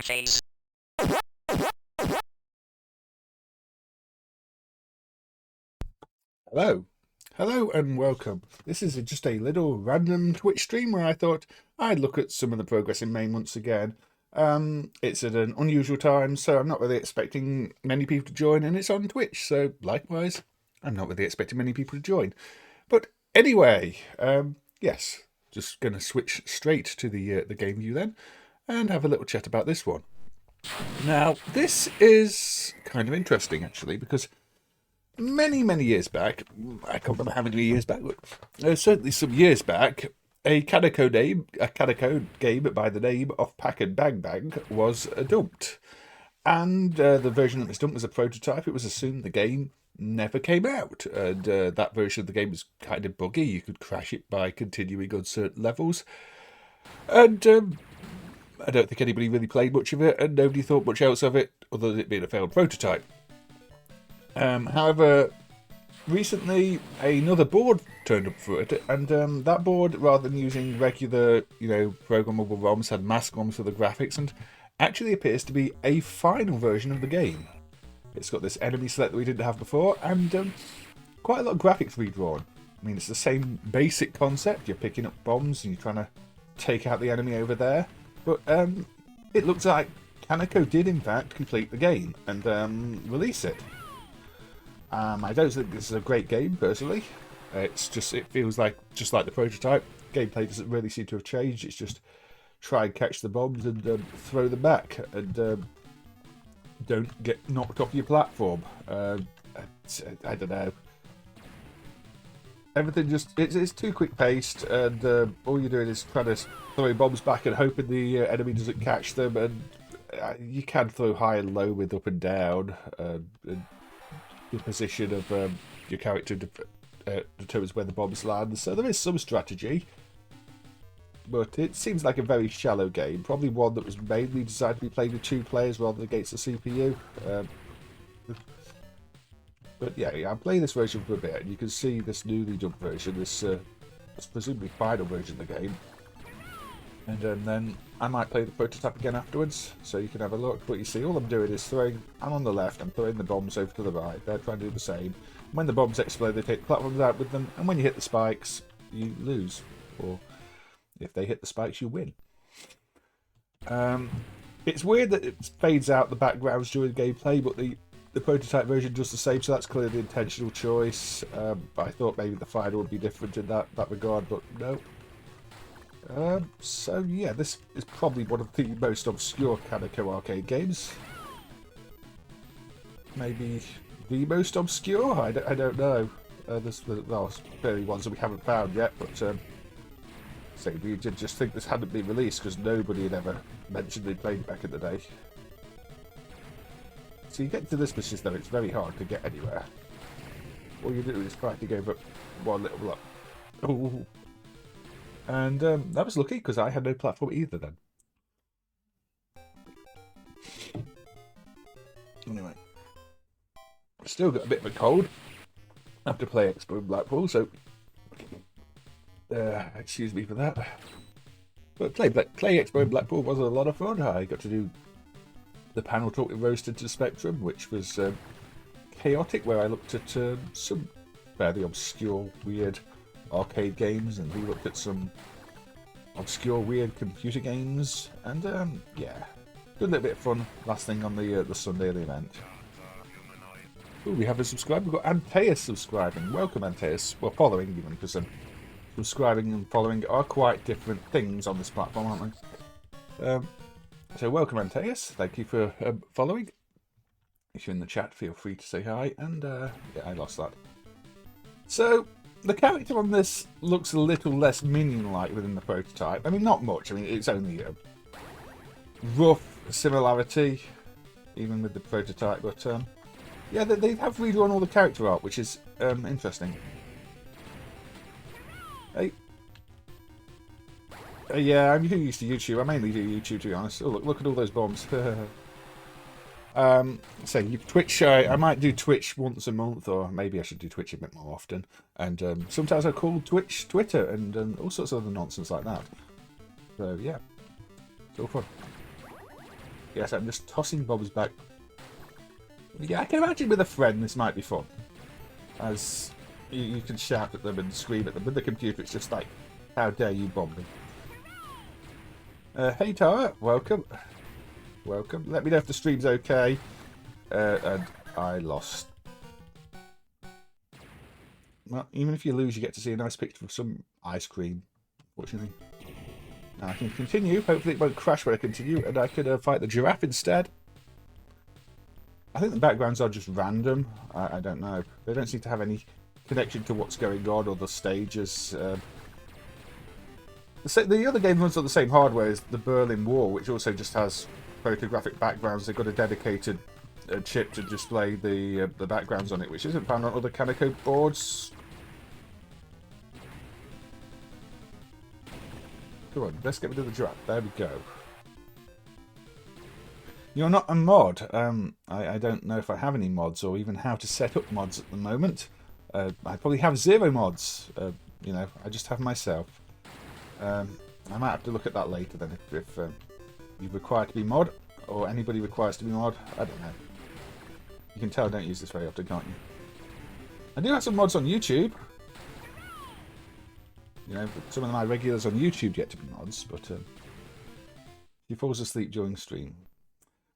chase. Hello. Hello and welcome. This is just a little random Twitch stream where I thought I'd look at some of the progress in MAME once again. It's at an unusual time, so I'm not really expecting many people to join, and it's on Twitch, so likewise, I'm not really expecting many people to join. But anyway, yes, just going to switch straight to the game view then, and have a little chat about this one. Now, this is kind of interesting actually, because many years back, I can't remember how many years back, but certainly some years back, a Kaneko game by the name of Pack and Bang Bang was dumped. And the version that was dumped was a prototype. It was assumed the game never came out. And that version of the game was kind of buggy. You could crash it by continuing on certain levels. And I don't think anybody really played much of it, and nobody thought much else of it, other than it being a failed prototype. However, recently another board turned up for it, and that board, rather than using regular, programmable ROMs, had mask ROMs for the graphics, and actually appears to be a final version of the game. It's got this enemy select that we didn't have before, and quite a lot of graphics redrawn. I mean, it's the same basic concept. You're picking up bombs and you're trying to take out the enemy over there, but it looks like Kaneko did in fact complete the game and release it. I don't think this is a great game, personally. It feels like just like the prototype. Gameplay doesn't really seem to have changed. It's just try and catch the bombs and throw them back, and don't get knocked off your platform. I don't know. Everything it's too quick paced, and all you're doing is trying to throw bombs back and hoping the enemy doesn't catch them. And you can throw high and low with up and down. The position of your character determines where the bombs land, so there is some strategy, but it seems like a very shallow game, probably one that was mainly designed to be played with 2 players rather than against the CPU. But yeah, I'm playing this version for a bit, and you can see this newly dubbed version, this presumably final version of the game, and then I might play the prototype again afterwards, so you can have a look. But you see, all I'm doing is I'm on the left, I'm throwing the bombs over to the right, they're trying to do the same. When the bombs explode, they take the platforms out with them, and when you hit the spikes, you lose. Or, if they hit the spikes, you win. It's weird that it fades out the backgrounds during gameplay, but the prototype version does the same, so that's clearly the intentional choice. I thought maybe the final would be different in that regard, but no. So yeah, this is probably one of the most obscure Kaneko arcade games. Maybe the most obscure? I don't know. There's clearly ones that we haven't found yet, but say we did just think this hadn't been released because nobody had ever mentioned they'd played back in the day. So you get to this mission though, it's very hard to get anywhere. All you do is try to go over one little block. Ooh. And that was lucky because I had no platform either then. Anyway, still got a bit of a cold after playing Expo in Blackpool, so excuse me for that. But play Expo in Blackpool was a lot of fun. I got to do the panel talk with Roasted to Spectrum, which was chaotic, where I looked at some fairly obscure, weird arcade games, and we looked at some obscure, weird computer games, and yeah, did a little bit of fun last thing on the Sunday of the event. Ooh, we have a subscriber. We've got Antaeus subscribing. Welcome, Antaeus. Well, following even, because subscribing and following are quite different things on this platform, aren't they? So welcome, Antaeus. Thank you for following. If you're in the chat, feel free to say hi, and yeah, I lost that. So the character on this looks a little less minion-like within the prototype. I mean, not much. I mean, it's only a rough similarity, even with the prototype. But yeah, they have redrawn all the character art, which is interesting. Hey. Yeah, I'm used to YouTube. I mainly do YouTube, to be honest. Oh, look at all those bombs. So you Twitch. I might do Twitch once a month, or maybe I should do Twitch a bit more often. And sometimes I call Twitch Twitter, and all sorts of other nonsense like that. So yeah, it's all fun. Yes, I'm just tossing bombs back. Yeah, I can imagine with a friend this might be fun. As you can shout at them and scream at them. With the computer, it's just like, how dare you bomb me? Hey Tara, welcome. Welcome. Let me know if the stream's okay. And I lost. Well, even if you lose, you get to see a nice picture of some ice cream, fortunately. Now I can continue. Hopefully it won't crash when I continue, and I could fight the giraffe instead. I think the backgrounds are just random. I don't know. They don't seem to have any connection to what's going on or the stages. The other game runs on the same hardware as the Berlin Wall, which also just has photographic backgrounds. They've got a dedicated chip to display the backgrounds on it, which isn't found on other Kaneko boards. Come on, let's get rid of the giraffe. There we go. You're not a mod. I don't know if I have any mods or even how to set up mods at the moment. I probably have 0 mods. You know, I just have myself. I might have to look at that later then if you require to be mod or anybody requires to be mod. I don't know. You can tell I don't use this very often, can't you? I do have some mods on YouTube. You know, some of my regulars on YouTube get to be mods, but he falls asleep during stream.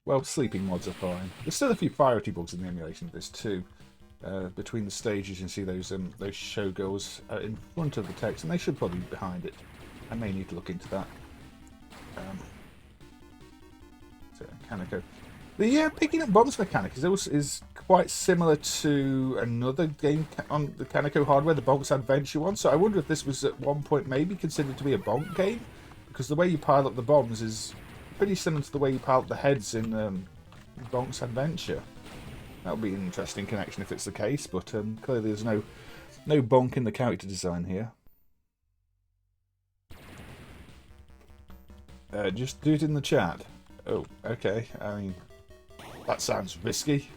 Well, sleeping mods are fine. There's still a few priority bugs in the emulation of this too. Between the stages, you can see those showgirls in front of the text, and they should probably be behind it. I may need to look into that. So, Kaneko. The picking up bombs mechanic is quite similar to another game on the Kaneko hardware, the Bonk's Adventure one. So I wonder if this was at one point maybe considered to be a Bonk game, because the way you pile up the bombs is pretty similar to the way you pile up the heads in Bonk's Adventure. That would be an interesting connection if it's the case, but clearly there's no Bonk in the character design here. Just do it in the chat. Oh, okay. I mean, that sounds risky.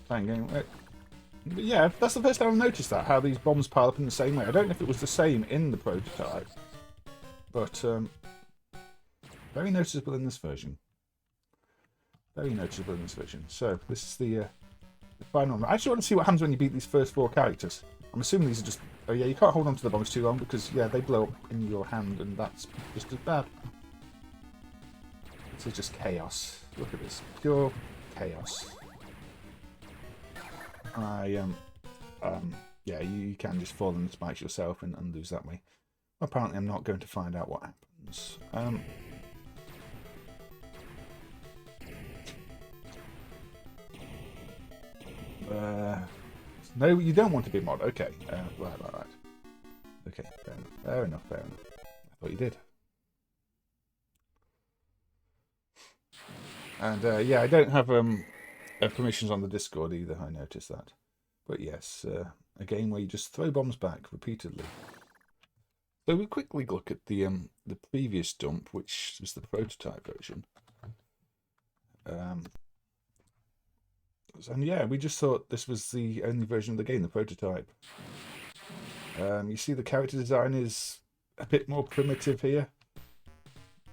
Playing game. But yeah, that's the first time I've noticed that, how these bombs pile up in the same way. I don't know if it was the same in the prototype, but very noticeable in this version. Very noticeable in this version. So, this is the final one. I actually want to see what happens when you beat these first 4 characters. I'm assuming these are just... Oh yeah, you can't hold on to the bombs too long because, yeah, they blow up in your hand and that's just as bad. This is just chaos. Look at this. Pure chaos. Yeah, you can just fall in the spikes yourself and lose that way. Apparently I'm not going to find out what happens. No, you don't want to be mod. Okay. Right. Okay, fair enough. I thought you did. And yeah, I don't have permissions on the Discord either. I noticed that. But yes, a game where you just throw bombs back repeatedly. So we quickly look at the previous dump, which was the prototype version. And yeah, we just thought this was the only version of the game, the prototype. You see the character design is a bit more primitive here.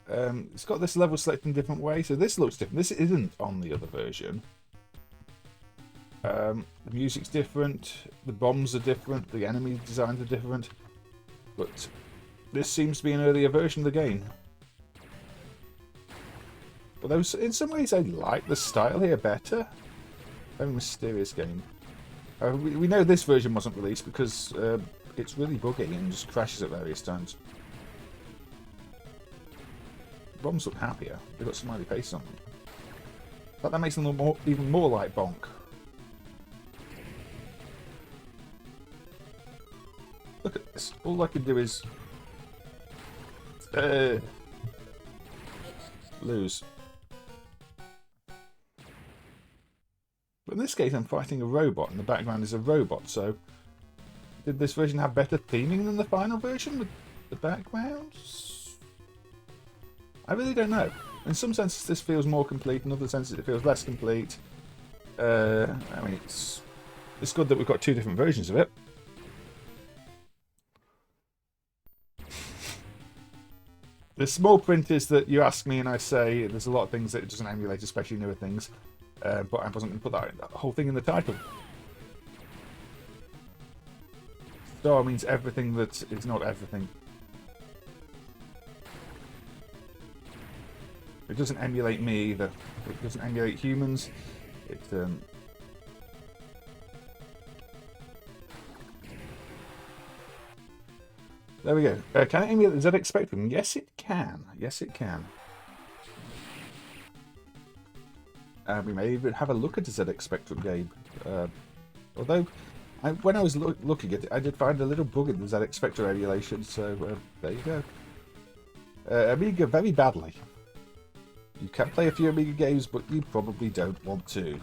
It's got this level select in a different way, so this looks different. This isn't on the other version. The music's different, the bombs are different, the enemy designs are different. But this seems to be an earlier version of the game. Although in some ways I like the style here better. Very mysterious game. We know this version wasn't released because it's really buggy and just crashes at various times. Bombs look happier. They've got smiley faces on them. But that makes them look even more like Bonk. Look at this. All I can do is lose. But in this case, I'm fighting a robot, and the background is a robot. So, did this version have better theming than the final version with the backgrounds? I really don't know. In some senses, this feels more complete. In other senses, it feels less complete. I mean, it's good that we've got 2 different versions of it. The small print is that you ask me and I say there's a lot of things that it doesn't emulate, especially newer things. But I wasn't going to put that whole thing in the title. Star means everything that is not everything. It doesn't emulate me either. It doesn't emulate humans. It There we go. Can it emulate the ZX Spectrum? Yes, it can. Yes, it can. We may even have a look at the ZX Spectrum game. Although, when I was looking at it, I did find a little bug in the ZX Spectrum emulation, so there you go. Amiga very badly. You can play a few Amiga games, but you probably don't want to.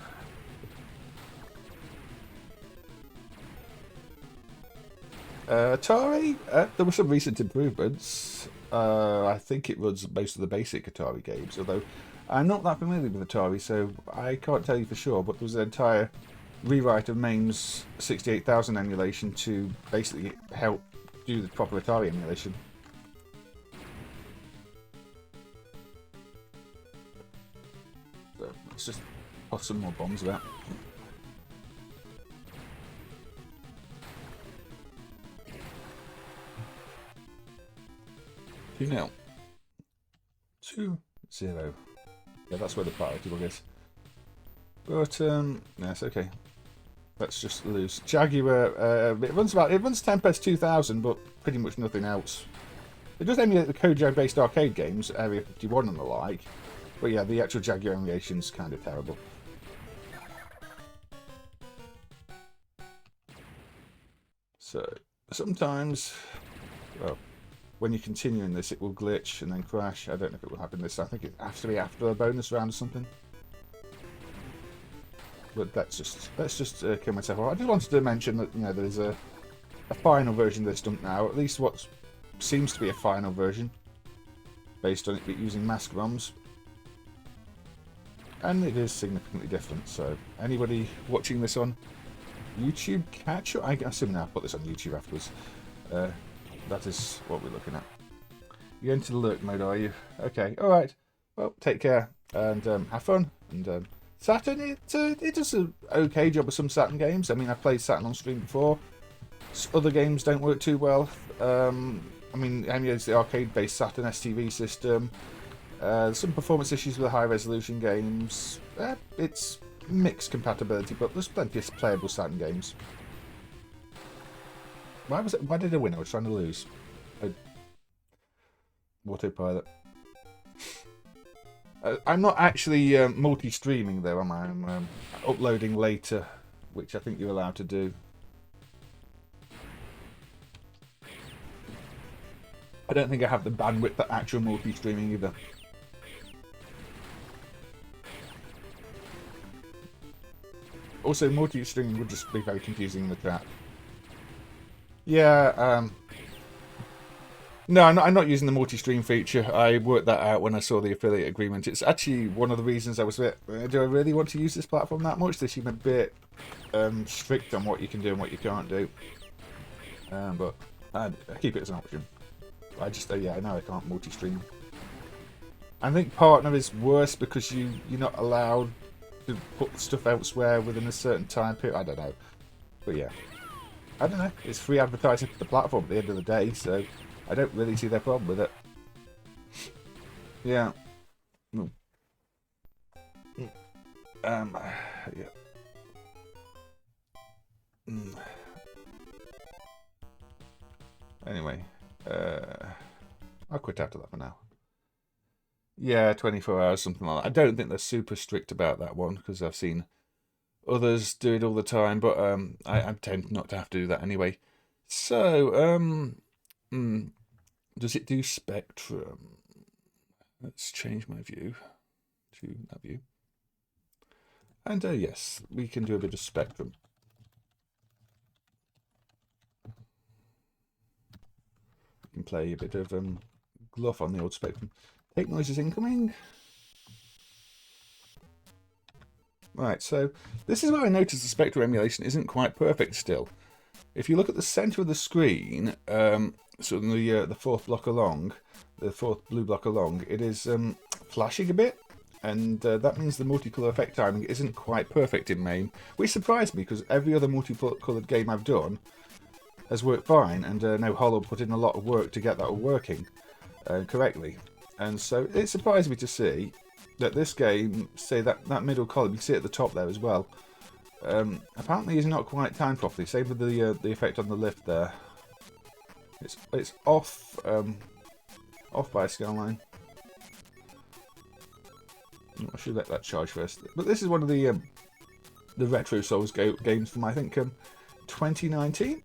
Atari, there were some recent improvements. I think it runs most of the basic Atari games, although I'm not that familiar with Atari, so I can't tell you for sure, but there was an entire rewrite of MAME's 68000 emulation to basically help do the proper Atari emulation. So let's just toss some more bombs about. 2-0. 2-0. Yeah, that's where the priority bug is. But yes, okay. Let's just lose. Jaguar. It runs Tempest 2000, but pretty much nothing else. It does emulate the Kojo-based arcade games, Area 51 and the like. But yeah, the actual Jaguar emulation's kind of terrible. So sometimes, well, when you continue in this, it will glitch and then crash. I don't know if it will happen this time. I think it has to be after a bonus round or something. But let's just kill myself off. I just wanted to mention that, you know, there's a final version of this dump now. At least what seems to be a final version, based on it using mask ROMs. And it is significantly different. So anybody watching this on YouTube, catch up. I assume now I'll put this on YouTube afterwards. That is what we're looking at. You're into the lurk mode, are you? Okay, alright. Well, take care and have fun. And Saturn, it does an okay job of some Saturn games. I mean, I've played Saturn on stream before. Other games don't work too well. I mean, emulates the arcade-based Saturn STV system. Some performance issues with the high-resolution games. It's mixed compatibility, but there's plenty of playable Saturn games. Why did I win? I was trying to lose. Autopilot. I'm not actually multi-streaming though, am I? I'm uploading later, which I think you're allowed to do. I don't think I have the bandwidth for actual multi-streaming either. Also, multi-streaming would just be very confusing in the chat. Yeah, no, I'm not using the multi-stream feature. I worked that out when I saw the affiliate agreement. It's actually one of the reasons I was a bit, do I really want to use this platform that much? They seem a bit strict on what you can do and what you can't do. But I keep it as an option. I just, yeah, now I can't multi-stream. I think partner is worse because you're not allowed to put stuff elsewhere within a certain time period. I don't know. But yeah. I don't know. It's free advertising for the platform at the end of the day, so I don't really see their problem with it. Yeah. Yeah. Anyway, I'll quit after that for now. Yeah, 24 hours, something like that. I don't think they're super strict about that one because I've seen others do it all the time, but I tend not to have to do that anyway. So, does it do Spectrum? Let's change my view to that view. And yes, we can do a bit of Spectrum. We can play a bit of Gluf on the old Spectrum. Take noises incoming. Right, so this is where I noticed the Spectrum emulation isn't quite perfect still. If you look at the center of the screen, so the fourth block along, the fourth blue block along, it is flashing a bit, and that means the multicolour effect timing isn't quite perfect in MAME, which surprised me because every other multicoloured game I've done has worked fine, and now Hollow put in a lot of work to get that all working correctly. And so it surprised me to see that this game, say that middle column, you can see it at the top there as well, apparently is not quite timed properly. Same with the effect on the lift there. It's off by a skyline. I should let that charge first. But this is one of the Retro Souls games from, I think, 2019.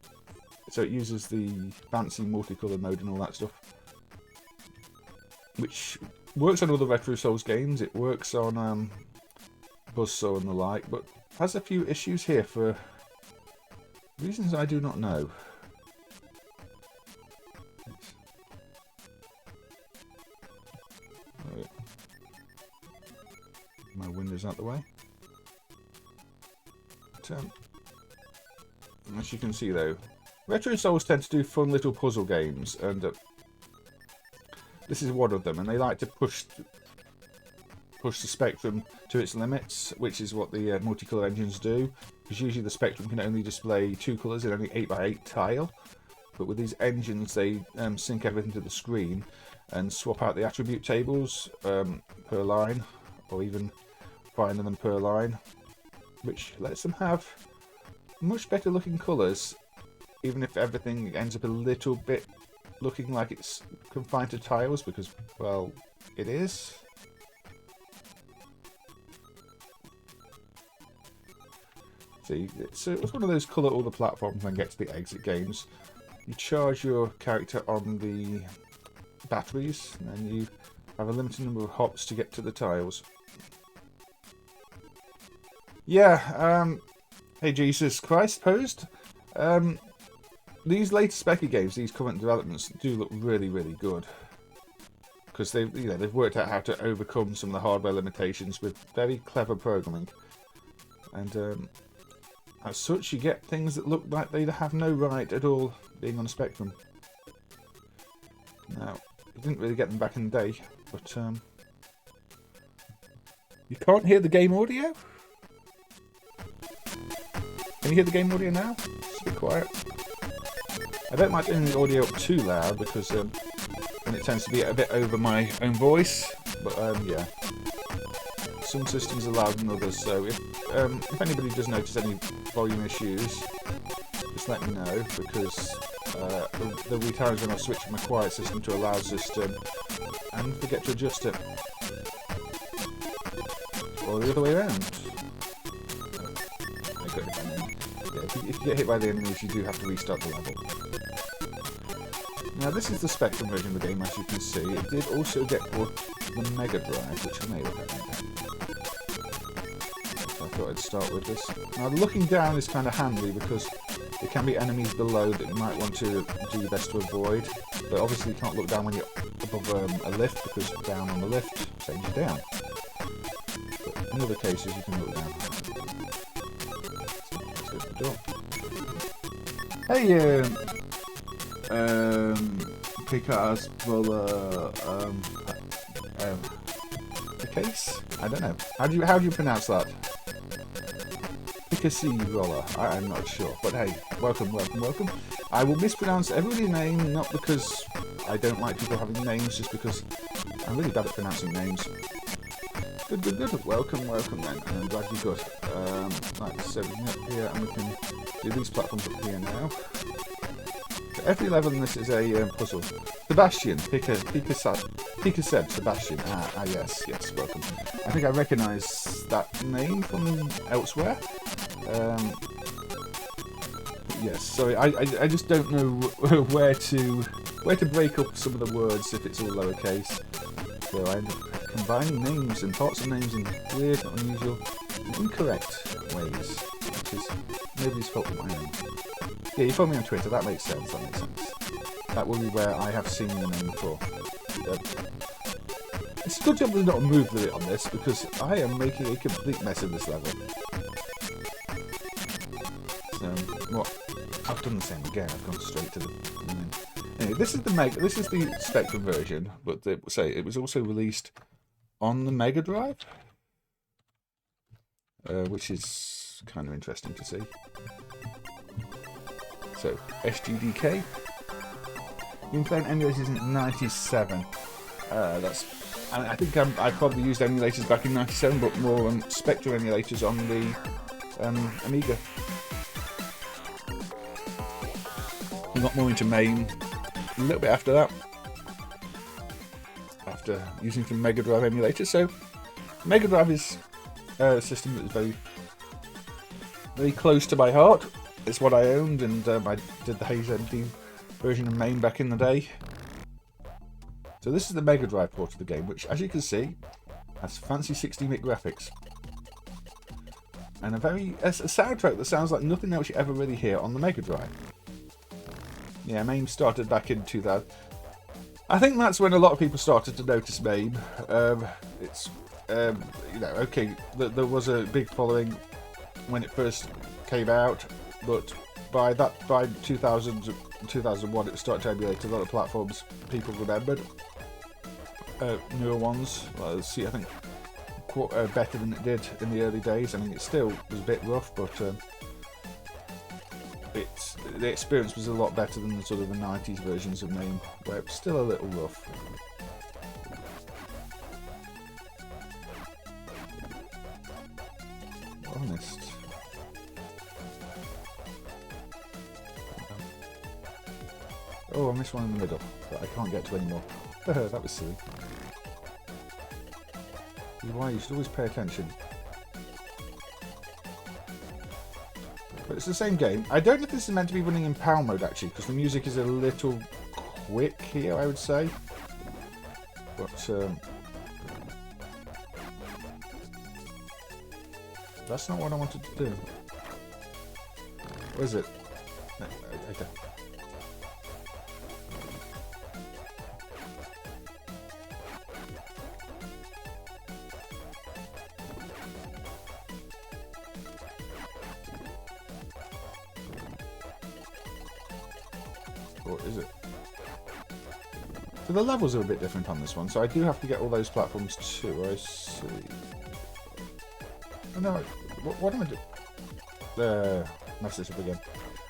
So it uses the fancy multicolour mode and all that stuff, which works on all the Retro Souls games. It works on Buzzsaw and the like, but has a few issues here for reasons I do not know. My window's out the way. But, as you can see though, Retro Souls tend to do fun little puzzle games, and this is one of them, and they like to push the spectrum to its limits, which is what the multicolour engines do, because usually the spectrum can only display 2 colours in only 8x8 tile, but with these engines they sync everything to the screen and swap out the attribute tables per line, or even finer than per line, which lets them have much better looking colours, even if everything ends up a little bit looking like it's confined to tiles, because, well, it is. See, it's one of those colour all the platforms and get to the exit games. You charge your character on the batteries, and then you have a limited number of hops to get to the tiles. Yeah, hey Jesus Christ, posed. These latest Speccy games, these current developments, do look really, really good, because they've worked out how to overcome some of the hardware limitations with very clever programming, and as such, you get things that look like they have no right at all being on a Spectrum. Now, you didn't really get them back in the day, but you can't hear the game audio? Can you hear the game audio now? It's a bit quiet. I don't like turning the audio up too loud, because then it tends to be a bit over my own voice, but yeah. Some systems are louder than others, so if anybody does notice any volume issues, just let me know, because there'll be times when I switch from a quiet system to a loud system and forget to adjust it. Or the other way around. I got hit by an enemy. Yeah, if you get hit by the enemies, you do have to restart the level. Now this is the Spectrum version of the game, as you can see. It did also get called the Mega Drive, which I may look at later. I thought I'd start with this. Now looking down is kind of handy, because there can be enemies below that you might want to do your best to avoid, but obviously you can't look down when you're above a lift, because down on the lift sends you down. But in other cases you can look down. So the door. Hey, because, well, the case? I don't know. How do you pronounce that? Picasso roller. I'm not sure, but hey, welcome. I will mispronounce everybody's name, not because I don't like people having names, just because I'm really bad at pronouncing names. Good. Welcome then, and I'm glad you're good. Right, so we can up here, and we can do these platforms up here now. So every level in this is a puzzle. Sebastian, pick a said Sebastian. Yes, welcome. I think I recognise that name from elsewhere. Yes, sorry, I just don't know where to break up some of the words if it's all lowercase. So I end up combining names and parts of names in weird, unusual, and incorrect ways, which is nobody's fault but my own. Yeah, you follow me on Twitter, that makes sense. That will be where I have seen your name before. It's a good job there's not a move limit on this, because I am making a complete mess of this level. So, what? I've done the same again, I've gone straight to the Anyway, this is the Spectrum version, but it was also released on the Mega Drive, which is kind of interesting to see. So SGDK. Been playing emulators in '97. I think I probably used emulators back in '97, but more Spectrum emulators on the Amiga. I got more into MAME a little bit after that, after using some Mega Drive emulators. So Mega Drive is a system that is very, very close to my heart. It's what I owned, and I did the Haze MD version of MAME back in the day. So this is the Mega Drive port of the game, which, as you can see, has fancy 16-bit graphics and a soundtrack that sounds like nothing else you ever really hear on the Mega Drive. Yeah, MAME started back in 2000. I think that's when a lot of people started to notice MAME. Okay, there was a big following when it first came out, but by 2000, 2001, it started to emulate a lot of platforms people remembered. Newer ones, I think, better than it did in the early days. I mean, it still was a bit rough, but the experience was a lot better than the sort of the 90s versions of MAME, where it was still a little rough. Honest. Oh, I missed one in the middle that I can't get to anymore. That was silly. Why? You should always pay attention. But it's the same game. I don't know if this is meant to be running in PAL mode actually, because the music is a little quick here, I would say. But that's not what I wanted to do. What is it? No, okay. What is it? So the levels are a bit different on this one, so I do have to get all those platforms too. I see. Oh, no, what am I doing? Mess this up again.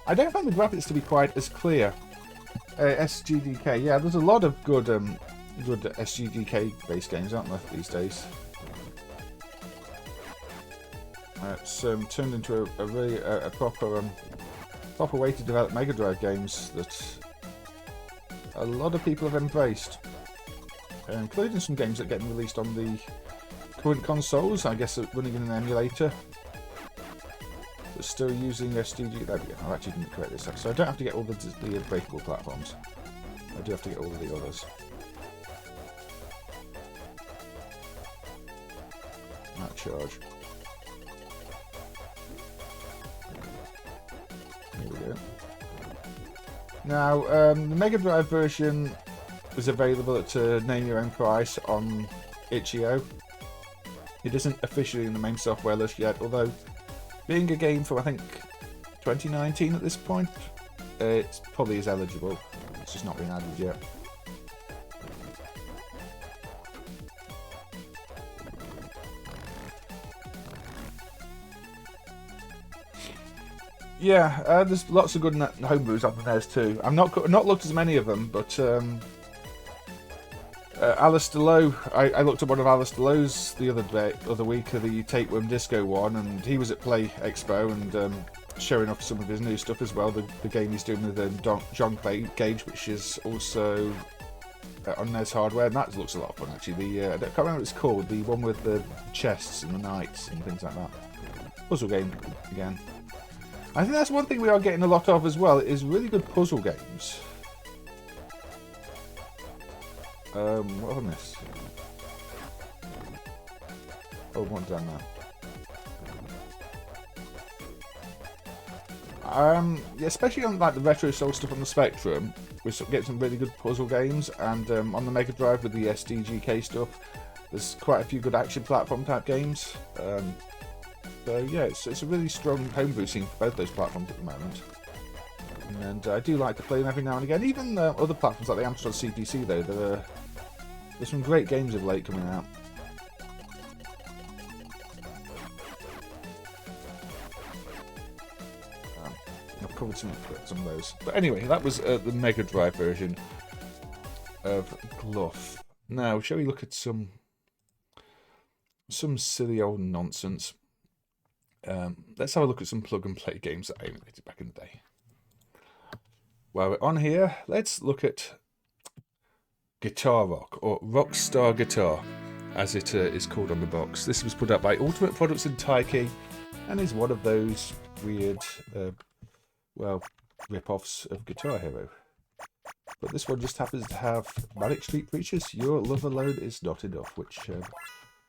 I don't find the graphics to be quite as clear. SGDK, yeah, there's a lot of good SGDK-based games, aren't there, these days? It's turned into a really proper way to develop Mega Drive games that a lot of people have embraced, including some games that are getting released on the current consoles, I guess running in an emulator, but still using SDG. There we go. I actually didn't correct this, so I don't have to get all the breakable platforms. I do have to get all of the others. Not charge. Here we go. Now, the Mega Drive version is available at name your own price on itch.io. It isn't officially in the main software list yet, although being a game from I think 2019 at this point, it probably is eligible. It's just not been added yet. Yeah, there's lots of good homebrews on the NES too. I've not looked at as many of them, but Alistair Lowe, I looked at one of Alistair Lowe's the other week, the Tapeworm Disco one, and he was at Play Expo and showing off some of his new stuff as well. The game he's doing with John Gage, which is also on NES hardware, and that looks a lot of fun actually. I can't remember what it's called, the one with the chests and the knights and things like that. Puzzle game again. I think that's one thing we are getting a lot of as well, is really good puzzle games. What on this? Oh, what's done now? Yeah, especially on like the retro soul stuff on the Spectrum, we get some really good puzzle games, and on the Mega Drive with the SDGK stuff, there's quite a few good action platform type games. So yeah, it's a really strong homebrew scene for both those platforms at the moment. And I do like to play them every now and again. Even other platforms like the Amstrad CPC, though, there's some great games of late coming out. I've covered some of those. But anyway, that was the Mega Drive version of Gluf. Now, shall we look at some silly old nonsense? Let's have a look at some plug-and-play games that I emulated back in the day. While we're on here, let's look at Guitar Rock, or Rockstar Guitar, as it is called on the box. This was put out by Ultimate Products and Taiko, and is one of those weird, well, rip-offs of Guitar Hero. But this one just happens to have Manic Street Preachers, Your Love Alone Is Not Enough, which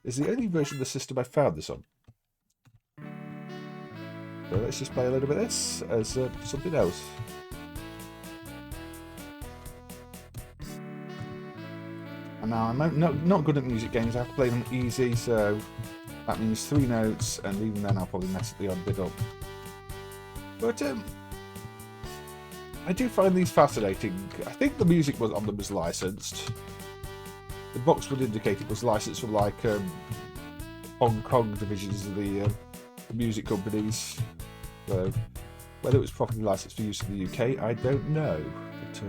is the only version of the system I found this on. So let's just play a little bit of this as something else. And now I'm not good at music games. I have to play them easy, so that means 3 notes, and even then I'll probably mess the odd bit up. But I do find these fascinating. I think the music on them was licensed. The box would indicate it was licensed from like Hong Kong divisions of the music companies. So whether it was properly licensed for use in the UK, I don't know. But,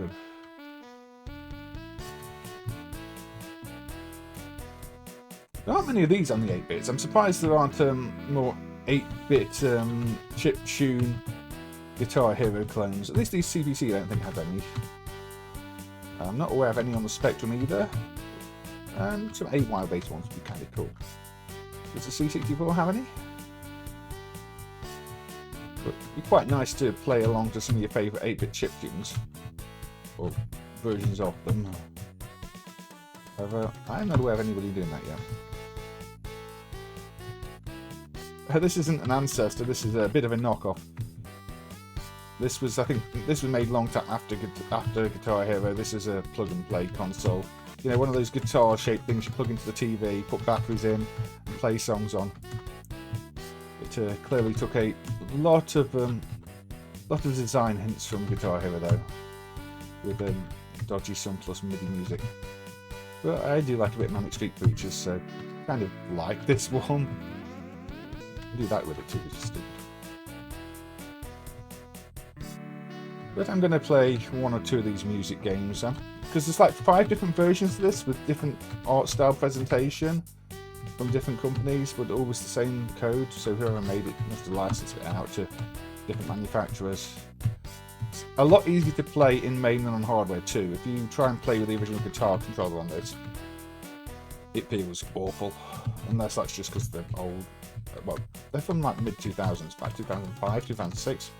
there aren't many of these on the 8-bits. I'm surprised there aren't more 8-bit chiptune Guitar Hero clones. At least these CPC I don't think have any. I'm not aware of any on the Spectrum either. And some AY-based ones would be kind of cool. Does the C64 have any? But it'd be quite nice to play along to some of your favourite 8-bit chiptunes. Or versions of them. However, I'm not aware of anybody doing that yet. This isn't an ancestor, this is a bit of a knockoff. This was, I think, this was made long time after Guitar Hero. This is a plug-and-play console. You know, one of those guitar-shaped things you plug into the TV, put batteries in, and play songs on. It clearly took a lot of design hints from Guitar Hero, though, with dodgy Sun+ MIDI music. But I do like a bit of Manic Street Preachers, so kind of like this one. Do that with it too, which is stupid. But I'm going to play 1 or 2 of these music games, because there's like 5 different versions of this with different art style presentation from different companies, but always the same code. So whoever made it must have licensed it out to different manufacturers. It's a lot easier to play in MAME than on hardware too. If you try and play with the original guitar controller on this, it feels awful, unless that's just because they're old. Well, they're from like mid-2000s, like 2005, 2006.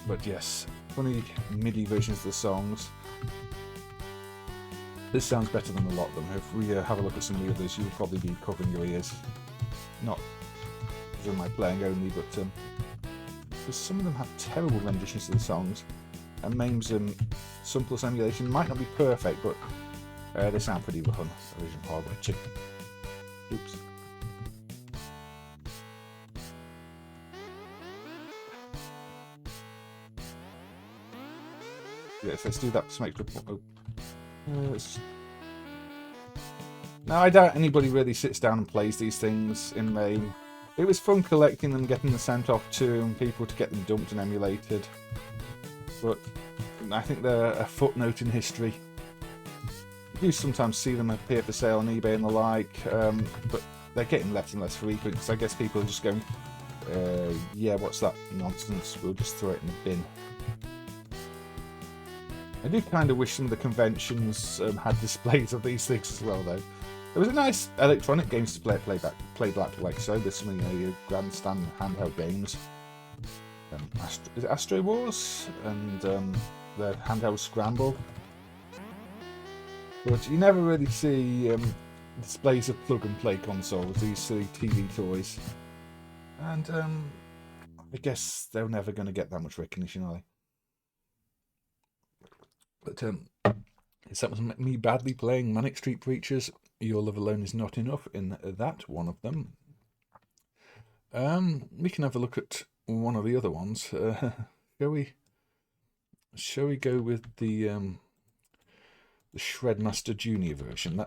But yes, funny MIDI versions of the songs. This sounds better than a lot of them. If we have a look at some of the others, you'll probably be covering your ears. Not because of my playing only, but because some of them have terrible renditions of the songs. And MAME's Sun+ emulation might not be perfect, but they sound pretty well on original hardware too. Oops. Yes, let's do that Spectrum. Now, I doubt anybody really sits down and plays these things in MAME. It was fun collecting them, getting them sent off to people to get them dumped and emulated. But I think they're a footnote in history. You do sometimes see them appear for sale on eBay and the like, but they're getting less and less frequent, because I guess people are just going, yeah, what's that nonsense, we'll just throw it in the bin. I do kind of wish some of the conventions had displays of these things as well, though. There was a nice electronic games to play back to like so. There's some, you know, your grandstand handheld games. Is it Astro Wars? And the handheld Scramble. But you never really see displays of plug-and-play consoles, these silly TV toys. And I guess they're never going to get that much recognition, are they? But is that me badly playing Manic Street Preachers? Your Love Alone Is Not Enough in that one of them. We can have a look at one of the other ones. Shall we? Shall we go with the Shredmaster Junior version?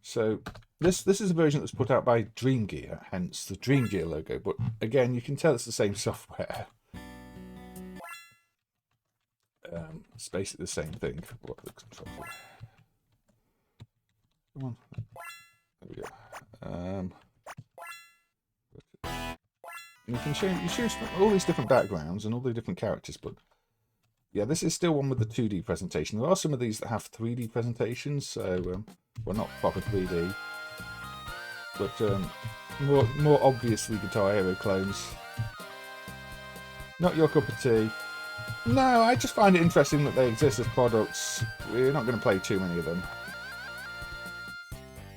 So this is a version that's put out by Dream Gear, hence the Dream Gear logo. But again, you can tell it's the same software. It's basically the same thing. What the controls are. Come on. There we go. You can choose all these different backgrounds and all the different characters, but yeah, this is still one with the 2D presentation. There are some of these that have 3D presentations, so well, not proper 3D, but more obviously Guitar Hero clones. Not your cup of tea. No, I just find it interesting that they exist as products. We're not going to play too many of them.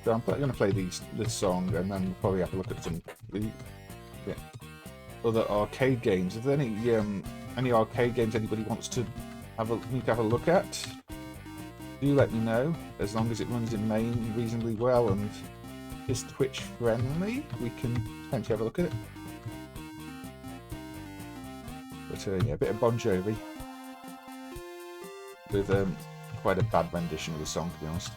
So I'm going to play this song, and then we'll probably have a look at some other arcade games. If there are any arcade games anybody wants to have a look at, do let me know. As long as it runs in MAME reasonably well and is Twitch friendly, we can potentially have a look at it. But yeah, a bit of Bon Jovi with quite a bad rendition of the song, to be honest.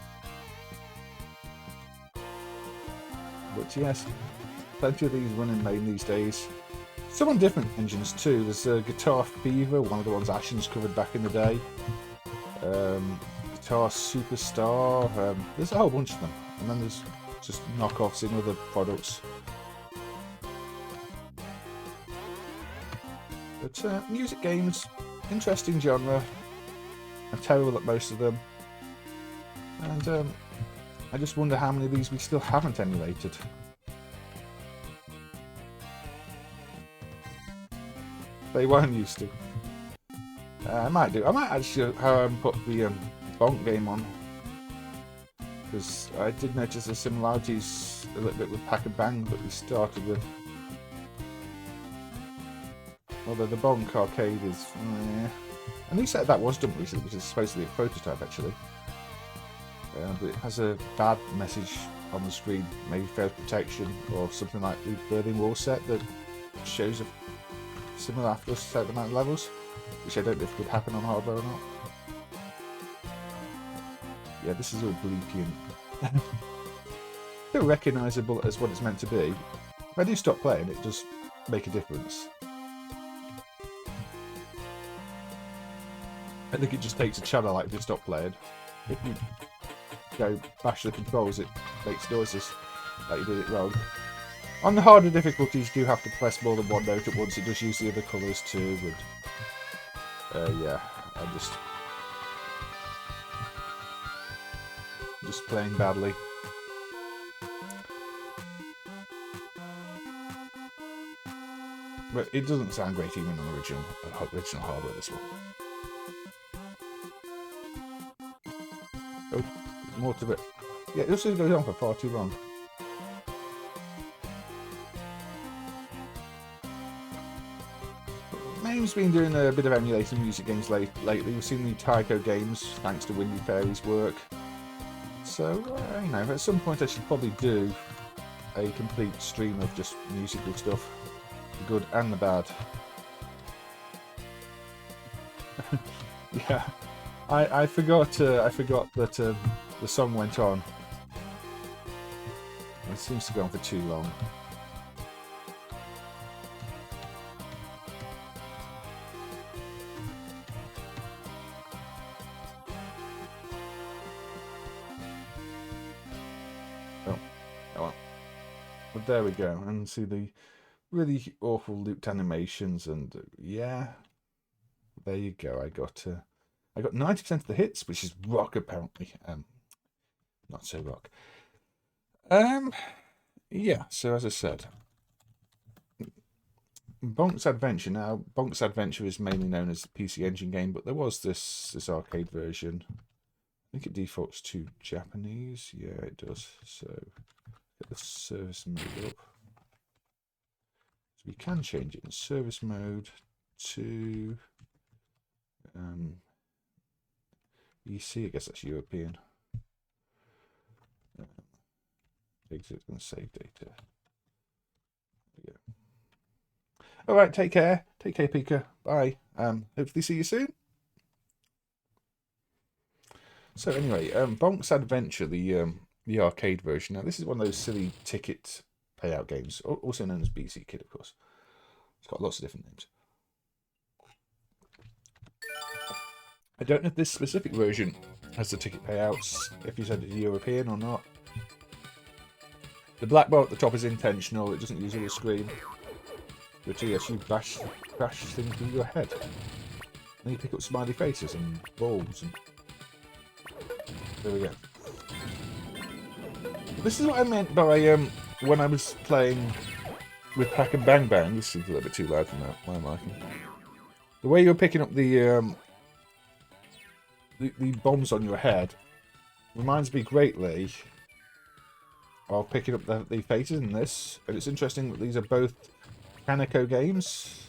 But yes, plenty of these running MAME these days. Some on different engines too. There's Guitar Fever, one of the ones Ashen's covered back in the day. Guitar Superstar. There's a whole bunch of them, and then there's just knockoffs in other products. But music games, interesting genre. I'm terrible at most of them, and I just wonder how many of these we still haven't emulated. They weren't used to. I might do. I might actually put the Bonk game on, because I did notice the similarities a little bit with Pack and Bang that we started with. Although the Bonk arcade is, and he said that was done recently, which is supposedly a prototype actually. But it has a bad message on the screen, maybe fails protection or something like the Berlin Wall set that shows a similar after a certain amount of levels, which I don't know if could happen on hardware or not. Yeah, this is all bleepy and still recognisable as what it's meant to be. If I do stop playing, it does make a difference. I think it just takes a channel like to stop playing. If you go bash the controls, it makes noises like you did it wrong. On the harder difficulties, you do have to press more than one note at once. It does use the other colours too, but yeah, I'm just playing badly. But it doesn't sound great even on original hardware, this one. Oh, more to it. Yeah, it also goes on for far too long. MAME's been doing a bit of emulating music games lately. We've seen the Taiko games, thanks to Windy Fairy's work. So, you know, at some point I should probably do a complete stream of just musical stuff. The good and the bad. Yeah, I forgot that the song went on. It seems to go on for too long. Oh well. But there we go, and see the really awful looped animations, and yeah, there you go. I got 90% of the hits, which is rock apparently. Not so rock. Yeah. So as I said, Bonk's Adventure. Now, Bonk's Adventure is mainly known as the PC Engine game, but there was this arcade version. I think it defaults to Japanese. Yeah, it does. So get the service mode up. So we can change it in service mode to EC. I guess that's European. Exit and save data. All right, take care. Take care, Pika. Bye. Hopefully see you soon. So anyway, Bonk's Adventure, the arcade version. Now this is one of those silly ticket payout games, also known as BC Kid, of course. It's got lots of different names. I don't know if this specific version has the ticket payouts, if you said it's European or not. The black bar at the top is intentional, it doesn't use all the screen. But yes, you bash things through your head. And you pick up smiley faces and balls and... There we go. This is what I meant by when I was playing with Pack and Bang Bang. This seems a little bit too loud for my liking. The way you're picking up the bombs on your head reminds me greatly of picking up the faces in this. And it's interesting that these are both Kaneko games.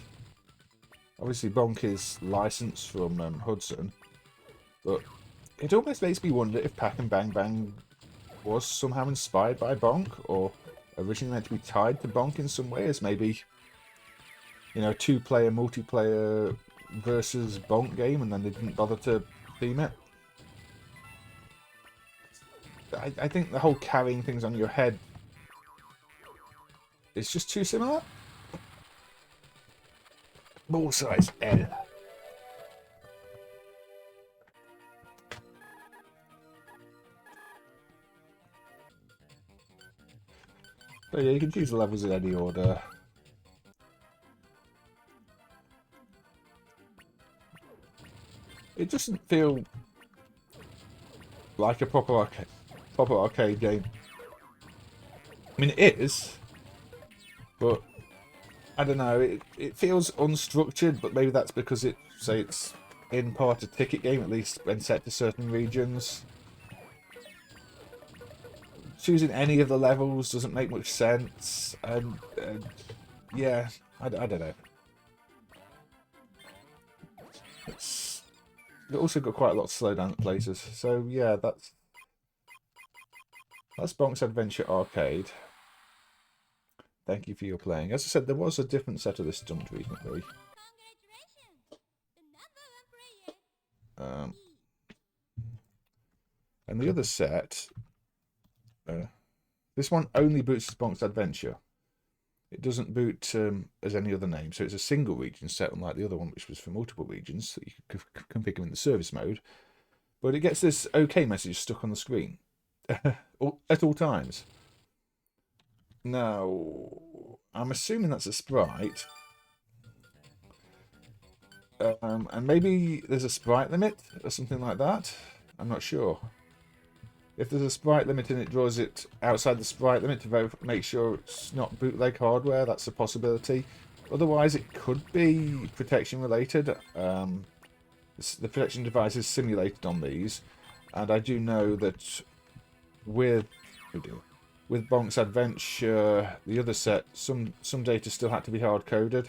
Obviously, Bonk is licensed from Hudson, but it almost makes me wonder if Pack and Bang Bang was somehow inspired by Bonk, or originally meant to be tied to Bonk in some way, as maybe, you know, two-player multiplayer versus Bonk game, and then they didn't bother to theme it. I think the whole carrying things on your head is just too similar. Ball size L. But yeah, you can choose the levels in any order. It doesn't feel like a proper arcade game. I mean, it is, but I don't know. It feels unstructured, but maybe that's because it's in part a ticket game, at least when set to certain regions. Choosing any of the levels doesn't make much sense, and yeah, I don't know. It's also got quite a lot of slowdown at places, so yeah, that's Bonk's Adventure Arcade. Thank you for your playing. As I said, there was a different set of this dumped recently. And the other set, this one only boots as Bonk's Adventure. It doesn't boot as any other name, so it's a single region set, unlike the other one, which was for multiple regions, so you can configure them in the service mode. But it gets this OK message stuck on the screen at all times. Now, I'm assuming that's a sprite. And maybe there's a sprite limit or something like that. I'm not sure. If there's a sprite limit and it draws it outside the sprite limit to make sure it's not bootleg hardware, that's a possibility. Otherwise, it could be protection related. The protection device is simulated on these, and I do know that with Bonk's Adventure, the other set, some data still had to be hard coded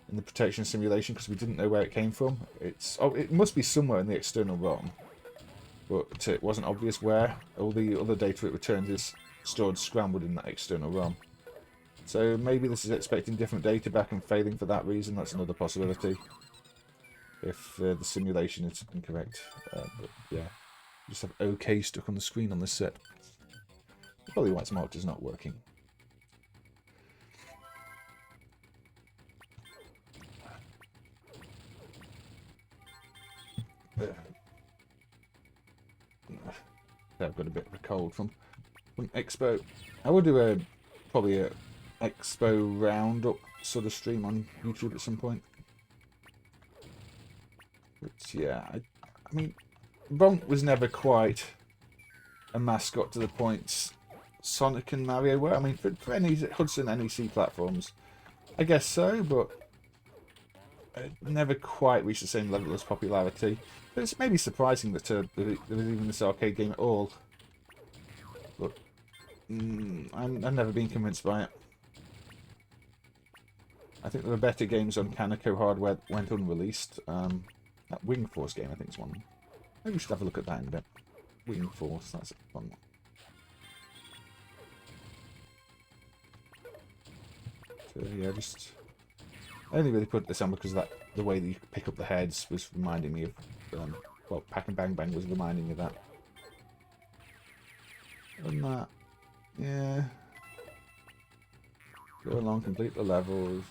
in the protection simulation because we didn't know where it came from. It must be somewhere in the external ROM, but it wasn't obvious where. All the other data it returns is stored scrambled in that external ROM. So maybe this is expecting different data back and failing for that reason. That's another possibility, if the simulation is incorrect. But yeah, just have OK stuck on the screen on this set. Probably why it's marked as not working. I've got a bit of a cold from Expo. I will do probably a Expo roundup sort of stream on YouTube at some point. But yeah, I mean, Bonk was never quite a mascot to the points Sonic and Mario were. I mean, for any Hudson NEC platforms, I guess so, but it never quite reached the same level of popularity. But it's maybe surprising that there was even this arcade game at all. But I've never been convinced by it. I think there were better games on Kaneko hardware that went unreleased. That Wing Force game, I think, is one. Maybe we should have a look at that in a bit. Wing Force, that's a fun one. Yeah, just I only really put this on because the way that you could pick up the heads was reminding me of well, Pack and Bang Bang was reminding me of that. And that, yeah. Go along, complete the levels.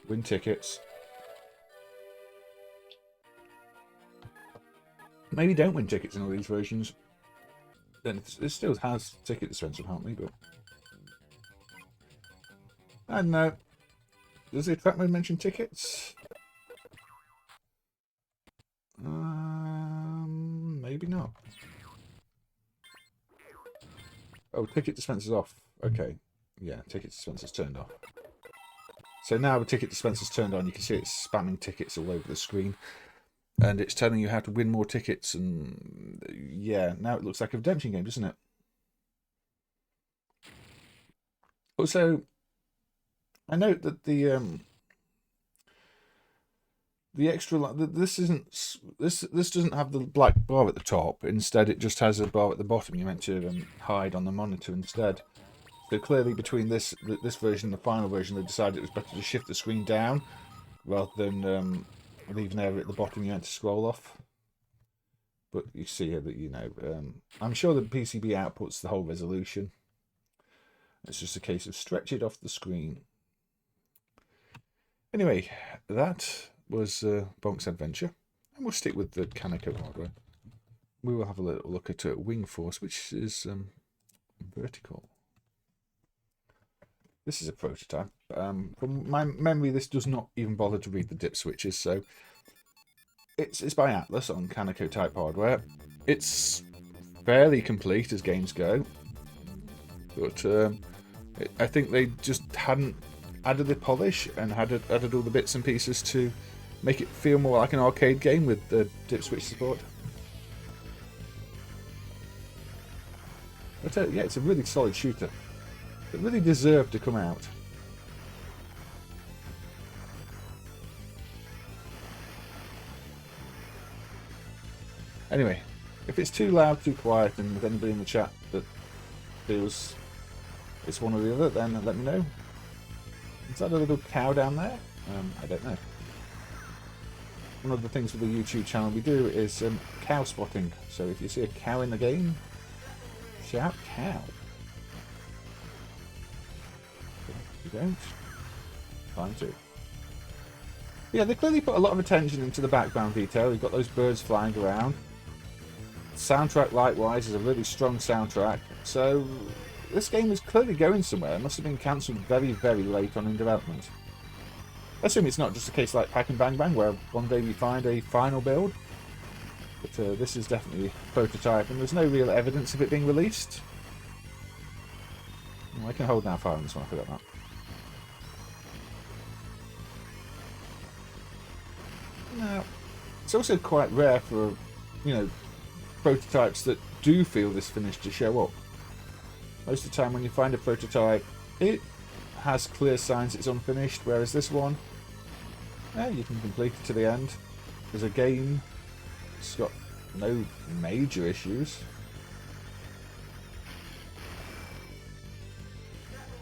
Win tickets. Maybe don't win tickets in all these versions. Then it still has ticket dispenser, apparently, but I don't know. Does the attract mode mention tickets? Maybe not. Oh, ticket dispenser's off. Okay. Yeah, ticket dispenser's turned off. So now the ticket dispenser's turned on, you can see it's spamming tickets all over the screen. And it's telling you how to win more tickets, and yeah, now it looks like a redemption game, doesn't it? Also, I note that the extra this doesn't have the black bar at the top. Instead, it just has a bar at the bottom. You're meant to hide on the monitor instead. So clearly, between this version and the final version, they decided it was better to shift the screen down rather than leaving there at the bottom. You meant to scroll off. But you see here that I'm sure the PCB outputs the whole resolution. It's just a case of stretch it off the screen. Anyway, that was Bonk's adventure, and we'll stick with the Kaneko hardware. We will have a little look at Wing Force, which is vertical. This is a prototype. From my memory, this does not even bother to read the dip switches, so it's by Atlas on Kaneko type hardware. It's fairly complete as games go, but I think they just hadn't added the polish and added all the bits and pieces to make it feel more like an arcade game with the dip switch support. But yeah, it's a really solid shooter. It really deserved to come out. Anyway, if it's too loud, too quiet, and with anybody in the chat that feels it's one or the other, then let me know. Is that a little cow down there? I don't know. One of the things with the YouTube channel we do is cow spotting. So if you see a cow in the game, shout cow. If you don't, fine too. Yeah, they clearly put a lot of attention into the background detail. You've got those birds flying around. Soundtrack, likewise, is a really strong soundtrack. So this game is clearly going somewhere. It must have been cancelled very, very late on in development. I assume it's not just a case like Pack and Bang Bang, where one day we find a final build. But this is definitely a prototype, and there's no real evidence of it being released. Oh, I can hold now fire on this one, I forgot that. Now, it's also quite rare for, prototypes that do feel this finished to show up. Most of the time when you find a prototype, it has clear signs it's unfinished, whereas this one, you can complete it to the end. There's a game, it's got no major issues.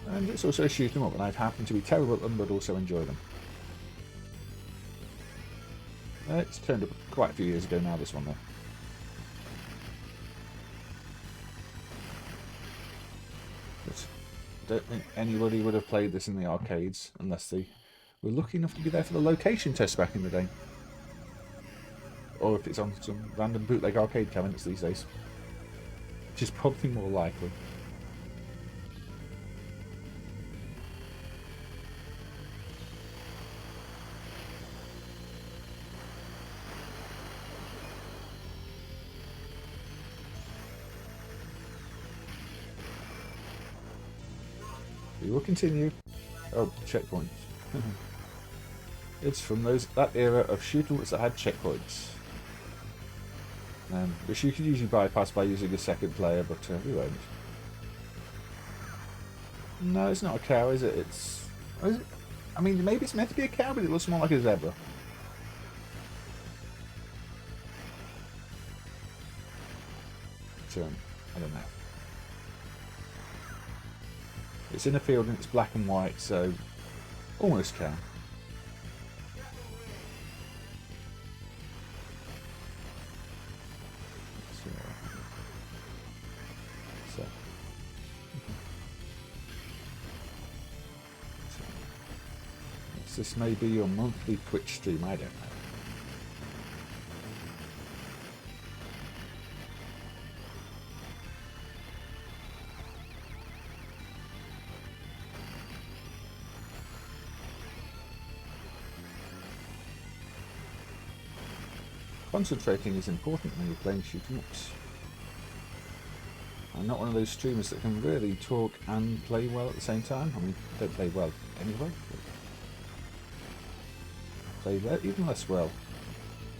And it's also a shoot 'em up, and I'd happen to be terrible at them, but also enjoy them. It's turned up quite a few years ago now, this one though. But I don't think anybody would have played this in the arcades unless they were lucky enough to be there for the location test back in the day. Or if it's on some random bootleg arcade cabinets these days. Which is probably more likely. We will continue. Oh, checkpoints. It's from that era of shooters that had checkpoints. Which you could usually bypass by using a second player, but we won't. No, it's not a cow, is it? Is it? I mean, maybe it's meant to be a cow, but it looks more like a zebra. But, I don't know. It's in a field and it's black and white, so almost can. This may be your monthly Twitch stream, I don't know. Concentrating is important when you're playing shoot-em-ups. I'm not one of those streamers that can really talk and play well at the same time. I mean, I don't play well anyway. Play even less well.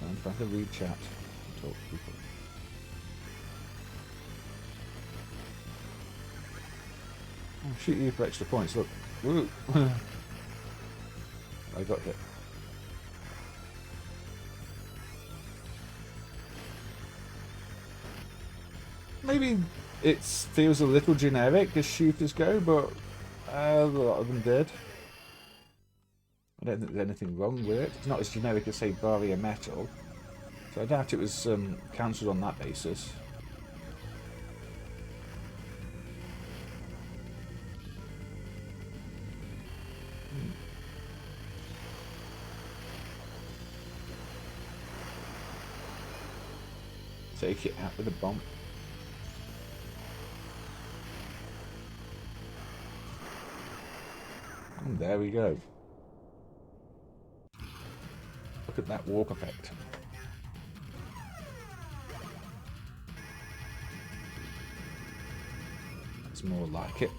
I'm trying to read chat and talk to people. I'll shoot you for extra points. Look. Woo. I got it. Maybe it feels a little generic as shooters go, but a lot of them did. I don't think there's anything wrong with it. It's not as generic as, say, Barrier Metal. So I doubt it was cancelled on that basis. Take it out with a bomb. And there we go. Look at that warp effect. That's more like it.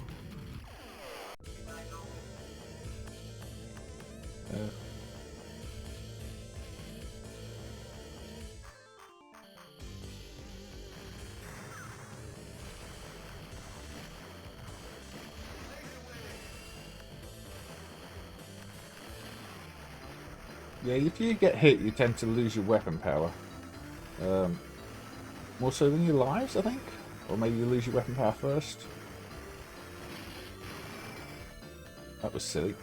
Yeah, if you get hit, you tend to lose your weapon power. More so than your lives, I think? Or maybe you lose your weapon power first. That was silly.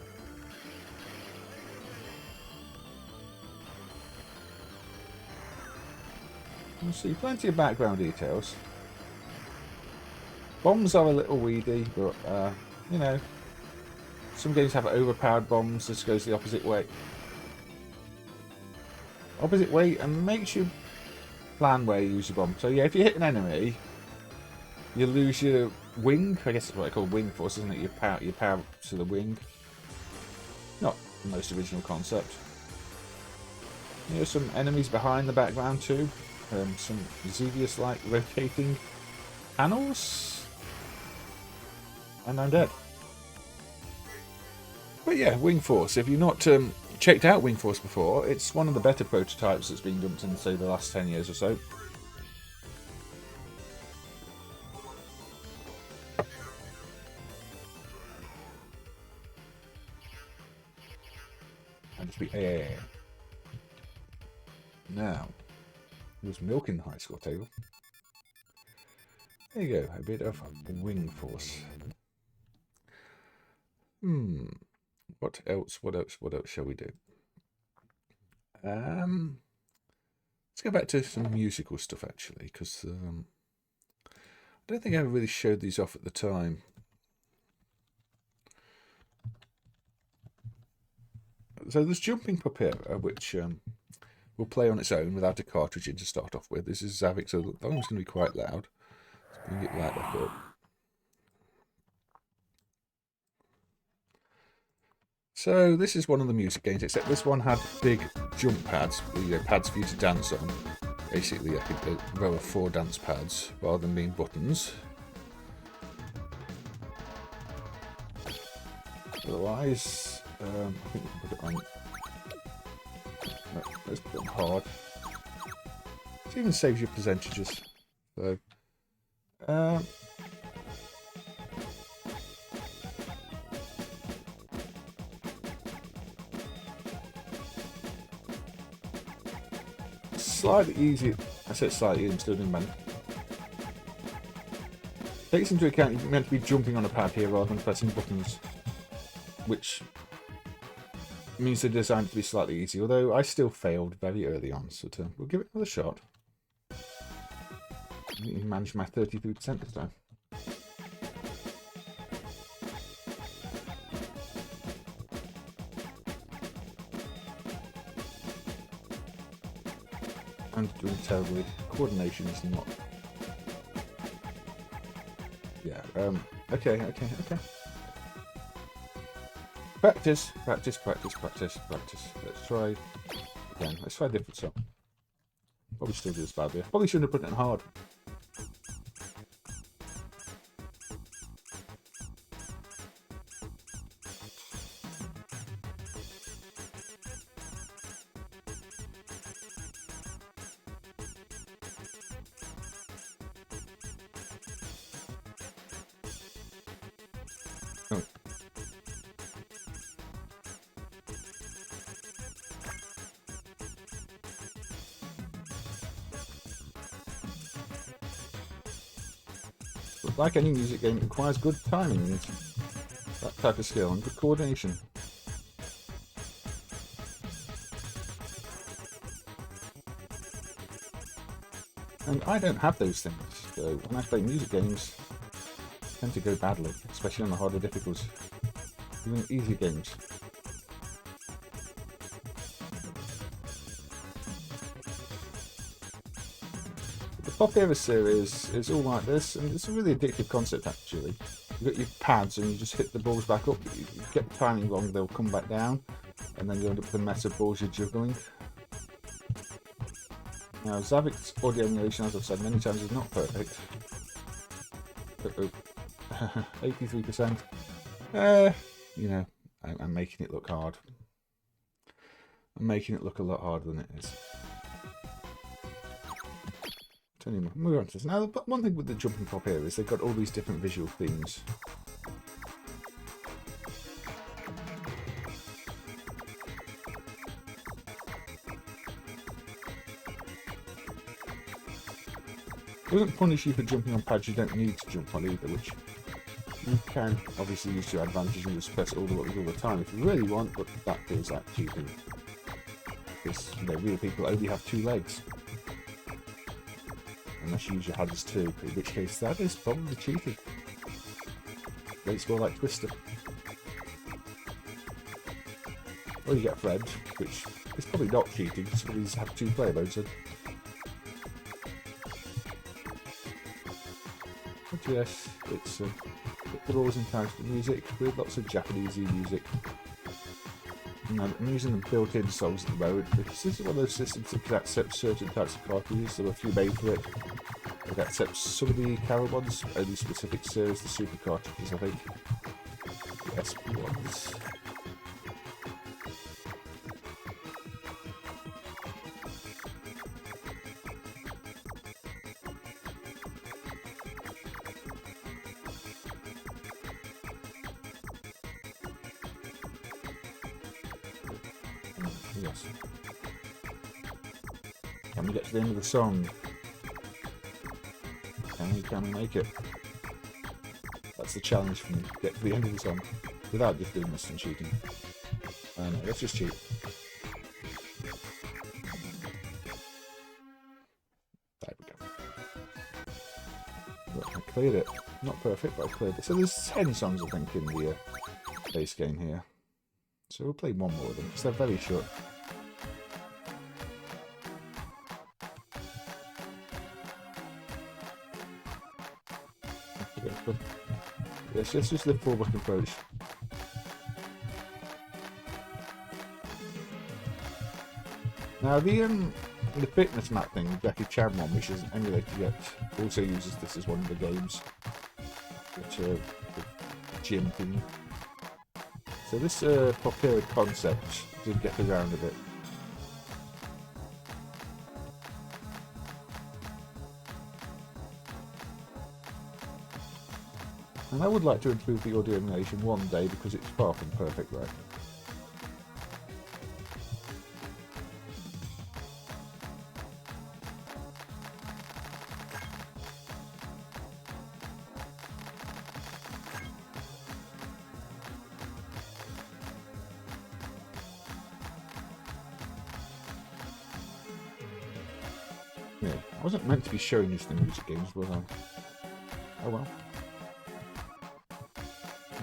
You'll see plenty of background details. Bombs are a little weedy, but, you know, some games have overpowered bombs. This goes the opposite way. Opposite way, and makes you plan where you use your bomb. So yeah, if you hit an enemy, you lose your wing. I guess that's what I call wing force, isn't it? Your power to the wing. Not the most original concept. There's some enemies behind the background too. Some Xevious-like rotating panels. And I'm dead. But yeah, wing force. If you're not checked out Wing Force before, it's one of the better prototypes that's been dumped in, say, the last 10 years or so. And just be now, there's milk in the high score table. There you go, a bit of Wing Force. What else shall we do? Let's go back to some musical stuff, actually, because I don't think I ever really showed these off at the time. So there's Jumping Popira, which will play on its own without a cartridge in to start off with. This is Zavik, so the volume's going to be quite loud. Let's bring it right back up. So this is one of the music games, except this one had big jump pads, pads for you to dance on. Basically, I think a row of 4 dance pads rather than being buttons. Otherwise, I think we can put it on. No, let's put it on hard. It even saves your percentages. So, slightly easier. I said slightly, I'm still doing Manic. Takes into account you're meant to be jumping on a pad here rather than pressing buttons, which means they're designed to be slightly easy, although I still failed very early on, so we'll give it another shot. I think you managed my 33% this time. I'm doing terribly. Coordination is not... Yeah, okay. Practice. Let's try again. Let's try a different song. Probably still do this badly. Probably shouldn't have put it in hard. Oh. But like any music game, it requires good timing and that type of skill and good coordination. And I don't have those things, so when I play music games, they tend to go badly, especially on the harder difficulties. Even easy games. The Popira series is all like this, and it's a really addictive concept actually. You've got your pads and you just hit the balls back up, you get the timing wrong, they'll come back down, and then you end up with a mess of balls you're juggling. Now, JAKKS audio emulation, as I've said many times, is not perfect. 83%. You know, I'm making it look hard. I'm making it look a lot harder than it is. Anyway, move on to this. Now, one thing with the jumping pop here is they've got all these different visual themes. It doesn't punish you for jumping on pads you don't need to jump on either, which you can obviously use to your advantage and just press all the buttons all the time if you really want, but that feels like cheating. Because, you know, real people only have 2 legs. Unless you use your hands too, in which case that is probably cheating. Rates more like Twister. Or you get a friend, which is probably not cheating, because some of these have 2 player modes in. But yes, it's the rules and times for music with lots of Japanesey music. And I'm using the built-in songs at the moment because this is one of those systems that can accept certain types of cartridges. There are a few made for it. It accepts some of the Carol ones, only specific series, the Super cartridges, I think. The SP ones. Yes. Can we get to the end of the song? Can we make it? That's the challenge for me. Get to the end of the song without just doing this and cheating. No, let's just cheat. There we go. Look, I cleared it. Not perfect, but I cleared it. So there's 10 songs, I think, in the base game here. So we'll play one more of them, because they're very short. Yes, let's just the 4-button approach. Now the fitness map thing, Jackie Chan one, which is an emulator yet, also uses this as one of the games. The gym thing. So this Popira concept did get around a bit. And I would like to improve the audio emulation one day because it's far from perfect right. Yeah, I wasn't meant to be showing you the music games, was I? Oh well.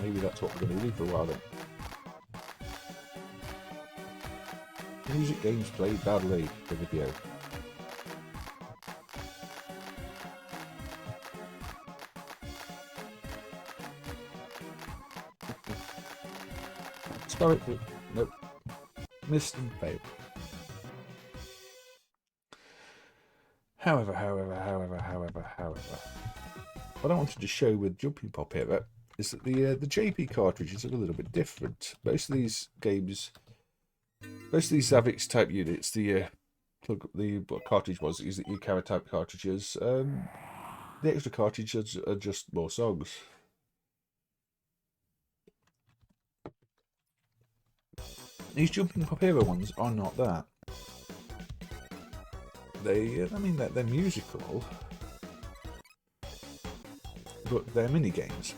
Maybe that's what we're going to do for a while then. Music games played badly, the video. Historically, nope. Missed and failed. However, what I wanted to show with Jumping Popira is that the JP cartridges are a little bit different. Most of these games, most of these Zavix type units, the what cartridge was is the Ikara type cartridges. The extra cartridges are just more songs. These Jumping Popira ones are not that. I mean, they're musical, but they're mini games.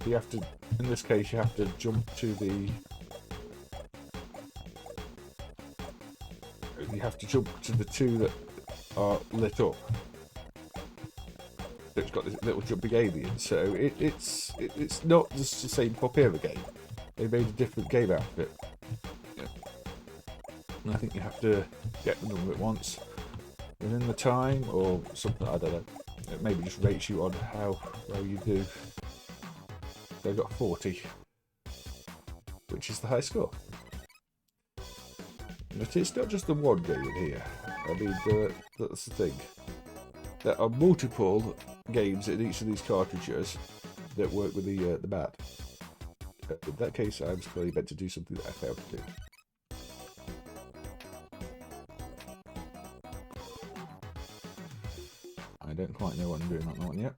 You have to, in this case, you have to jump to the. You have to jump to the two that are lit up. It's got this little jumping alien, so it's not just the same Popira game. They made a different game out of it. Yeah. And I think you have to get the number at once within the time or something. I don't know. It maybe just rates you on how well you do. They've got 40, which is the high score. But it's not just the one game in here. I mean, that's the thing. There are multiple games in each of these cartridges that work with the MAD. In that case, I was clearly meant to do something that I failed to do. I don't quite know what I'm doing on that one yet.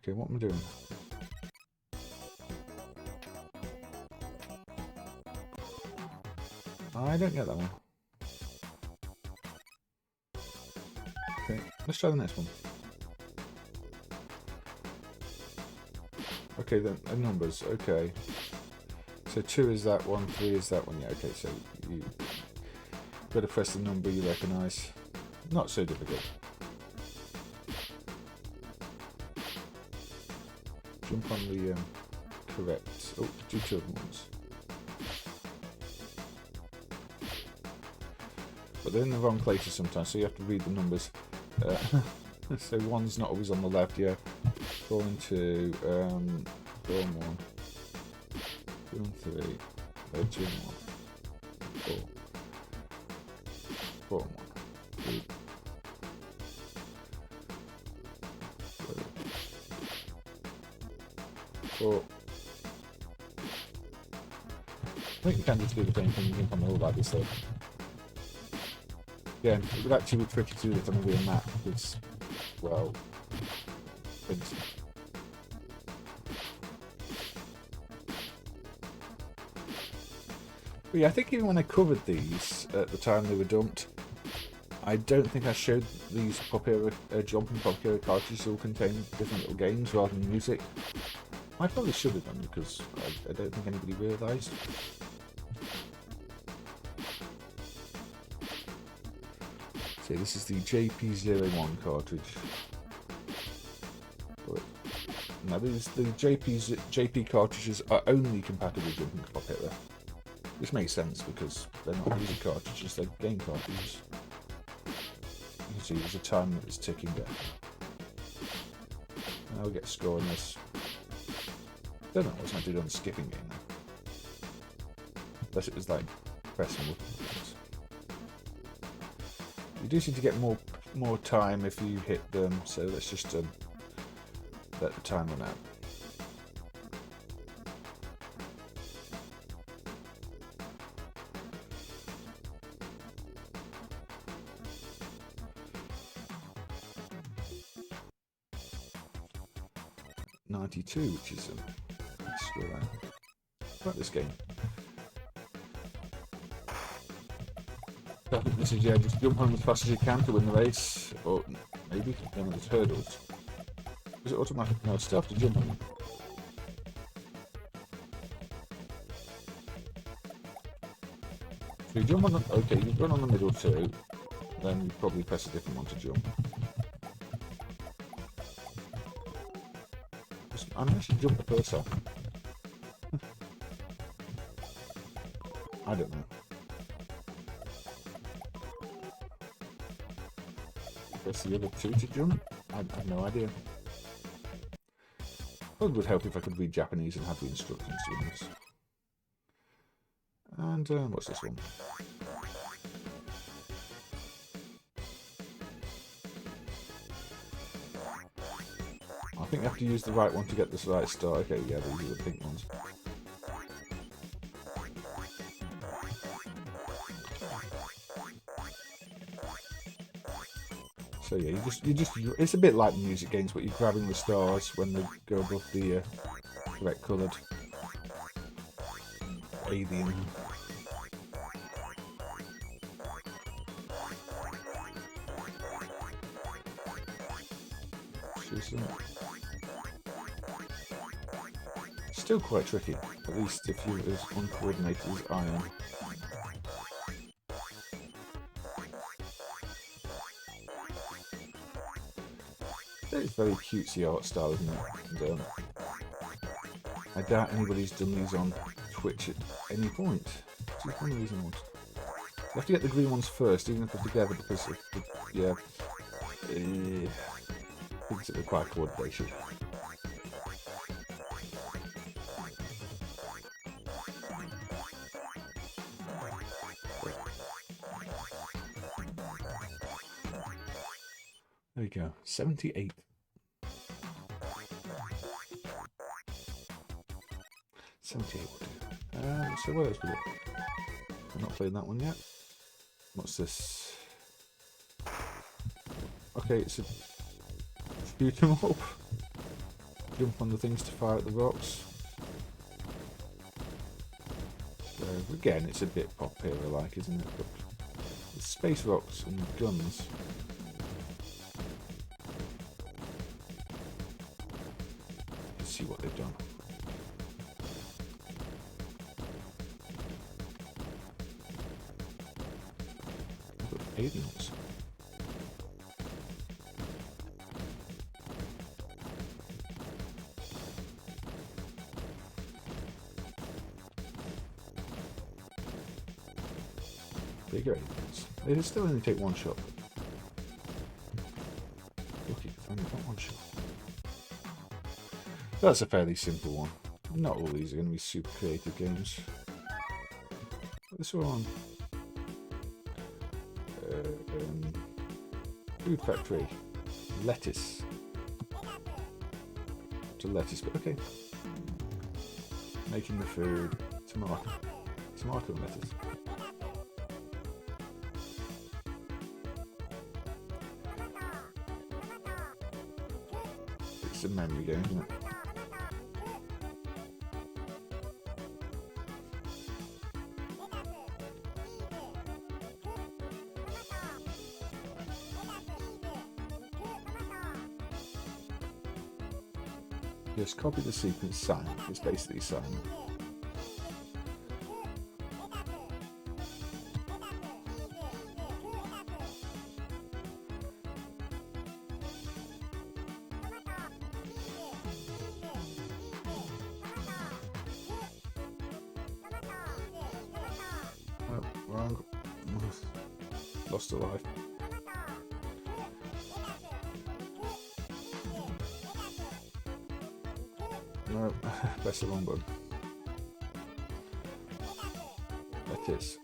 Okay, what am I doing? I don't get that one. Okay, let's try the next one. Okay, then numbers. Okay, so 2 is that one, 3 is that one. Yeah. Okay, so you gotta press the number you recognise. Not so difficult. Jump on the correct. Oh, do 2 of them once. But they're in the wrong places sometimes, so you have to read the numbers. So 1's not always on the left, yeah. 4 and 2, 4 and 1, 2 and 3, 2 and 1, 4, 4 and 1, 2, 4. I think you can just do the same thing you can on the whole bag, so. Yeah, it would actually be tricky to do this on a real map because, well, things. But yeah, I think even when I covered these at the time they were dumped, I don't think I showed these Popira, Jumping Popira cartridges all contain different little games rather than music. I probably should have done because I don't think anybody realised. So this is the JP01 cartridge. Now the JP cartridges are only compatible with Jumping Popira. Which makes sense because they're not music cartridges, they're game cartridges. You can see there's a timer that's ticking there. Now we'll get a score on this. Don't know what I was meant to do on the skipping game now. Unless it was like pressing multiple buttons. You do seem to get more time if you hit them, so let's just let the time run out. .92, which is let's scroll down. About this game. I think this is, yeah, just jump on as fast as you can to win the race, or maybe then there's hurdles. Is it automatic? No, still have to jump on them. So you jump on the... Okay, you run on the middle two, then you probably press a different one to jump. I managed to jump the first time. I don't know. Press the other two to jump? I have no idea. It would help if I could read Japanese and have the instructions to this. And what's this one? I think you have to use the right one to get this right start. Okay, yeah, these are the pink ones. So yeah, it's a bit like music games, but you're grabbing the stars when they go above the correct coloured alien. Still quite tricky, at least if you're as uncoordinated as I am. It's very cutesy art style, isn't it? And, I doubt anybody's done these on Twitch at any point. Which is one of these ones. You have to get the green ones first, even if they're together, because of the, yeah, things that require coordination. There we go, 78. So what else we got? I've not played that one yet. What's this? Okay, it's a shoot 'em up. Jump on the things to fire at the rocks. So again, it's a bit Popira-like, isn't it? But with space rocks and guns. Let's see what they've done. Aliens. Bigger aliens. They still only take one shot. Look, you've only got one shot. That's a fairly simple one. Not all these are going to be super creative games. This one. Food factory. Lettuce. To lettuce, but okay. Making the food. Tomato. Tomato and lettuce. It's a memory game, isn't it? Just copy the sequence silent. It's basically silent. Oh, wrong. Lost a life. No, press the wrong button. That is.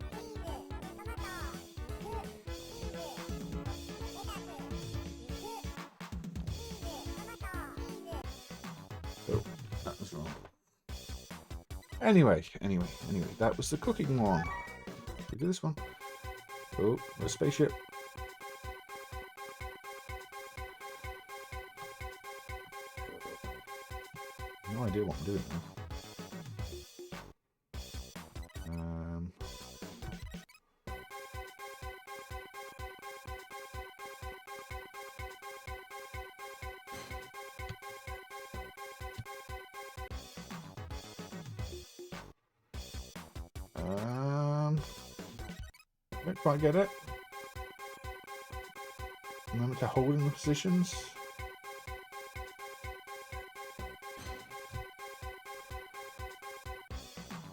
Oh, that was wrong. Anyway, that was the cooking one. We do this one. Oh, a spaceship. No idea what I'm doing now. Don't quite get it. Remember to hold in the positions.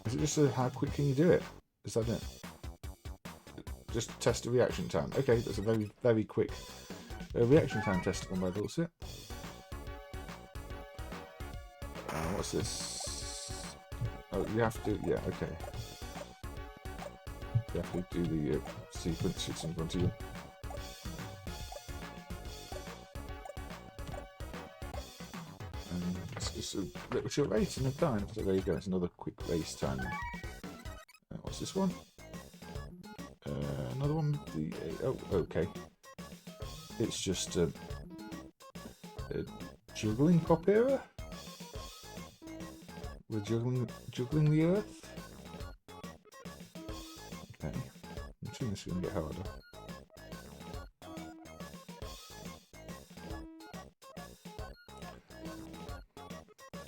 Is it just how quick can you do it? Is that it? Just test the reaction time. Okay, that's a very, very quick reaction time test on my looks it. What's this? Oh, you have to. Yeah, okay. You have to do the sequence that's in front of you. And it's just a little short race in the time. So there you go. It's another quick race time. What's this one? Another one with the. Oh, okay. It's just a juggling Popira. We're juggling the earth. Okay, I'm assuming this is going to get harder.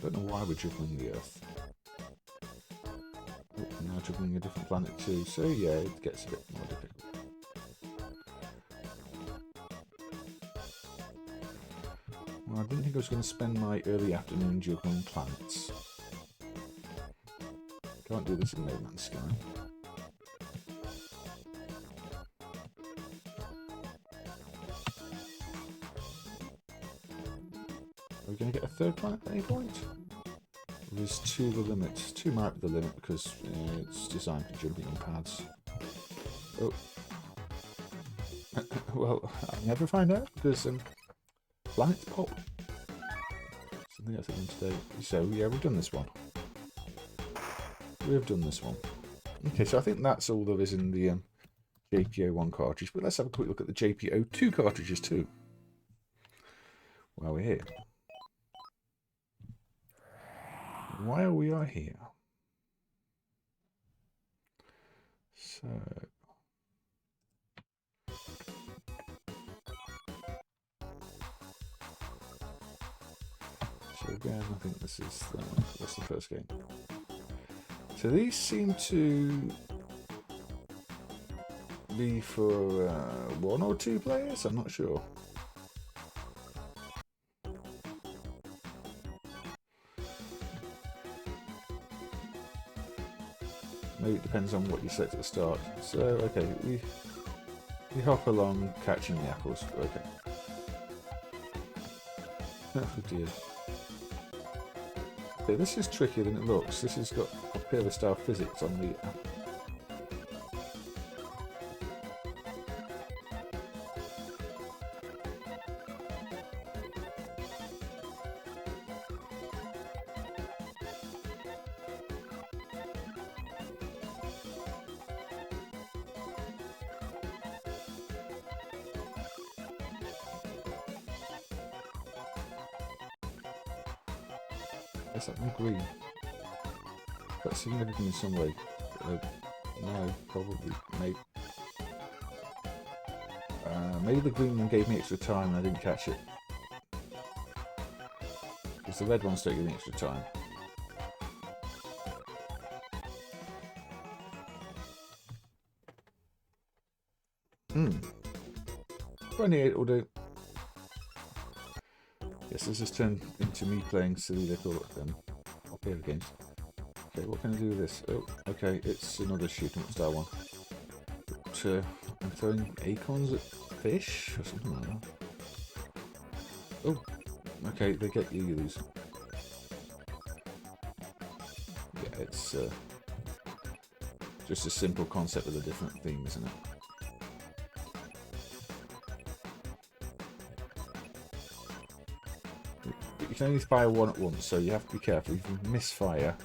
Don't know why we're juggling the earth. Oh, now juggling a different planet too. So yeah, it gets a bit more difficult. Well, I didn't think I was going to spend my early afternoon juggling planets. Can't do this in No Man's Sky. Are we going to get a third planet at any point? There's 2 the limit. 2 might be the limit because it's designed for jumping on pads. Oh. Well, I'll never find out because planets pop. Something else happened today. So yeah, we've done this one. We've done this one. Okay, so I think that's all there is in the JP01 cartridge, but let's have a quick look at the JP02 cartridges too. While we're here. While we are here. So again, I think this is what's the first game? So these seem to be for 1 or 2 players, I'm not sure. Maybe it depends on what you set at the start. So, okay, we hop along catching the apples. Okay. Oh dear. Okay, this is trickier than it looks. This has got Popira style physics on the apple. Is that one green? That's significant in some way. No, probably. Maybe the green one gave me extra time and I didn't catch it. Because the red one's taking me extra time. 28 will do. Yes, this has turned into me playing silly little Popira games. Okay, what can I do with this? Oh, okay, it's another shooting style one. But, I'm throwing acorns at fish or something like that. Oh, okay, they get you, you lose. Yeah, it's just a simple concept with a different theme, isn't it? But you can only fire one at once, so you have to be careful. If you misfire,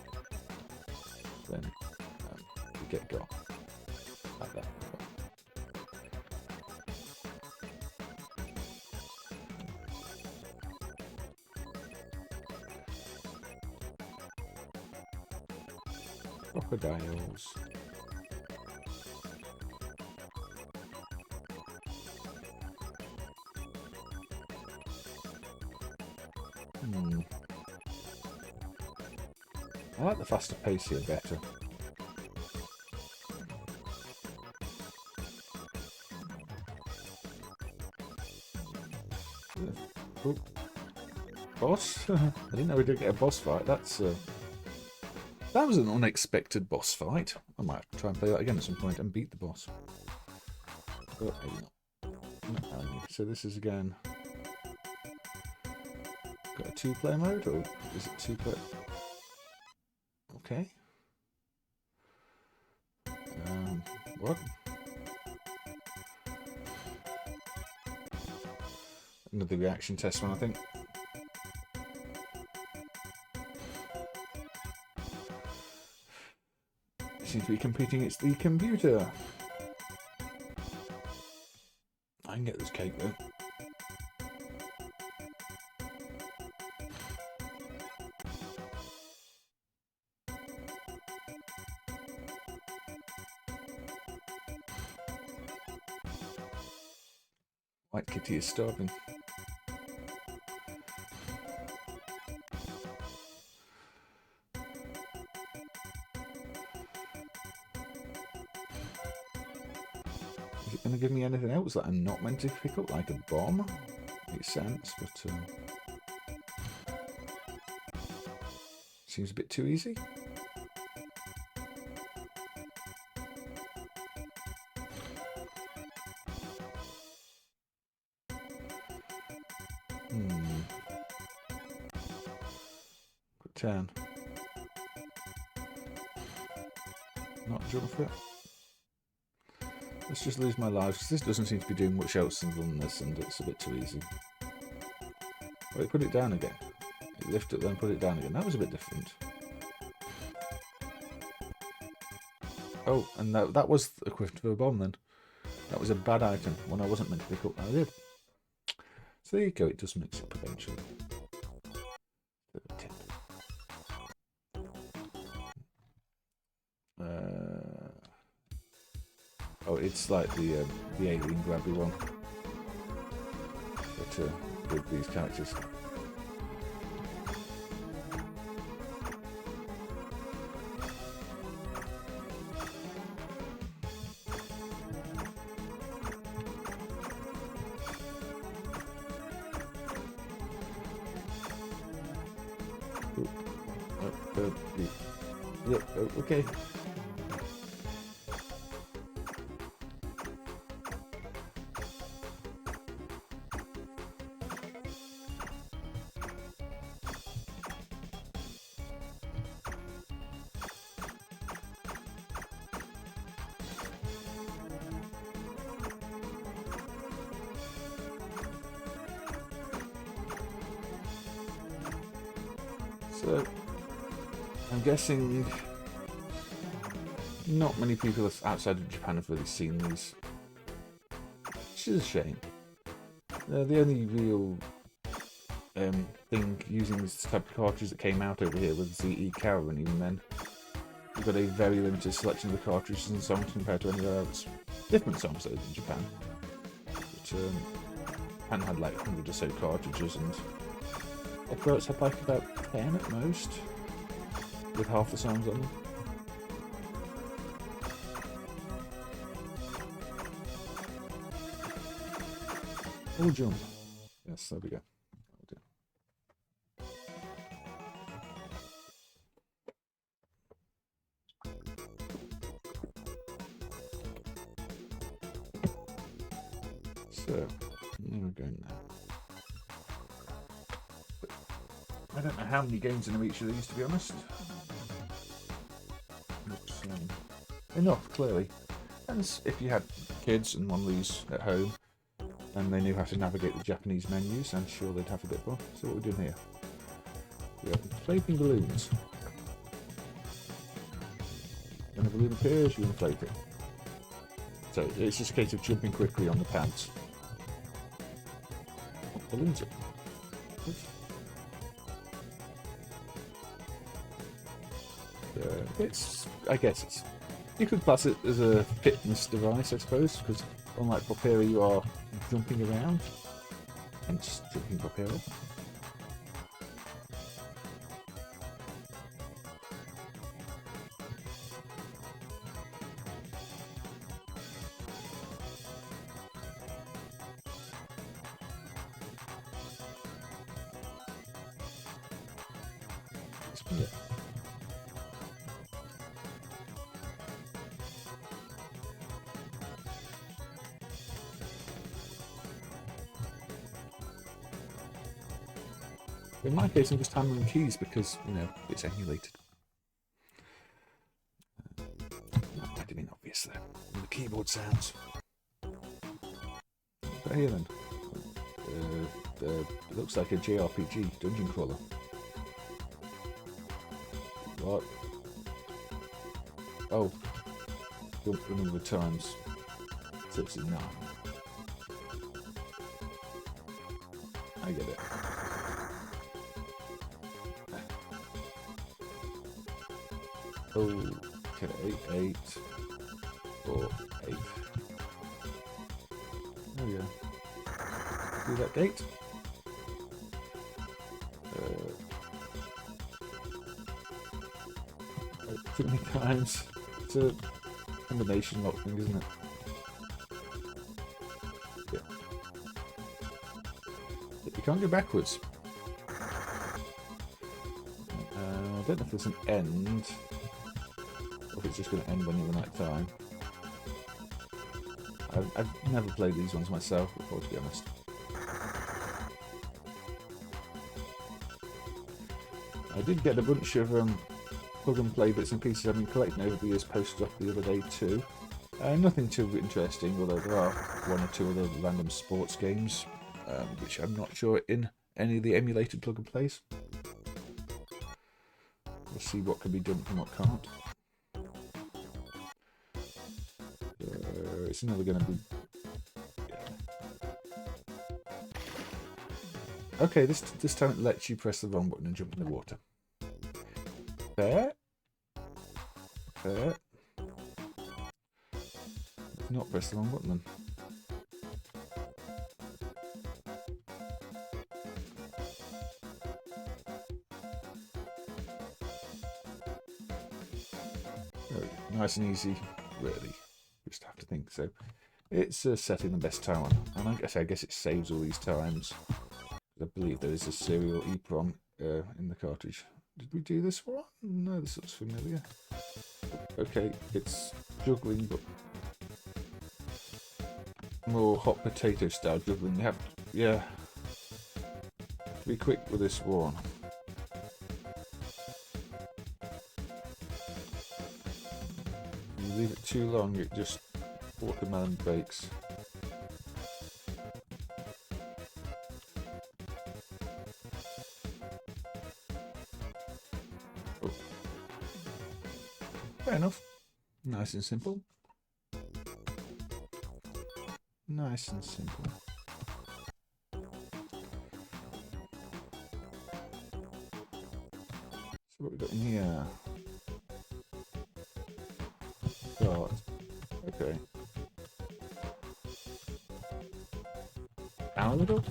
then you get got. Like that. Crocodiles. I like the faster pace here better. Boss? I didn't know we did get a boss fight. That's that was an unexpected boss fight. I might try and play that again at some point and beat the boss. But so this is again got a 2-player mode, or is it 2-player? Okay. What? Another reaction test one, I think. It seems to be competing against the computer. I can get this cake though. White Kitty is starving. Is it going to give me anything else that I'm not meant to pick up, like a bomb? Makes sense, but seems a bit too easy. Got 10. Not jump for it. Let's just lose my lives, because this doesn't seem to be doing much else than this, and it's a bit too easy. Wait, put it down again. Lift it, then put it down again. That was a bit different. Oh, and that was equipped for a bomb then. That was a bad item, one I wasn't meant to pick up, and I did. So there you go, it does mix up eventually. Tip. Oh, it's like the alien grabby one, but with these characters. Yeah, okay. So, I'm guessing not many people outside of Japan have really seen these, which is a shame. The only real thing using this type of cartridge that came out over here was the E-Cow, and even then you've got a very limited selection of the cartridges and songs compared to anywhere else. Different songs though in Japan, but Japan had like 100 or so cartridges, and everywhere else had like about 10 at most, with half the songs on them. Oh, jump. Yes, there we go. So, where are we going now? I don't know how many games in each of these, to be honest. But, enough, clearly. And if you had kids and one of these at home, and they knew how to navigate the Japanese menus, I'm sure they'd have a bit of fun. So what we're doing here? We have inflating balloons. When a balloon appears, you inflate it. So it's just a case of jumping quickly on the pads. What balloons are? It's, I guess it's, you could class it as a fitness device, I suppose, because unlike Popira, you are jumping around, hence jumping Popira. Yeah. In my case, I'm just hammering keys because, you know, it's emulated. Not adding in, obviously. And the keyboard sounds. But here then. It looks like a JRPG, dungeon crawler. What? Oh. Jump a number of times. So it's a 9. I get it. Okay, 8, 4, 8. Oh yeah. Do that gate. Too many times. It's a combination lock thing, isn't it? Yeah. But you can't go backwards. I don't know if there's an end. Or if it's just going to end when you're in that time. I've never played these ones myself before, to be honest. I did get a bunch of plug and play bits and pieces I've been collecting over the years posted up the other day too. Nothing too interesting, although there are 1 or 2 other random sports games, which I'm not sure in any of the emulated plug and plays. We'll see what can be done and what can't. It's never going to be... Okay, this time it lets you press the wrong button and jump in the water. Fair. Fair. Not press the wrong button then. Nice and easy, really. Just have to think. So it's setting the best time on, and I guess it saves all these times. I believe there is a serial EEPROM in the cartridge. Did we do this one? No, this looks familiar. Okay, it's juggling, but more hot potato style juggling. You have to, yeah, be quick with this one. You leave it too long, it just watermelon bakes. Oh. Fair enough. Nice and simple. Nice and simple. So what we got in here? Got, okay. Down a little?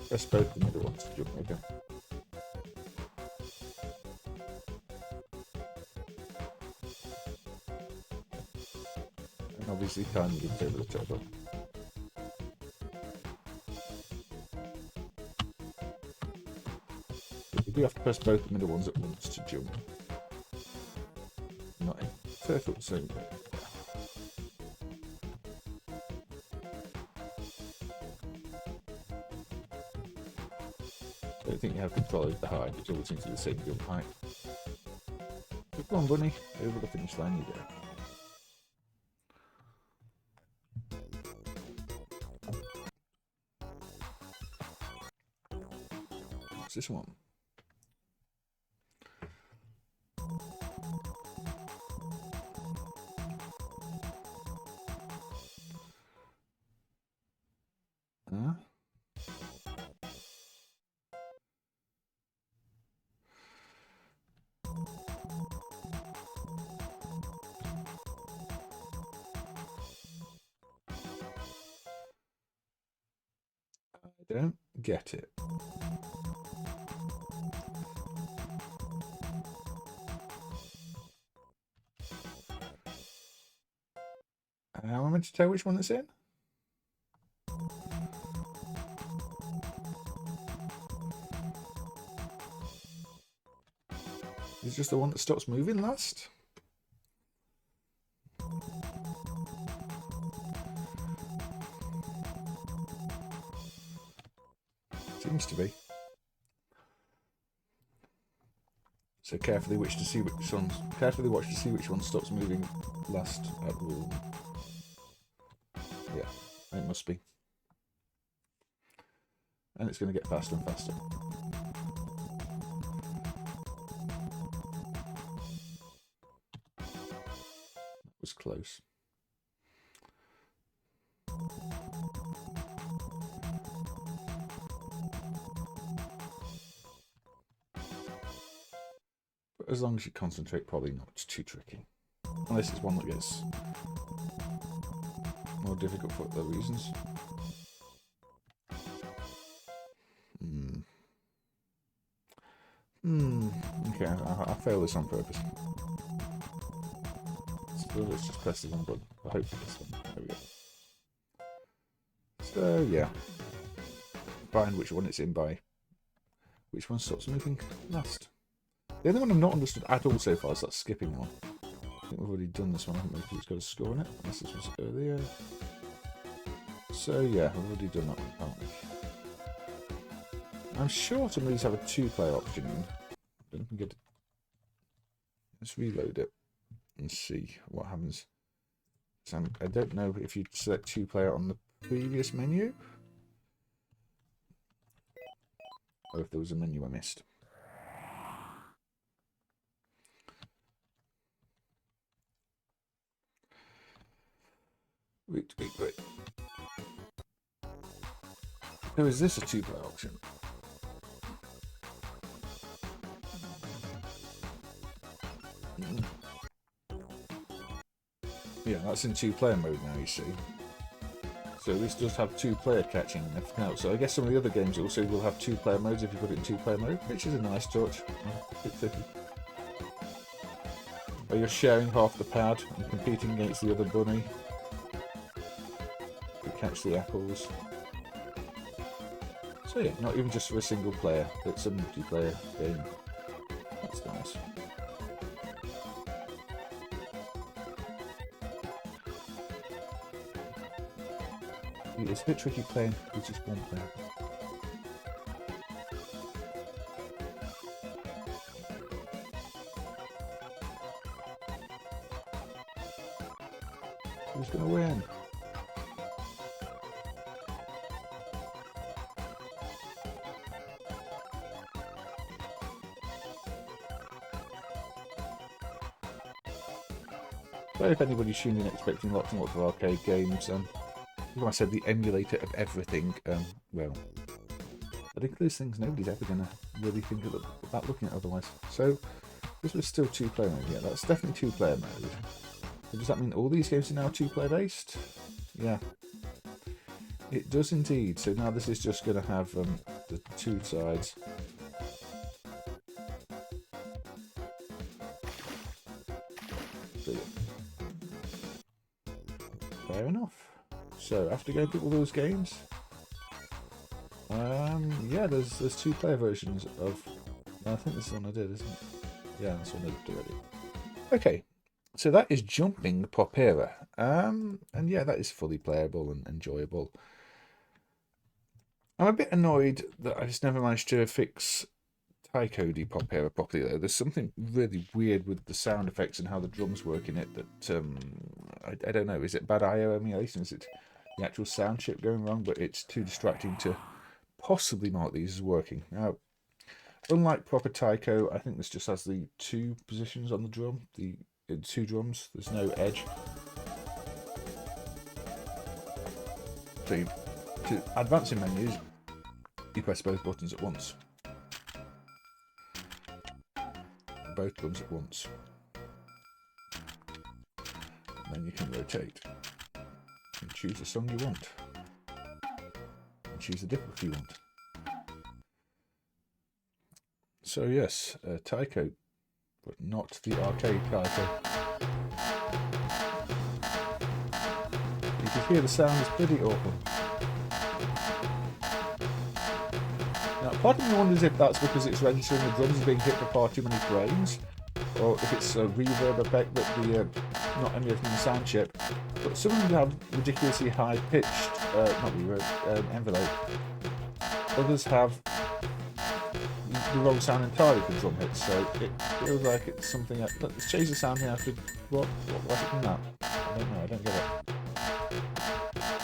Press both the middle ones to jump, okay. And obviously time gets over the turbo. You do have to press both the middle ones at once to jump. Not in perfect sync. I don't think you have control over the height, it's always into the same jump height. So come on, bunny, over the finish line you go. What's this one? Huh? I don't get it. How am I meant to tell which one it's in? Is it just the one that stops moving last? Seems to be. So carefully watch to see which one stops moving last at rule. Yeah, it must be. And it's going to get faster and faster. That was close. But as long as you concentrate, probably not too tricky. Unless it's one that gets more difficult for other reasons. Okay, I failed this on purpose. So let's just press the wrong button. I hope this one. There we go. So yeah. Find which one it's in by. Which one stops moving last. The only one I've not understood at all so far is that skipping one. I think we've already done this one, haven't we? Because it's got a score in it. Unless this was earlier. So yeah, we've already done that one, haven't we? I'm sure some of these have a 2-player option. I don't think let's reload it and see what happens. So I don't know if you select 2-player on the previous menu, or if there was a menu I missed. Wait. So is this a 2-player option? Yeah, that's in 2-player mode now, you see. So this does have 2-player catching and everything else. So I guess some of the other games also will have 2-player modes if you put it in 2-player mode, which is a nice touch. Bit ficky. Where you're sharing half the pad and competing against the other bunny to catch the apples. So yeah, not even just for a single player, it's a multiplayer game. That's nice. It's a bit tricky playing with just one player. Who's going to win? So if anybody's tuning in expecting lots and lots of arcade games, like I said, the emulator of everything, well, I think those things nobody's ever going to really think about looking at otherwise. So, this was still 2-player mode. Yeah, that's definitely 2-player mode. So does that mean all these games are now 2-player based? Yeah. It does indeed. So now this is just going to have the 2 sides. So, yeah. Fair enough. So after going through all those games, yeah, there's 2-player versions of. I think this one I did, isn't it? Yeah, this one I did already. Okay, so that is Jumping Popira, and yeah, that is fully playable and enjoyable. I'm a bit annoyed that I just never managed to fix Taiko de Popira properly though. There's something really weird with the sound effects and how the drums work in it that I don't know. Is it bad IO emulation? Is it the actual sound chip going wrong? But it's too distracting to possibly mark these as working. Now, unlike proper Taiko, I think this just has the 2 positions on the drum, the 2 drums. There's no edge. So to advance in menus, you press both buttons at once. Both drums at once. And then you can rotate. And choose the song you want. And choose the dip if you want. So yes, Taiko, but not the arcade Taiko. You can hear the sound is pretty awful. Now, part of me wonders if that's because it's registering the drums as being hit for far too many frames, or if it's a reverb effect that the not emulating the sound chip. But some of them have ridiculously high pitched, not reverb, envelope. Others have the wrong sound entirely for drum hits, so it feels like it's something that, let's change the sound here after what was it from that? I don't know, I don't get it.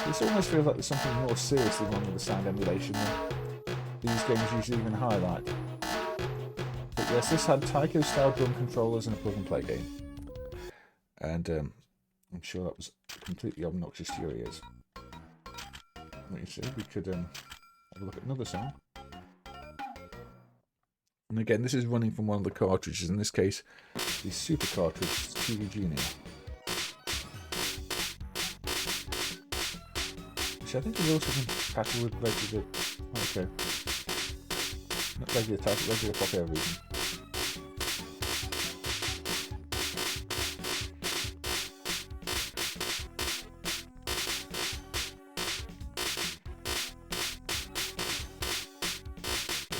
This almost feels like there's something more seriously wrong with the sound emulation than these games usually even highlight. But yes, this had Taiko style drum controllers and a plug and play game. And I'm sure that was completely obnoxious to your ears. Let me see, we could have a look at another song. And again, this is running from one of the cartridges, in this case, the Super cartridge, TV Junior. Which I think is also compatible with regular, okay, not regular type, but regular Popira version.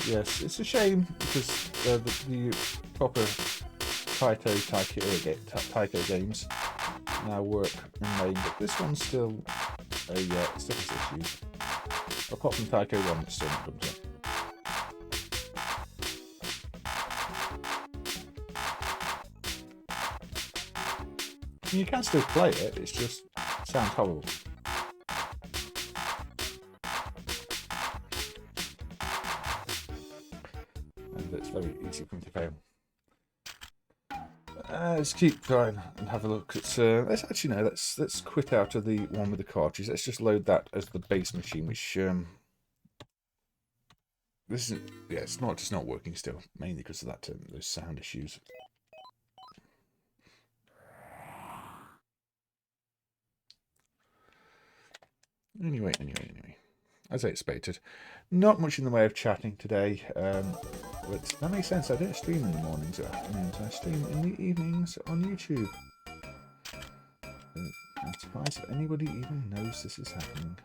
Yes, it's a shame because the proper Taiko games now work in MAME, but this one's still a stiffness issue. Apart from Taiko 1, it's still not comes up. You can still play it, it's just sounds horrible. It's very easy for me to fail. Let's keep trying and have a look at. Let's actually no. Let's quit out of the one with the cartridge. Let's just load that as the base machine, which this isn't. Yeah, it's just not working still, mainly because of that those sound issues. Anyway. As I expected, not much in the way of chatting today. But that makes sense. I don't stream in the mornings or afternoons. I stream in the evenings on YouTube. I'm surprised if anybody even knows this is happening.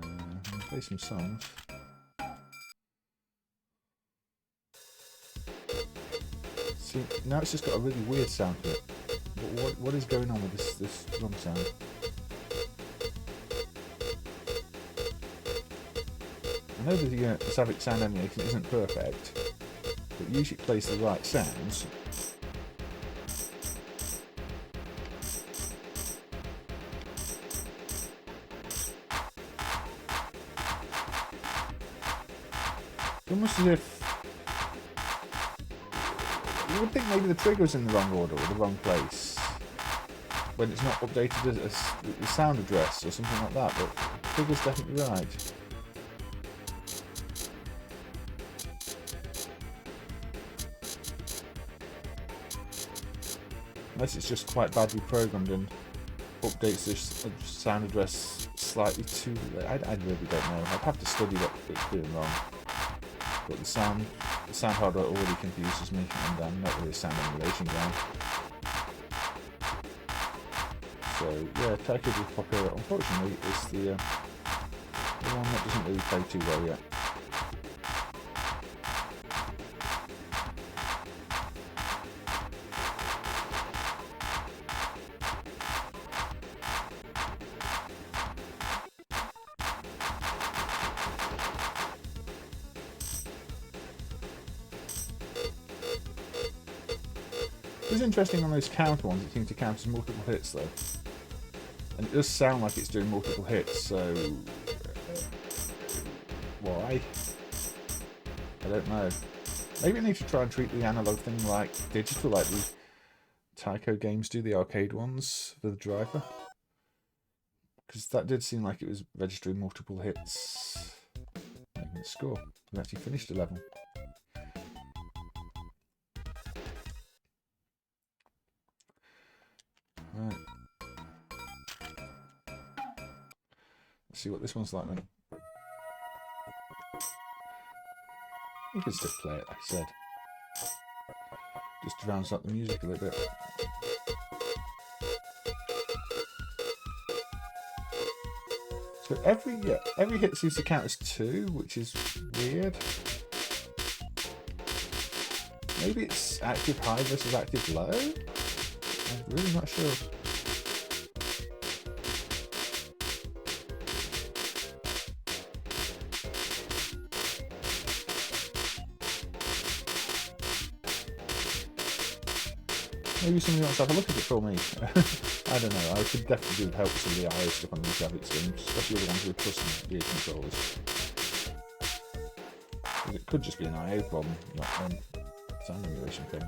I'm going to play some songs. See, now it's just got a really weird sound to it. But what is going on with this drum sound? I know that the Savage sound emulation isn't perfect, but usually it plays the right sounds. Almost as if you would think maybe the trigger's in the wrong order or the wrong place when it's not updated as the sound address or something like that, but the trigger's definitely right. Unless it's just quite badly programmed and updates this sound address slightly too late. I really don't know. I'd have to study what it's doing wrong. But the sound hardware already confuses me, and I'm not really a sound emulation guy. So yeah, Taiko with Popira, unfortunately, is the one that doesn't really play too well yet. It's interesting on those counter ones, it seems to count as multiple hits though. And it does sound like it's doing multiple hits, so why? I don't know. Maybe I need to try and treat the analog thing like digital, like the Taiko games do, the arcade ones for the driver. Because that did seem like it was registering multiple hits. Making the score. We actually finished the level. Right. Let's see what this one's like then. You can still play it, like I said. Just drowns out the music a little bit. So every hit seems to count as 2, which is weird. Maybe it's active high versus active low? I'm really not sure. Maybe somebody wants to have a look at it for me. I don't know. I could definitely do help with some of the IO stuff on these graphics games, especially the ones with custom gear controllers. It could just be an IO problem, not a sound emulation thing.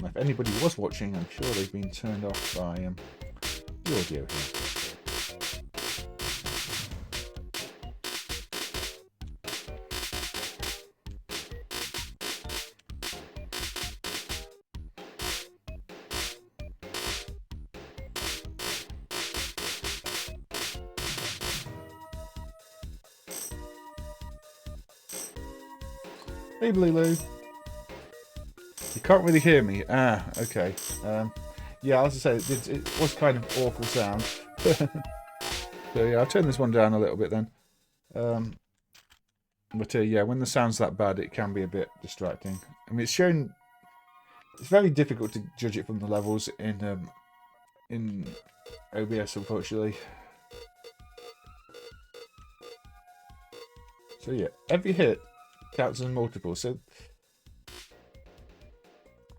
If anybody was watching, I'm sure they've been turned off by the audio here. Hey, Blue Lou. You can't really hear me. Ah, okay. Yeah, as I say, it was kind of awful sound. So yeah, I'll turn this one down a little bit then. But yeah, when the sound's that bad, it can be a bit distracting. I mean, it's very difficult to judge it from the levels in OBS, unfortunately. So yeah, every hit counts as multiple. So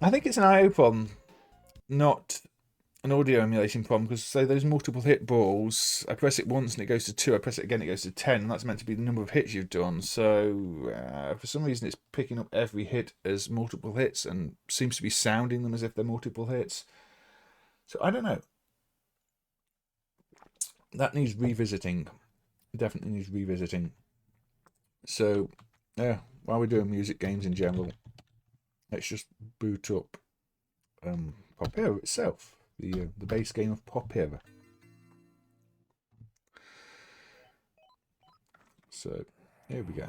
I think it's an IO problem, not an audio emulation problem, because say those multiple hit balls, I press it once and it goes to 2, I press it again, it goes to 10, and that's meant to be the number of hits you've done. So for some reason it's picking up every hit as multiple hits and seems to be sounding them as if they're multiple hits. So I don't know. That needs revisiting. Definitely needs revisiting. So yeah, while we're doing music games in general, let's just boot up Popira itself, the base game of Popira. So here we go.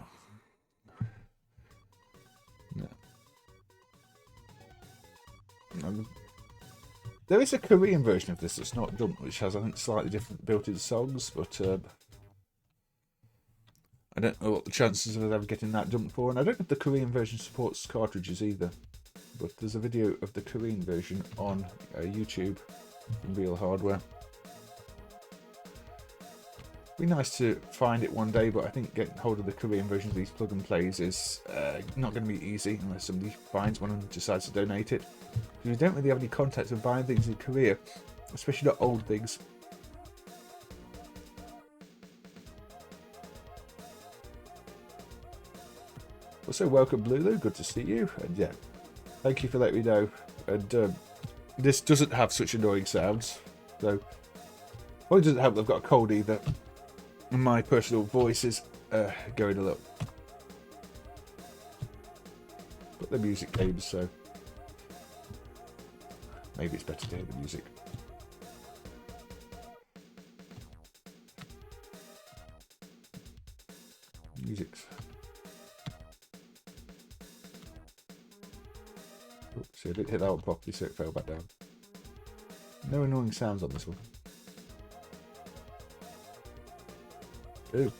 There is a Korean version of this that's not dumped, which has, I think, slightly different built-in songs, but I don't know what the chances of ever getting that dumped for, and I don't know if the Korean version supports cartridges either. But there's a video of the Korean version on YouTube from Real Hardware. Be nice to find it one day, but I think getting hold of the Korean version of these plug and plays is not going to be easy unless somebody finds one and decides to donate it. Because we don't really have any contacts of buying things in Korea, especially not old things. Also, welcome Lulu, good to see you, and yeah, thank you for letting me know. And this doesn't have such annoying sounds, so probably doesn't help that I've got a cold either. And my personal voice is going a little. But the music games, so maybe it's better to hear the music. Music's. Oops, I didn't hit that one properly, so it fell back down. No annoying sounds on this one. Ooh,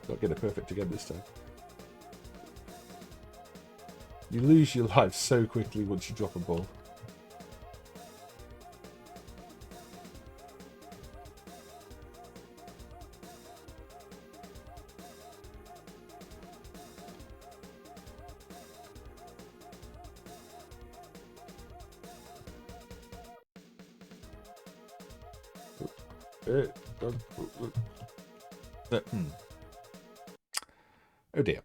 I'll get it perfect again this time. You lose your life so quickly once you drop a ball. Oh dear.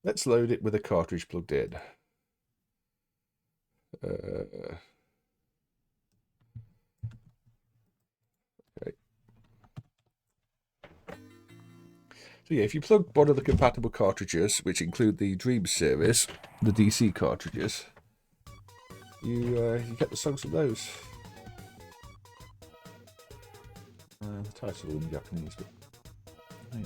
Let's load it with a cartridge plugged in. Okay. So yeah, if you plug one of the compatible cartridges, which include the Dream series, the DC cartridges, you get the songs from those. The title in Japanese, but Hey.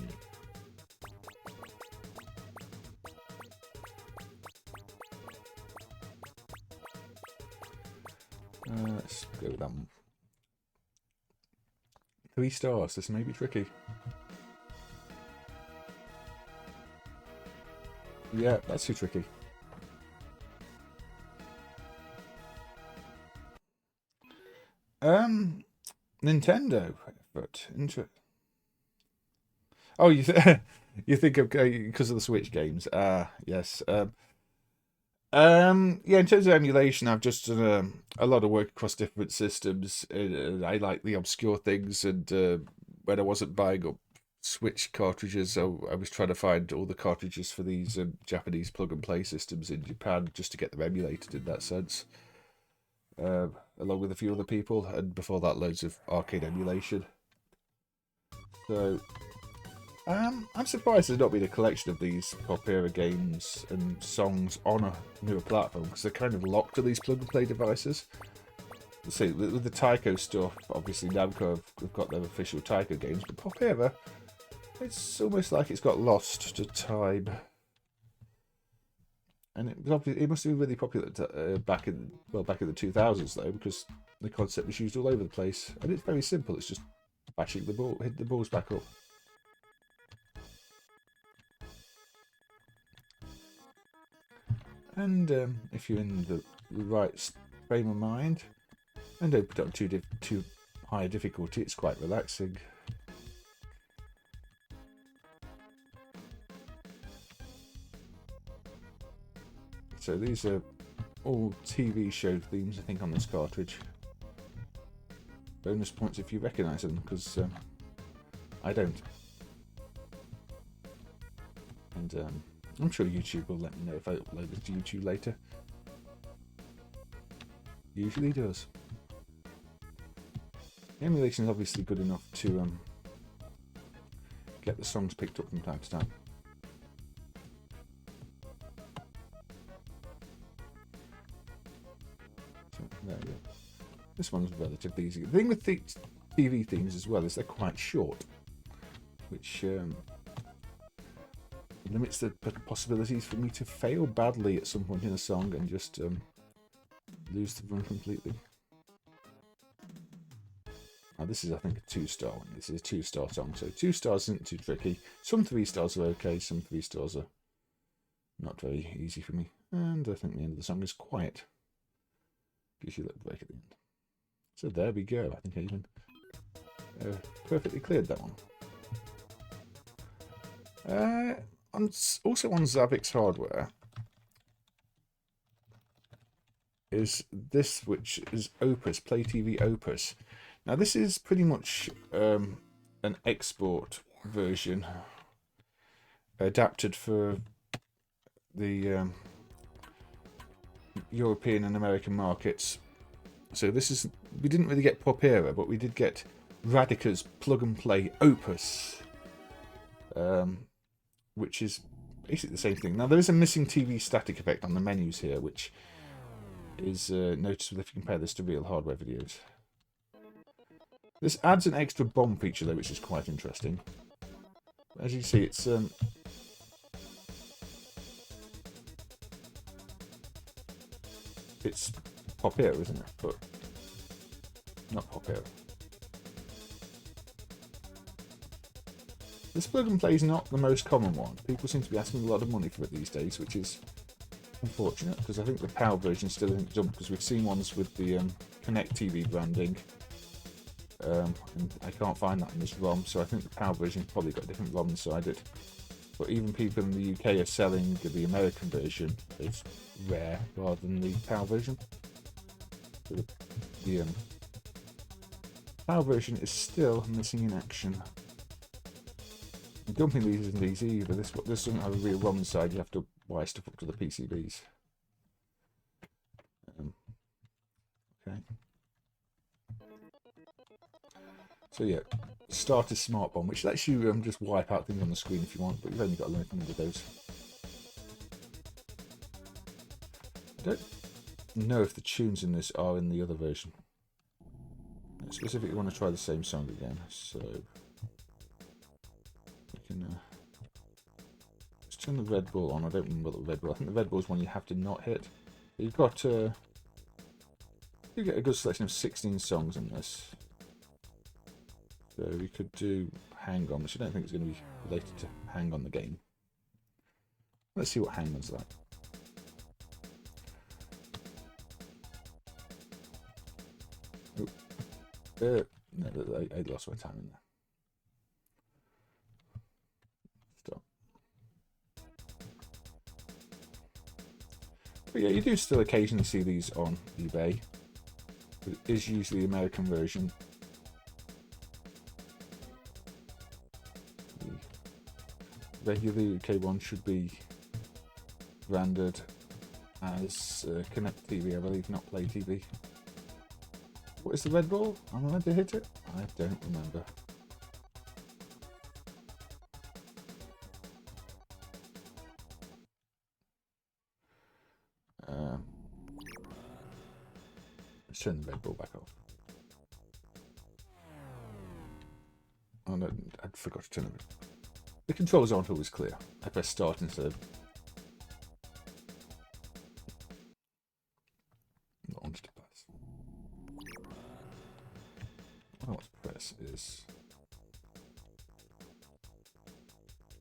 Let's go with that one. 3 stars. This may be tricky. Yeah, that's too tricky. Nintendo, but oh, you you think of because of the Switch games? Yes. Yeah, in terms of emulation, I've just done a lot of work across different systems. I like the obscure things, and when I wasn't buying up Switch cartridges, I was trying to find all the cartridges for these Japanese plug-and-play systems in Japan just to get them emulated in that sense. Along with a few other people, and before that, loads of arcade emulation. So, I'm surprised there's not been a collection of these Popira games and songs on a newer platform, because they're kind of locked to these plug-and-play devices. See, with the Taiko stuff, obviously Namco have got their official Taiko games, but Popira, it's almost like it's got lost to time. And it must have been really popular back in the 2000s though, because the concept was used all over the place, and it's very simple. It's just bashing the ball, hit the balls back up. And if you're in the right frame of mind and don't put up too high a difficulty, it's quite relaxing. So these are all TV show themes, I think, on this cartridge. Bonus points if you recognise them, because I don't. And I'm sure YouTube will let me know if I upload this to YouTube later. Usually does. The emulation is obviously good enough to get the songs picked up from time to time. So, there we go. This one's relatively easy. The thing with the TV themes as well is they're quite short, which limits the possibilities for me to fail badly at some point in a song and just lose the run completely. Now this is, I think, a 2-star one. This is a 2-star song, so 2 stars isn't too tricky. Some 3 stars are okay, some 3 stars are not very easy for me. And I think the end of the song is quiet. Gives you a little break at the end. So there we go. I think I even perfectly cleared that one. Also on JAKKS hardware is this, which is Opus, Play TV Opus. Now this is pretty much an export version adapted for the European and American markets. So this is, we didn't really get Popira, but we did get Radica's Plug and Play Opus, which is basically the same thing. Now there is a missing TV static effect on the menus here, which is noticeable if you compare this to real hardware videos. This adds an extra bomb feature though, which is quite interesting. As you see, it's Popira, isn't it? But not Popira. This plug and play is not the most common one. People seem to be asking a lot of money for it these days, which is unfortunate, because I think the PAL version still isn't done, because we've seen ones with the Connect TV branding, and I can't find that in this ROM, so I think the PAL version's probably got a different ROM inside it. But even people in the UK are selling the American version as rare rather than the PAL version. So the PAL version is still missing in action. Dumping these isn't easy either. This doesn't have a real ROM inside. You have to wire stuff up to the PCBs. Okay. So yeah, start a smart bomb, which lets you just wipe out things on the screen if you want, but you've only got a limit number of those. I don't know if the tunes in this are in the other version. I specifically want to try the same song again, so turn the red ball on. I don't remember the red ball. I think the red ball is one you have to not hit. You've got you get a good selection of 16 songs in this. So we could do Hang On, which I don't think is going to be related to Hang On the game. Let's see what Hang On's like. No, I lost my time in there. Stop. But yeah, you do still occasionally see these on eBay. But it is usually the American version. The regular UK one should be branded as Connect TV, I believe, not Play TV. What is the red ball? Am I meant to hit it? I don't remember. Let's turn the red ball back off. Oh no, I forgot to turn it. The controls aren't always clear. I press start instead of launch to pass. What I want to press is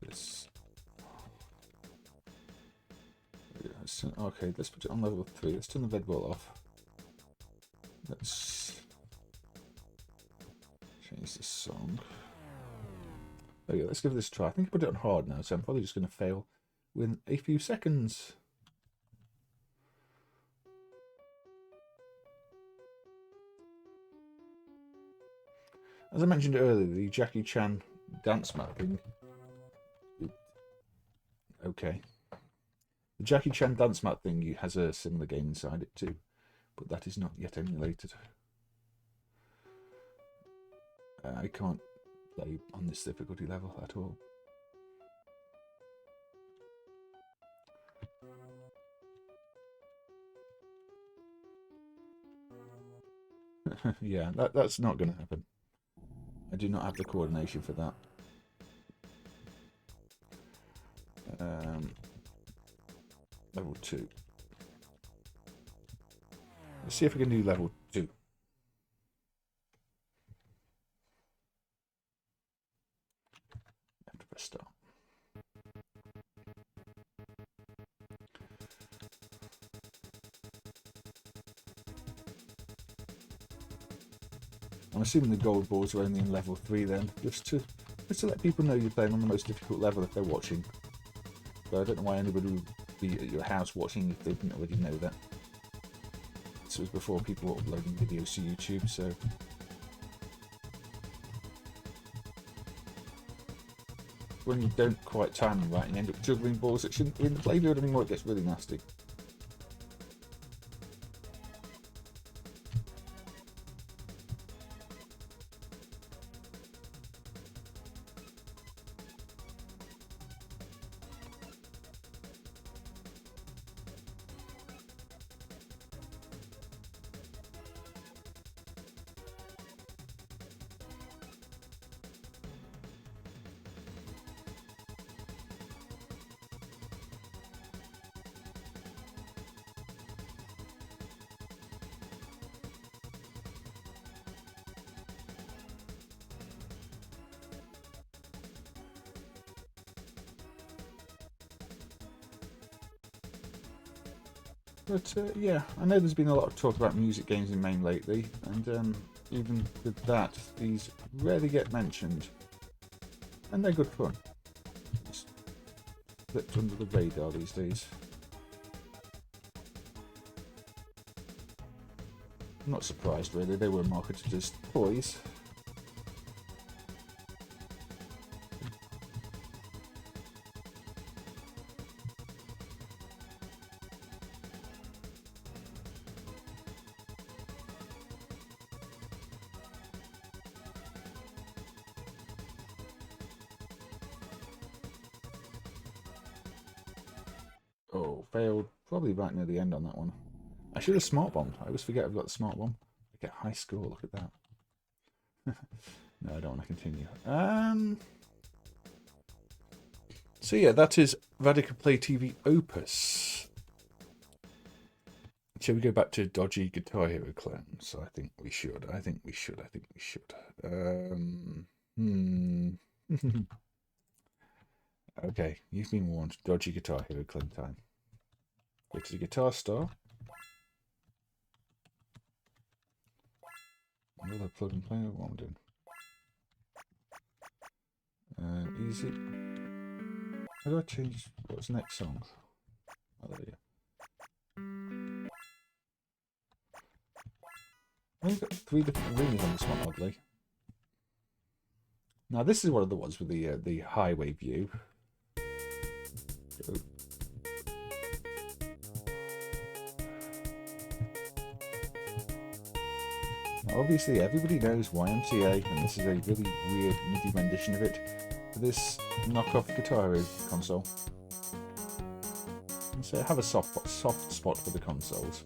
this. Okay, let's put it on level 3. Let's turn the red ball off. Let's change the song. There we go, let's give this a try. I think I put it on hard now, so I'm probably just going to fail within a few seconds. As I mentioned earlier, the Jackie Chan dance mapping. Okay. The Jackie Chan dance map thing has a similar game inside it too, but that is not yet emulated. I can't play on this difficulty level at all. Yeah, that's not going to happen. I do not have the coordination for that. Level 2. Let's see if we can do level 2. Have to press start. I'm assuming the gold balls are only in level 3 then, just to let people know you're playing on the most difficult level if they're watching. So I don't know why anybody would be at your house watching if they didn't already know that. This was before people were uploading videos to YouTube, so... When you don't quite time them right, you end up juggling balls that shouldn't be in the playfield anymore, it gets really nasty. But yeah, I know there's been a lot of talk about music games in MAME lately, and even with that, these rarely get mentioned, and they're good fun. Just slipped under the radar these days. I'm not surprised really, they were marketed as toys. Oh, failed probably right near the end on that one. I should have smart bombed. I always forget I've got the smart bomb. I get a high score, look at that. No, I don't want to continue. So yeah, that is Radical Play TV Opus. Shall we go back to dodgy Guitar Hero clones? I think we should. I think we should. I think we should. Okay, you've been warned. Dodgy Guitar Hero clone time. Go to the Guitar Star. Another plug and play. What I'm doing. Easy. How do I change? What's the next song? Oh, there we go. I've only got 3 different arenas on this one, oddly. Now this is one of the ones with the highway view. So, now obviously everybody knows YMCA, and this is a really weird MIDI rendition of it for this knockoff Guitar Hero console. So I have a soft spot for the consoles.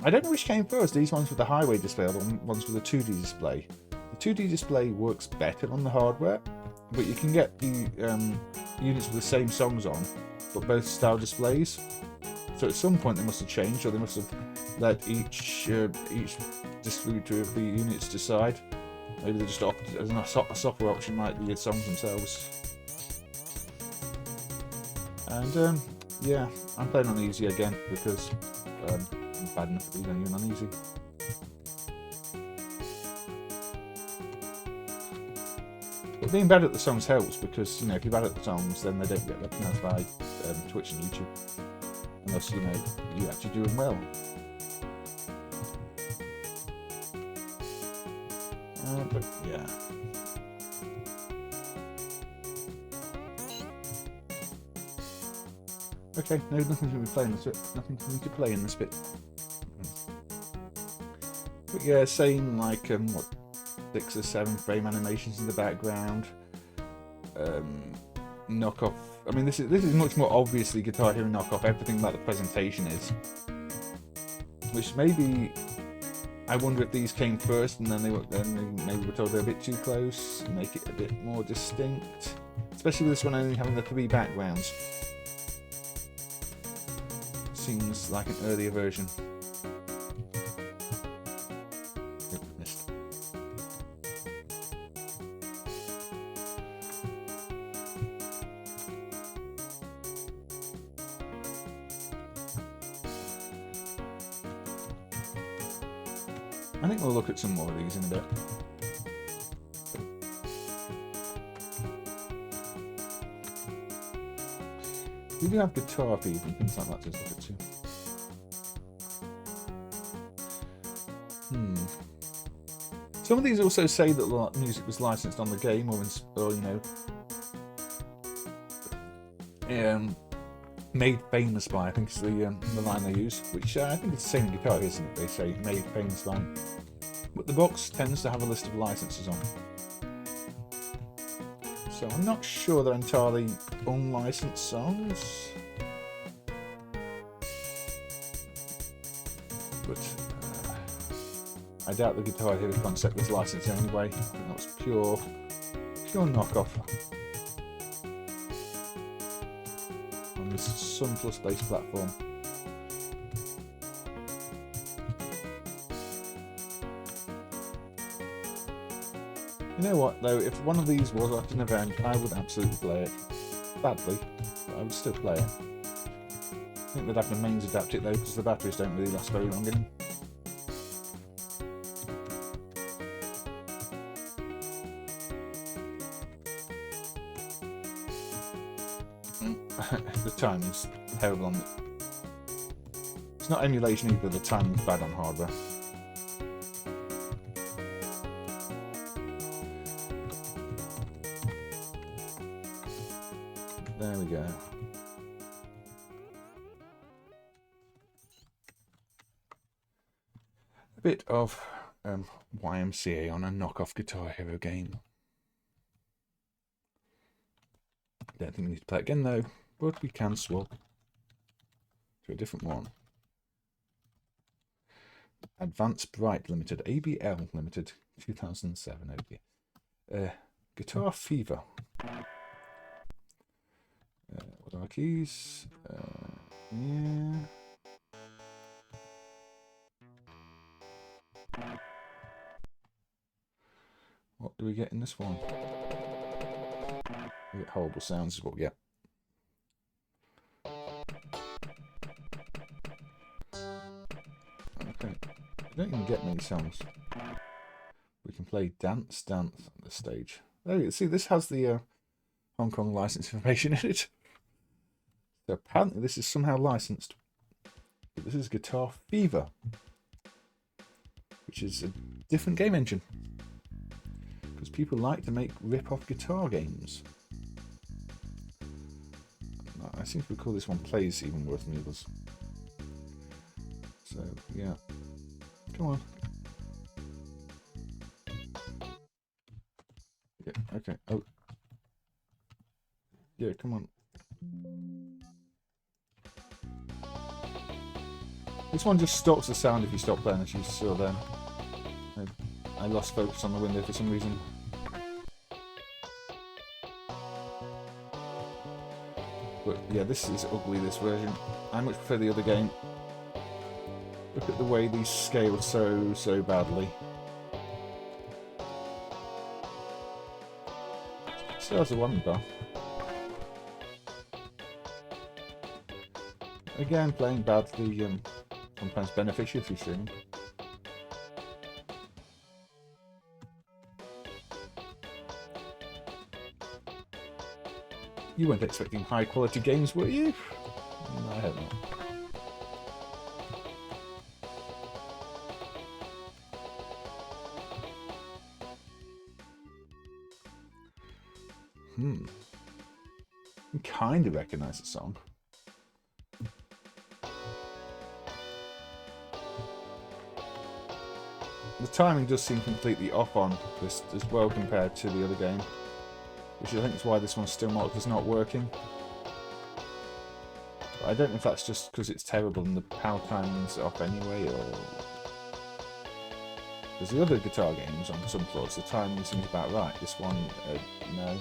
I don't know which came first, these ones with the highway display or the ones with the 2D display. The 2D display works better on the hardware, but you can get the units with the same songs on, but both style displays. So at some point they must have changed, or they must have let each distributor of the units decide. Maybe they just opted as a software option like the songs themselves. And yeah, I'm playing on easy again because I'm bad enough to be even on easy. But being bad at the songs helps because, you know, if you're bad at the songs, then they don't get recognised by Twitch and YouTube. Unless, you know, you're actually doing well. But yeah. Okay, no, nothing to be playing this bit. Nothing for me to play in this bit. But yeah, same like what, 6 or 7 frame animations in the background. Knockoff. I mean, this is much more obviously Guitar Hero knockoff. Everything about the presentation is. Which maybe I wonder if these came first, and then they maybe were told they're a bit too close, and make it a bit more distinct. Especially with this one only having the 3 backgrounds. Seems like an earlier version. Missed. I think we'll look at some more of these in a bit. We do have guitar feed and things like that to look at too. Some of these also say that the music was licensed on the game, or you know, made famous by. I think is the line they use, which I think it's the same in guitar, isn't it? They say made famous by. But the box tends to have a list of licenses on. So I'm not sure they're entirely unlicensed songs. But I doubt the Guitar Hero concept was licensed anyway. I think that was pure knockoff. On this Sun Plus based platform. You know what though, if one of these was at an event, I would absolutely play it. Badly, but I would still play it. I think they'd have the mains adapt it though, because the batteries don't really last very long in them. The time is terrible on it. It's not emulation either, the time is bad on hardware. There we go. A bit of YMCA on a knockoff Guitar Hero game. Don't think we need to play it again though, but we can swap to a different one. Advanced Bright Limited, ABL Limited, 2007. Oh dear. Guitar Fever. keys. Yeah. What do we get in this one? We get horrible sounds is what we get. Okay. I don't even get many songs. We can play Dance Dance on this stage. Oh, you see, this has the Hong Kong license information in it. So apparently this is somehow licensed. But this is Guitar Fever, which is a different game engine. Because people like to make rip-off guitar games. I seem to recall this one plays even worse than the others. So, yeah. Come on. Yeah, okay. Oh. Yeah, come on. This one just stops the sound if you stop playing, as you saw then. I lost focus on the window for some reason. But yeah, this is ugly, this version. I much prefer the other game. Look at the way these scale so badly. Still has a one bar. Again, playing badly sometimes beneficial if you're streaming. You weren't expecting high quality games, were you? No, I hope not. I kind of recognise the song. The timing does seem completely off on this as well compared to the other game, which I think is why this one's still not working. But I don't know if that's just because it's terrible and the power timing's off anyway, or because the other guitar games on some floors the timing seems about right. This one, no.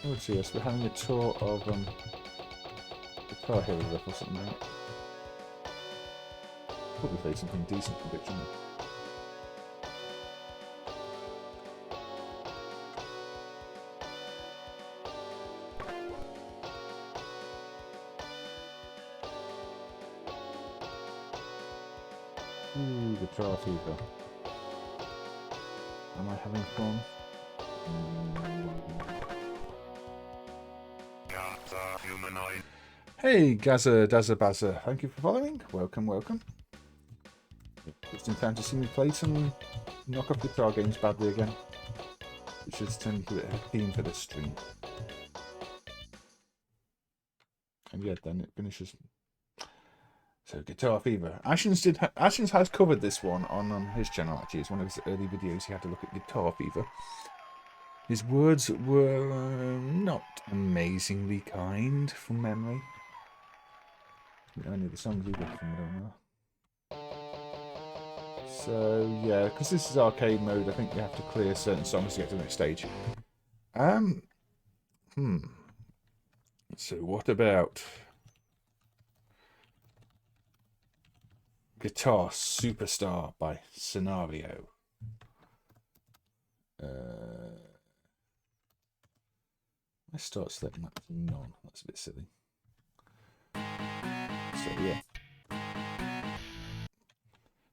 Let's see, yes, we're having a tour of Guitar Hero Riff or something. Probably play something decent for Bitchin. Ooh, Guitar Fever. Am I having fun? Hey, Gaza Dazza Bazza, thank you for following. Welcome, welcome. Just in time to see me play some knockoff guitar games badly again, which has turned into a theme for this stream. And yeah, then it finishes. So, Guitar Fever. Ashens has covered this one on his channel, actually. It's one of his early videos. He had to look at Guitar Fever. His words were not amazingly kind, from memory. I don't know any of the songs either from what I know. So, yeah, because this is arcade mode, I think you have to clear certain songs to get to the next stage. So, what about Guitar Superstar by Scenario? Let's start selecting that to none. That's a bit silly. So, yeah.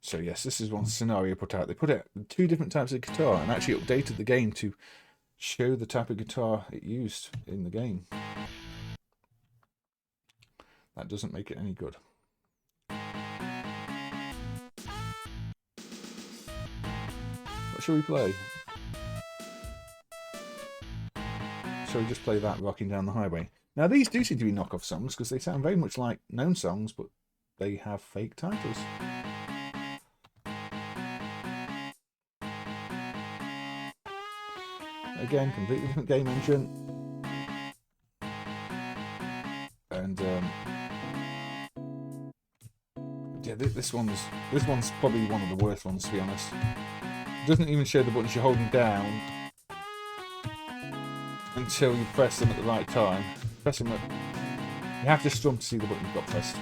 So, yes, this is one Scenario put out. They put out 2 different types of guitar and actually updated the game to show the type of guitar it used in the game. That doesn't make it any good. What shall we play? Shall we just play that Rocking Down the Highway? Now, these do seem to be knockoff songs because they sound very much like known songs, but they have fake titles. Again, completely different game engine. Yeah, this one's probably one of the worst ones, to be honest. It doesn't even show the buttons you're holding down until you press them at the right time. Press them at, you have to strum to see the button you've got pressed.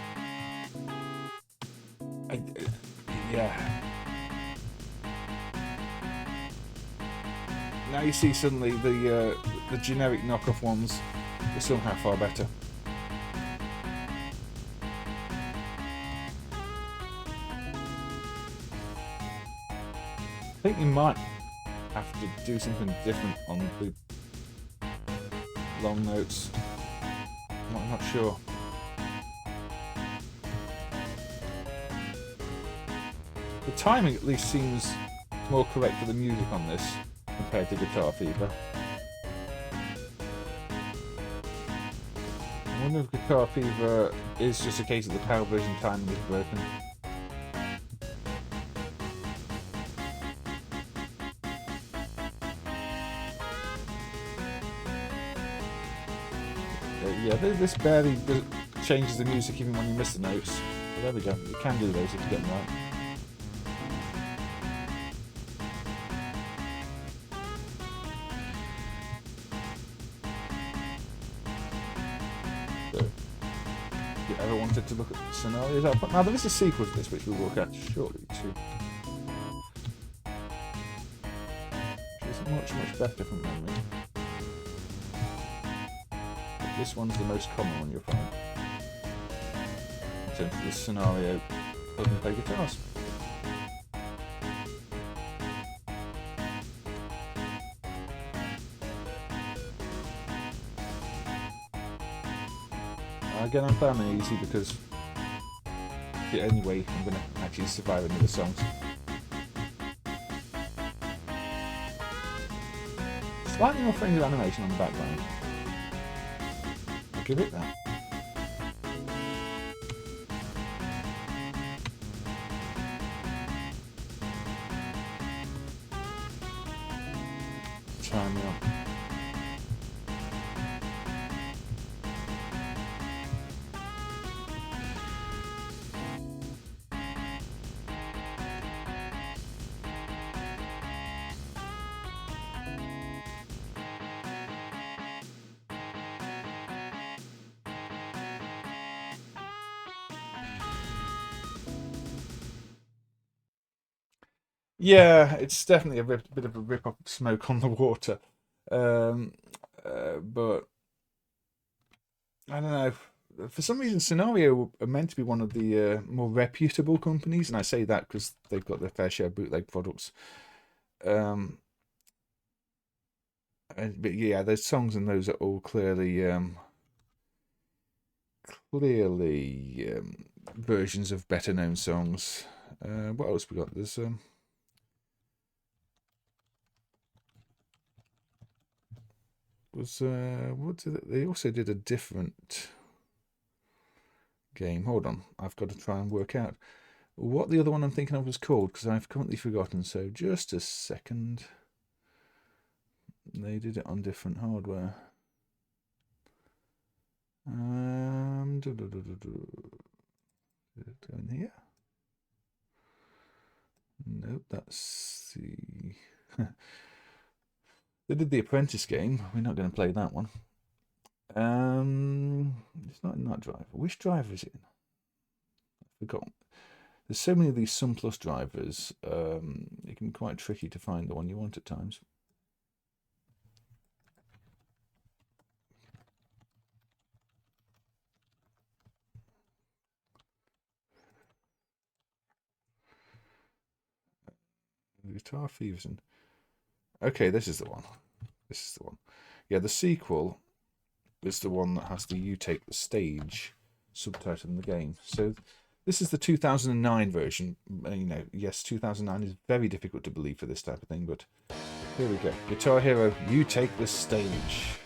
Yeah. Now you see suddenly the generic knockoff ones are somehow far better. I think you might have to do something different on the long notes. I'm not sure. The timing at least seems more correct for the music on this compared to Guitar Fever. I wonder if Guitar Fever is just a case of the PAL version timing is broken. Yeah, this barely changes the music even when you miss the notes. But there we go. You can do those if you get them right. So, if you ever wanted to look at the scenarios, now there is a sequel to this which we'll look at shortly too. Which is much better from memory. This one's the most common one you'll find in terms of the scenario plug and play guitars. Again, I'm playing easy because the only way I'm going to actually survive any of the songs. Slightly more friendly animation on the background. Give it that. Turn me on. Yeah, it's definitely a bit of a rip-off of Smoke on the Water. But I don't know. For some reason, Scenario are meant to be one of the more reputable companies, and I say that because they've got their fair share of bootleg products. But yeah, those songs and those are all clearly versions of better-known songs. What else we got? There's what did they also did a different game. Hold on, I've got to try and work out what the other one I'm thinking of was called because I've completely forgotten. So just a second. They did it on different hardware. Did it go in here? Nope, that's the. They did the Apprentice game. We're not going to play that one. It's not in that driver. Which driver is it in? I've forgotten. There's so many of these Sun Plus drivers. It can be quite tricky to find the one you want at times. Guitar Thieves and okay, this is the one. This is the one. Yeah, the sequel is the one that has the "You Take the Stage" subtitle in the game. So this is the 2009 version. You know, yes, 2009 is very difficult to believe for this type of thing, but here we go. Guitar Hero, You Take the Stage.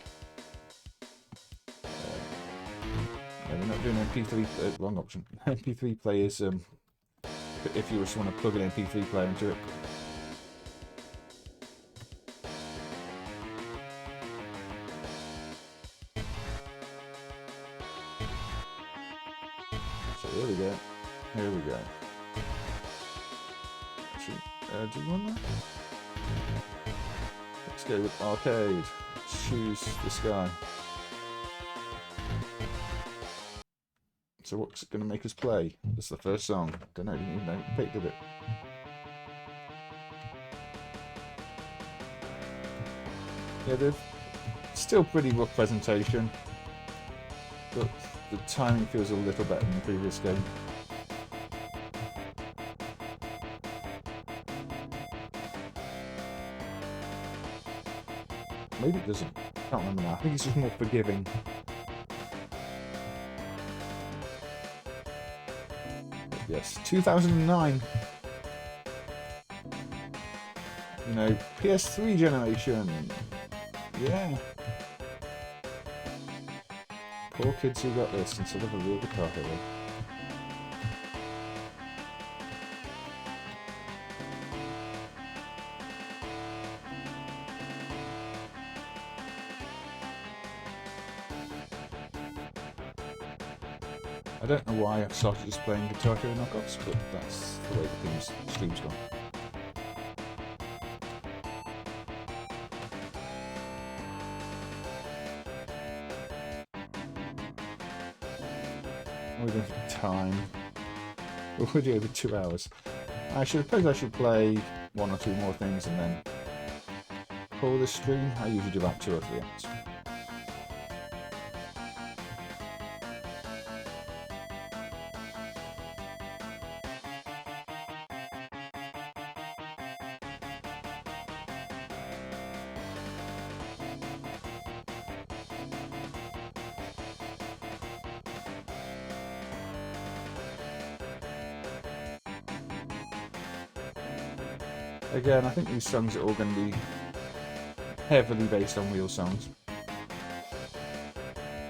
We're not doing MP3. Wrong option. MP3 players. If you just want to plug an MP3 player into it. So here we go. Here we go. Do you want that? Let's go with arcade. Let's choose this guy. So what's it going to make us play? This is the first song. Don't know, didn't even know it picked, did it? Yeah, they're still pretty rough presentation, but the timing feels a little better than the previous game. Maybe it doesn't. I can't remember now. I think it's just more forgiving. Yes, 2009. You know, PS3 generation. Yeah. Poor kids who got this instead of a real Guitar Hero. I don't know why I've started just playing Guitar Hero knockoffs, but that's the way the stream's gone. We're going for time. We're already over 2 hours. I suppose I should play 1 or 2 more things and then call this stream. I usually do about 2 or 3 hours. Again, I think these songs are all going to be heavily based on real songs,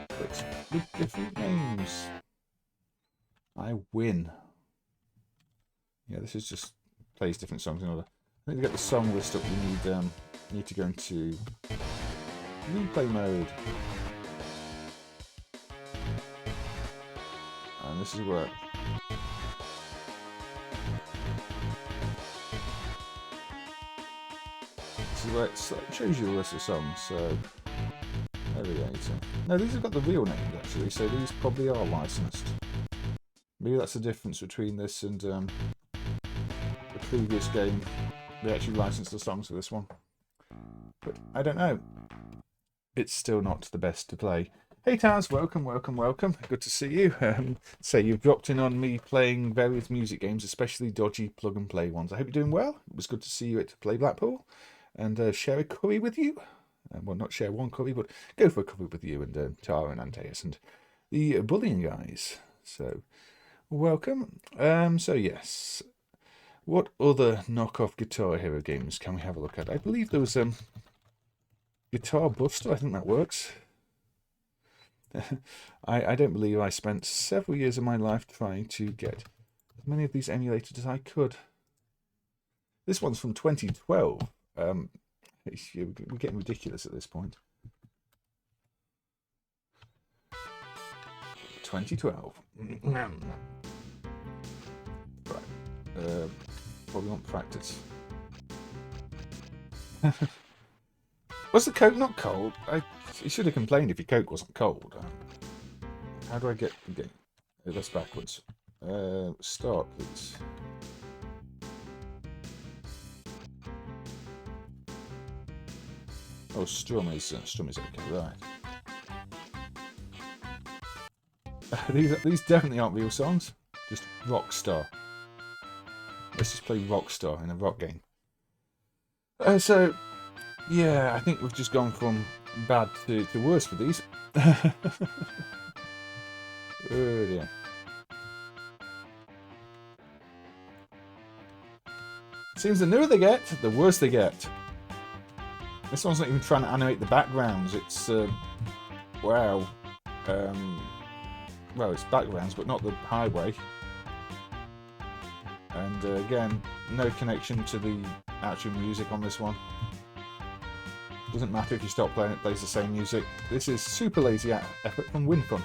but with different names. I win. Yeah, this is just plays different songs in order. I think to get the song list up, we need to go into replay mode, and this is where. Where it shows you the list of songs, so there we go. No, these have got the real names actually, so these probably are licensed. Maybe that's the difference between this and the previous game. They actually licensed the songs for this one, but I don't know. It's still not the best to play. Hey Taz, welcome, welcome, welcome. Good to see you. So you've dropped in on me playing various music games, especially dodgy plug-and-play ones. I hope you're doing well. It was good to see you at Play Blackpool. And share a curry with you. Well, not share one curry, but go for a curry with you and Tara and Antaeus and the bullying guys. So, welcome. So yes, what other knockoff Guitar Hero games can we have a look at? I believe there was Guitar Buster. I think that works. I don't believe I spent several years of my life trying to get as many of these emulators as I could. This one's from 2012. We're getting ridiculous at this point. 2012. Right. Probably want practice. Was the Coke not cold? You should have complained if your Coke wasn't cold. How do I get the game? That's backwards. Start, please. Oh, Strum is okay, right. These definitely aren't real songs, just Rockstar. Let's just play Rockstar in a rock game. So, yeah, I think we've just gone from bad to worse for these. Oh dear. Seems the newer they get, the worse they get. This one's not even trying to animate the backgrounds. It's wow. Well, it's backgrounds, but not the highway. And again, no connection to the actual music on this one. Doesn't matter if you stop playing, it plays the same music. This is super lazy effort from WinFun.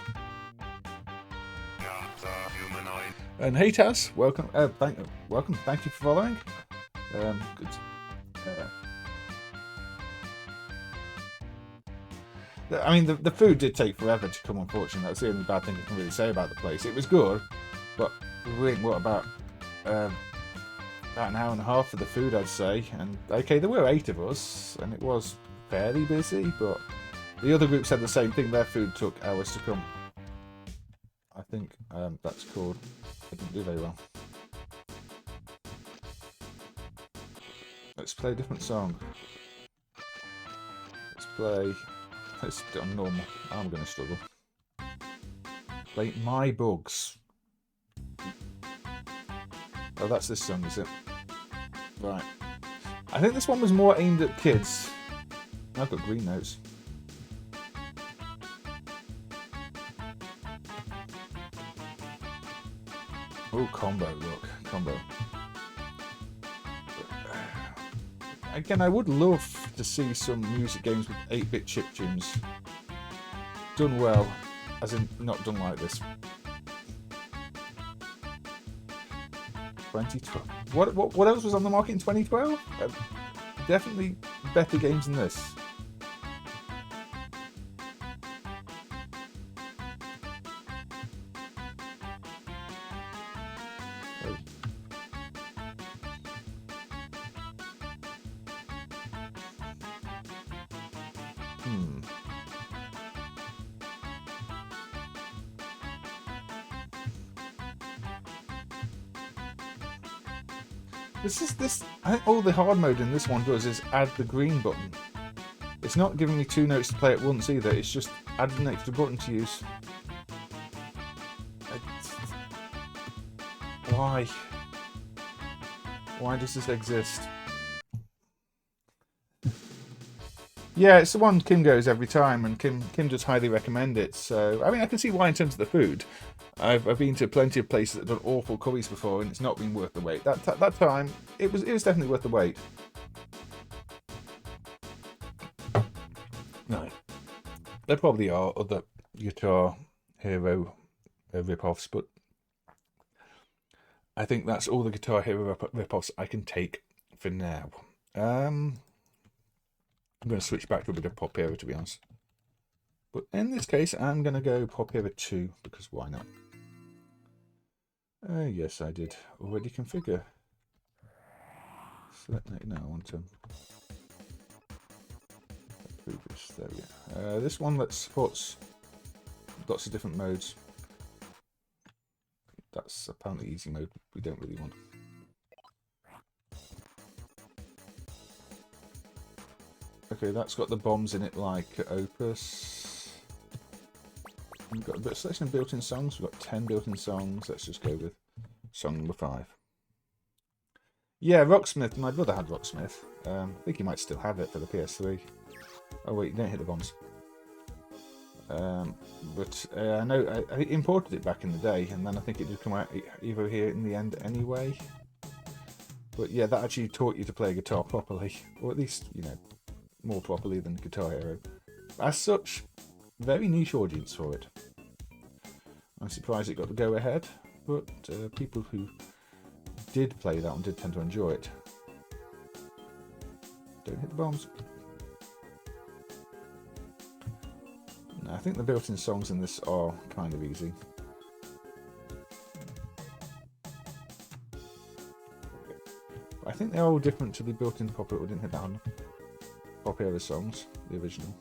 And hey Taz, welcome. Welcome. Thank you for following. Good. I mean, the food did take forever to come. Unfortunately, that's the only bad thing I can really say about the place. It was good, but we went about an hour and a half for the food, I'd say. And okay, there were 8 of us, and it was fairly busy. But the other group said the same thing. Their food took hours to come. I think that's called. I didn't do very well. Let's play a different song. Let's do it on normal. I'm going to struggle. Play My Bugs. Oh, that's this song, is it? Right. I think this one was more aimed at kids. I've got green notes. Oh, combo, look. Combo. Again, I would love to see some music games with 8-bit chiptunes done well, as in not done like this. 2012. What else was on the market in 2012? Definitely better games than this. I think all the hard mode in this one does is add the green button. It's not giving me 2 notes to play at once either, it's just adding an extra button to use. Why? Why does this exist? Yeah, it's the one Kim goes every time, and Kim does highly recommend it. So, I mean, I can see why in terms of the food. I've been to plenty of places that have done awful curries before, and it's not been worth the wait. That time, it was definitely worth the wait. No, there probably are other Guitar Hero rip-offs, but I think that's all the Guitar Hero rip-offs I can take for now. I'm going to switch back to a bit of Popira, to be honest. But in this case, I'm going to go Popira 2, because why not? Yes, I did already configure. Select no, I want to. Previous, there we go. This one that supports lots of different modes. That's apparently easy mode. We don't really want. Okay, that's got the bombs in it like Opus. We've got a bit of selection of built-in songs. We've got 10 built-in songs. Let's just go with song number 5. Yeah, Rocksmith. My brother had Rocksmith. I think he might still have it for the PS3. Oh wait, you don't hit the bombs. But I know I imported it back in the day, and then I think it did come out either here in the end anyway. But yeah, that actually taught you to play guitar properly, or at least, you know, more properly than Guitar Hero. As such, very niche audience for it. I'm surprised it got the go-ahead, but people who did play that one did tend to enjoy it. Don't hit the bombs. No, I think the built-in songs in this are kind of easy. I think they're all different to the built-in Popira. We didn't hit that one. Popira songs, the original.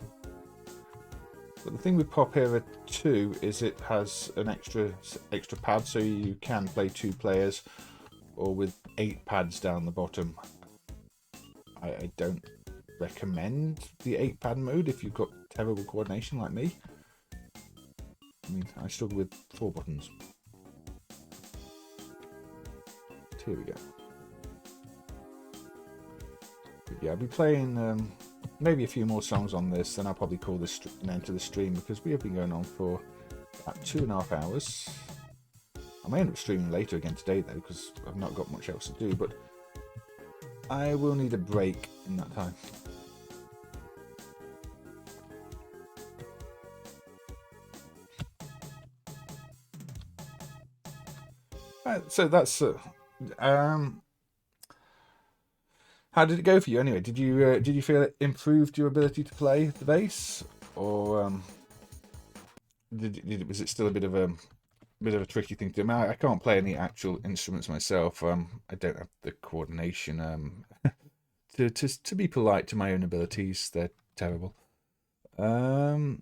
But the thing with Popira 2 is it has an extra pad, so you can play 2 players, or with 8 pads down the bottom. I don't recommend the 8-pad mode if you've got terrible coordination like me. I mean, I struggle with 4 buttons. Here we go. But yeah, I'll be playing maybe a few more songs on this, then I'll probably call this an end to the stream, because we have been going on for about 2.5 hours. I may end up streaming later again today though, because I've not got much else to do, but I will need a break in that time. So that's how did it go for you anyway? Did you feel it improved your ability to play the bass, or was it still a bit of a tricky thing to do? I can't play any actual instruments myself. I don't have the coordination to be polite to my own abilities. They're terrible. So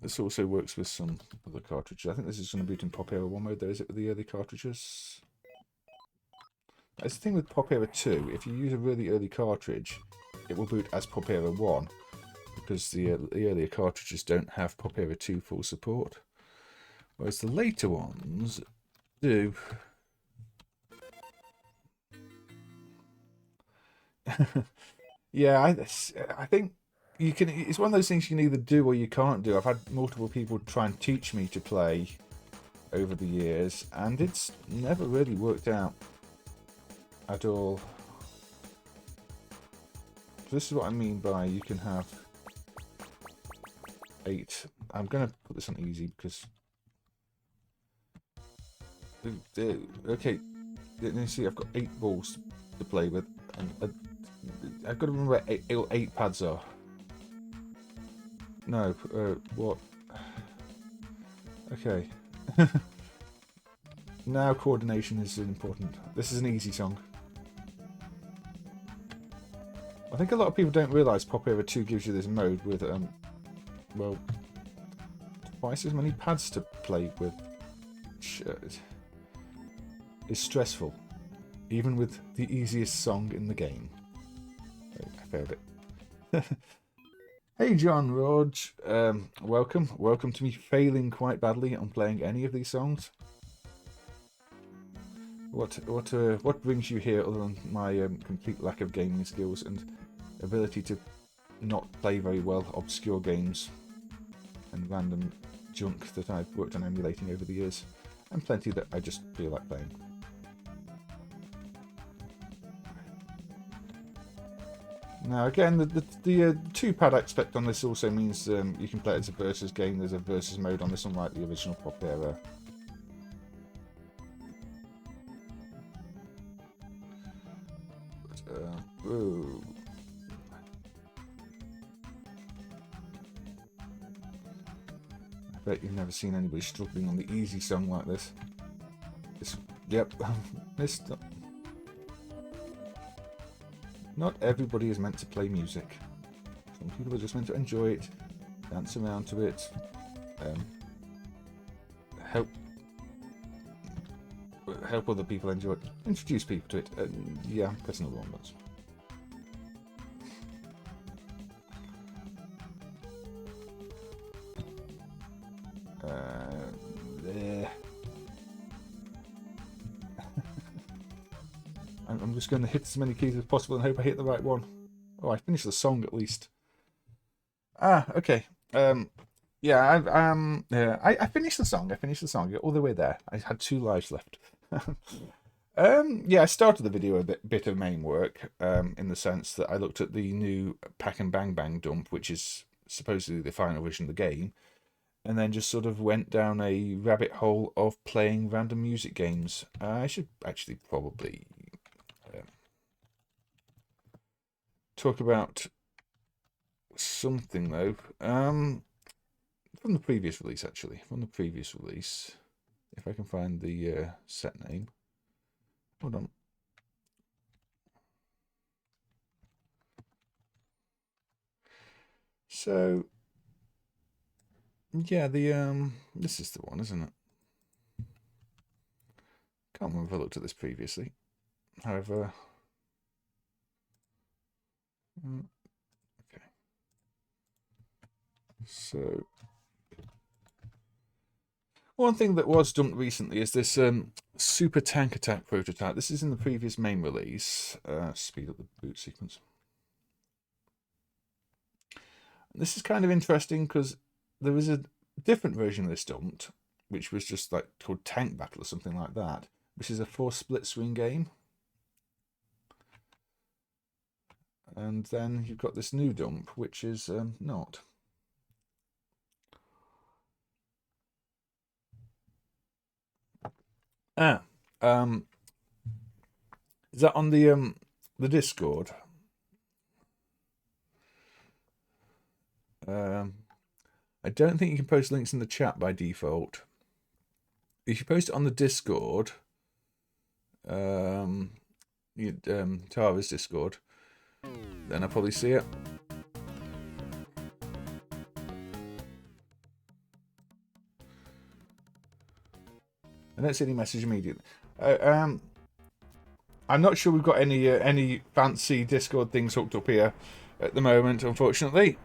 this also works with some other cartridges. I think this is going to boot in Popira 1 mode, though, is it, with the early cartridges? That's the thing with Popira 2. If you use a really early cartridge, it will boot as Popira 1, because the earlier cartridges don't have Popira 2 full support, whereas the later ones do. Yeah, I think you can. It's one of those things you can either do or you can't do. I've had multiple people try and teach me to play over the years, and it's never really worked out at all. So this is what I mean by you can have 8. I'm going to put this on easy because... Okay, you see I've got 8 balls to play with, and I've got to remember where 8 pads are. No, what? Okay. Now coordination is important. This is an easy song. I think a lot of people don't realise Popira 2 gives you this mode with, well, twice as many pads to play with. It's stressful, even with the easiest song in the game. I failed it. Hey John, Rog, welcome. Welcome to me failing quite badly on playing any of these songs. What brings you here other than my complete lack of gaming skills and ability to not play very well obscure games and random junk that I've worked on emulating over the years, and plenty that I just feel like playing. Now again, the 2-pad aspect on this also means you can play it as a versus game. There's a versus mode on this, unlike the original Popira. I bet you've never seen anybody struggling on the easy song like this. Yep, missed up. Not everybody is meant to play music. Some people are just meant to enjoy it, dance around to it, help other people enjoy it, introduce people to it. Yeah, I'm pressing the wrong buttons. There. I'm just going to hit as many keys as possible and hope I hit the right one. Oh, I finished the song at least. Ah, okay. Yeah, I finished the song. I finished the song. All the way there. I had 2 lives left. Yeah, I started the video a bit of main work, in the sense that I looked at the new Pack and Bang Bang dump, which is supposedly the final version of the game, and then just sort of went down a rabbit hole of playing random music games. I should actually probably talk about something though, from the previous release, actually. From the previous release, if I can find the set name. Hold on. So yeah, this is the one, isn't it? Can't remember if I looked at this previously. However, okay. So one thing that was dumped recently is this Super Tank Attack prototype. This is in the previous MAME release. Speed up the boot sequence. This is kind of interesting because there was a different version of this dumped, which was just like called Tank Battle or something like that, which is a 4 split screen game. And then you've got this new dump, which is not. Ah, is that on the Discord? I don't think you can post links in the chat by default. If you post it on the Discord, Tara's Discord, then I'll probably see it. I don't see any message immediately. I'm not sure we've got any fancy Discord things hooked up here at the moment, unfortunately.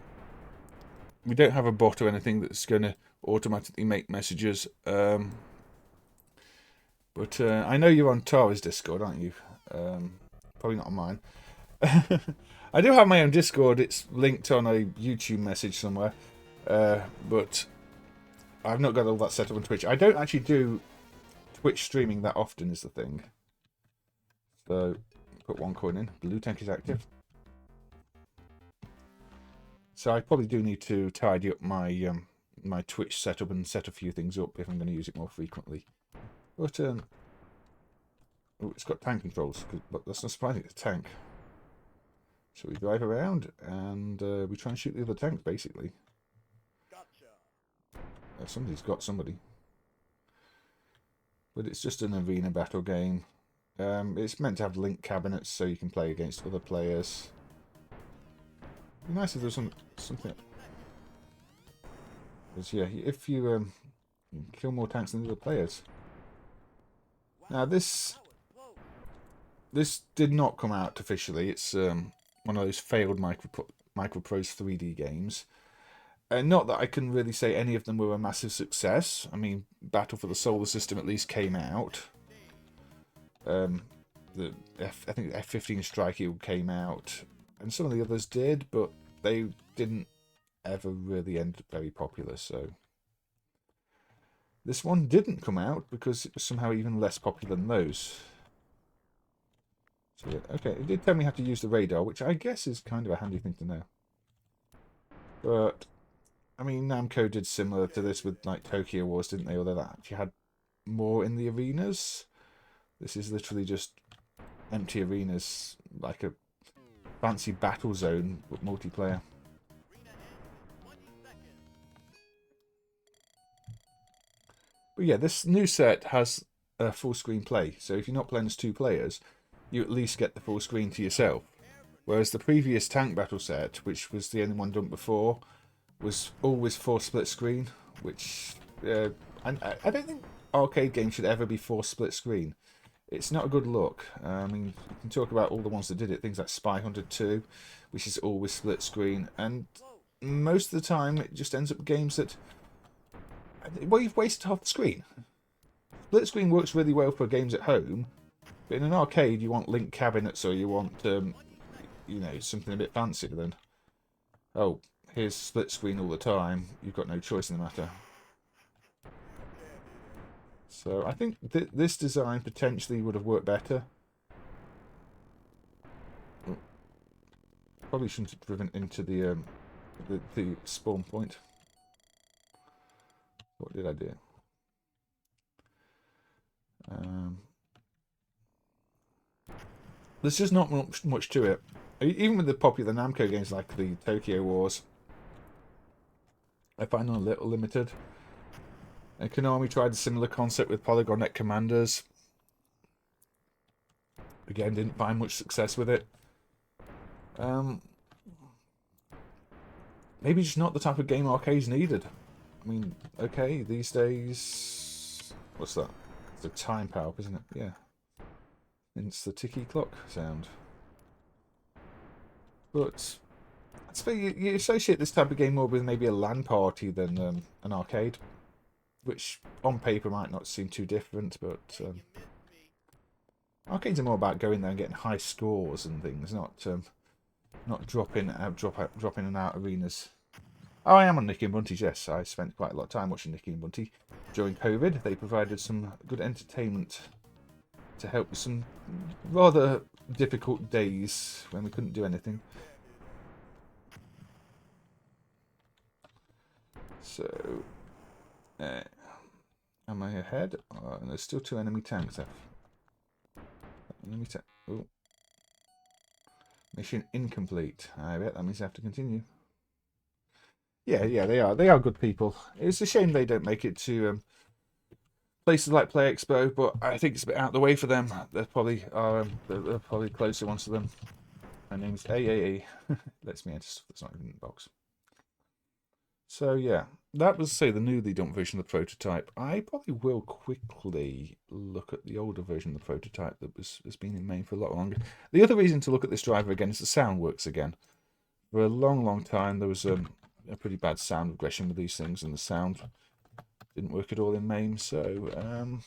We don't have a bot or anything that's going to automatically make messages. But I know you're on Tara's Discord, aren't you? Probably not on mine. I do have my own Discord. It's linked on a YouTube message somewhere. But I've not got all that set up on Twitch. I don't actually do Twitch streaming that often is the thing. So, put 1 coin in. Blue tank is active. So I probably do need to tidy up my my Twitch setup and set a few things up if I'm going to use it more frequently. But oh, it's got tank controls, but that's not surprising. It's a tank. So we drive around and we try and shoot the other tank, basically. Somebody's got somebody. But it's just an arena battle game. It's meant to have link cabinets so you can play against other players. It'd be nice if there's something. Because yeah, if you kill more tanks than the other players. Now this did not come out officially. It's one of those failed Microprose 3D games. Not that I can really say any of them were a massive success. I mean, Battle for the Solar System at least came out. I think F-15 Strike Eagle came out, and some of the others did, but they didn't ever really end up very popular. So this one didn't come out because it was somehow even less popular than those. So yeah, okay, it did tell me how to use the radar, which I guess is kind of a handy thing to know. But I mean, Namco did similar to this with like Tokyo Wars, didn't they? Although that actually had more in the arenas. This is literally just empty arenas, like a fancy battle zone with multiplayer. But yeah, this new set has a full screen play. So if you're not playing as 2 players, you at least get the full screen to yourself. Whereas the previous tank battle set, which was the only one done before, was always 4 split screen, which I don't think arcade games should ever be 4 split screen. It's not a good look. I mean, you can talk about all the ones that did it, things like Spy Hunter 2, which is always split screen, and most of the time it just ends up games that, well, you've wasted half the screen. Split screen works really well for games at home, but in an arcade you want link cabinets or you want, you know, something a bit fancier. Then, oh, here's split screen all the time. You've got no choice in the matter. So I think this design potentially would have worked better. Probably shouldn't have driven into the spawn point. What did I do? There's just not much to it. Even with the popular Namco games like the Tokyo Wars, I find them a little limited. And Konami tried a similar concept with Polygon Net Commanders. Again, didn't find much success with it. Maybe just not the type of game arcades needed. I mean, okay, these days... What's that? It's a time power, isn't it? Yeah. It's the ticky clock sound. But I'd say you associate this type of game more with maybe a LAN party than an arcade, which on paper might not seem too different, but arcades are more about going there and getting high scores and things, not dropping and out arenas. Oh, I am on Nicky and Bunty's, yes. I spent quite a lot of time watching Nicky and Bunty during COVID. They provided some good entertainment to help with some rather difficult days when we couldn't do anything. So, Am I ahead? And there's still 2 enemy tanks. Enemy tank. Oh. Mission incomplete. I bet that means I have to continue. Yeah, they are. They are good people. It's a shame they don't make it to places like Play Expo, but I think it's a bit out of the way for them. They're probably closer ones to them. My name's AAE. Lets me enter stuff that's not even in the box. So yeah, that was, say, the newly dumped version of the prototype. I probably will quickly look at the older version of the prototype that has been in MAME for a lot longer. The other reason to look at this driver again is the sound works again. For a long time, there was a pretty bad sound regression with these things, and the sound didn't work at all in MAME. So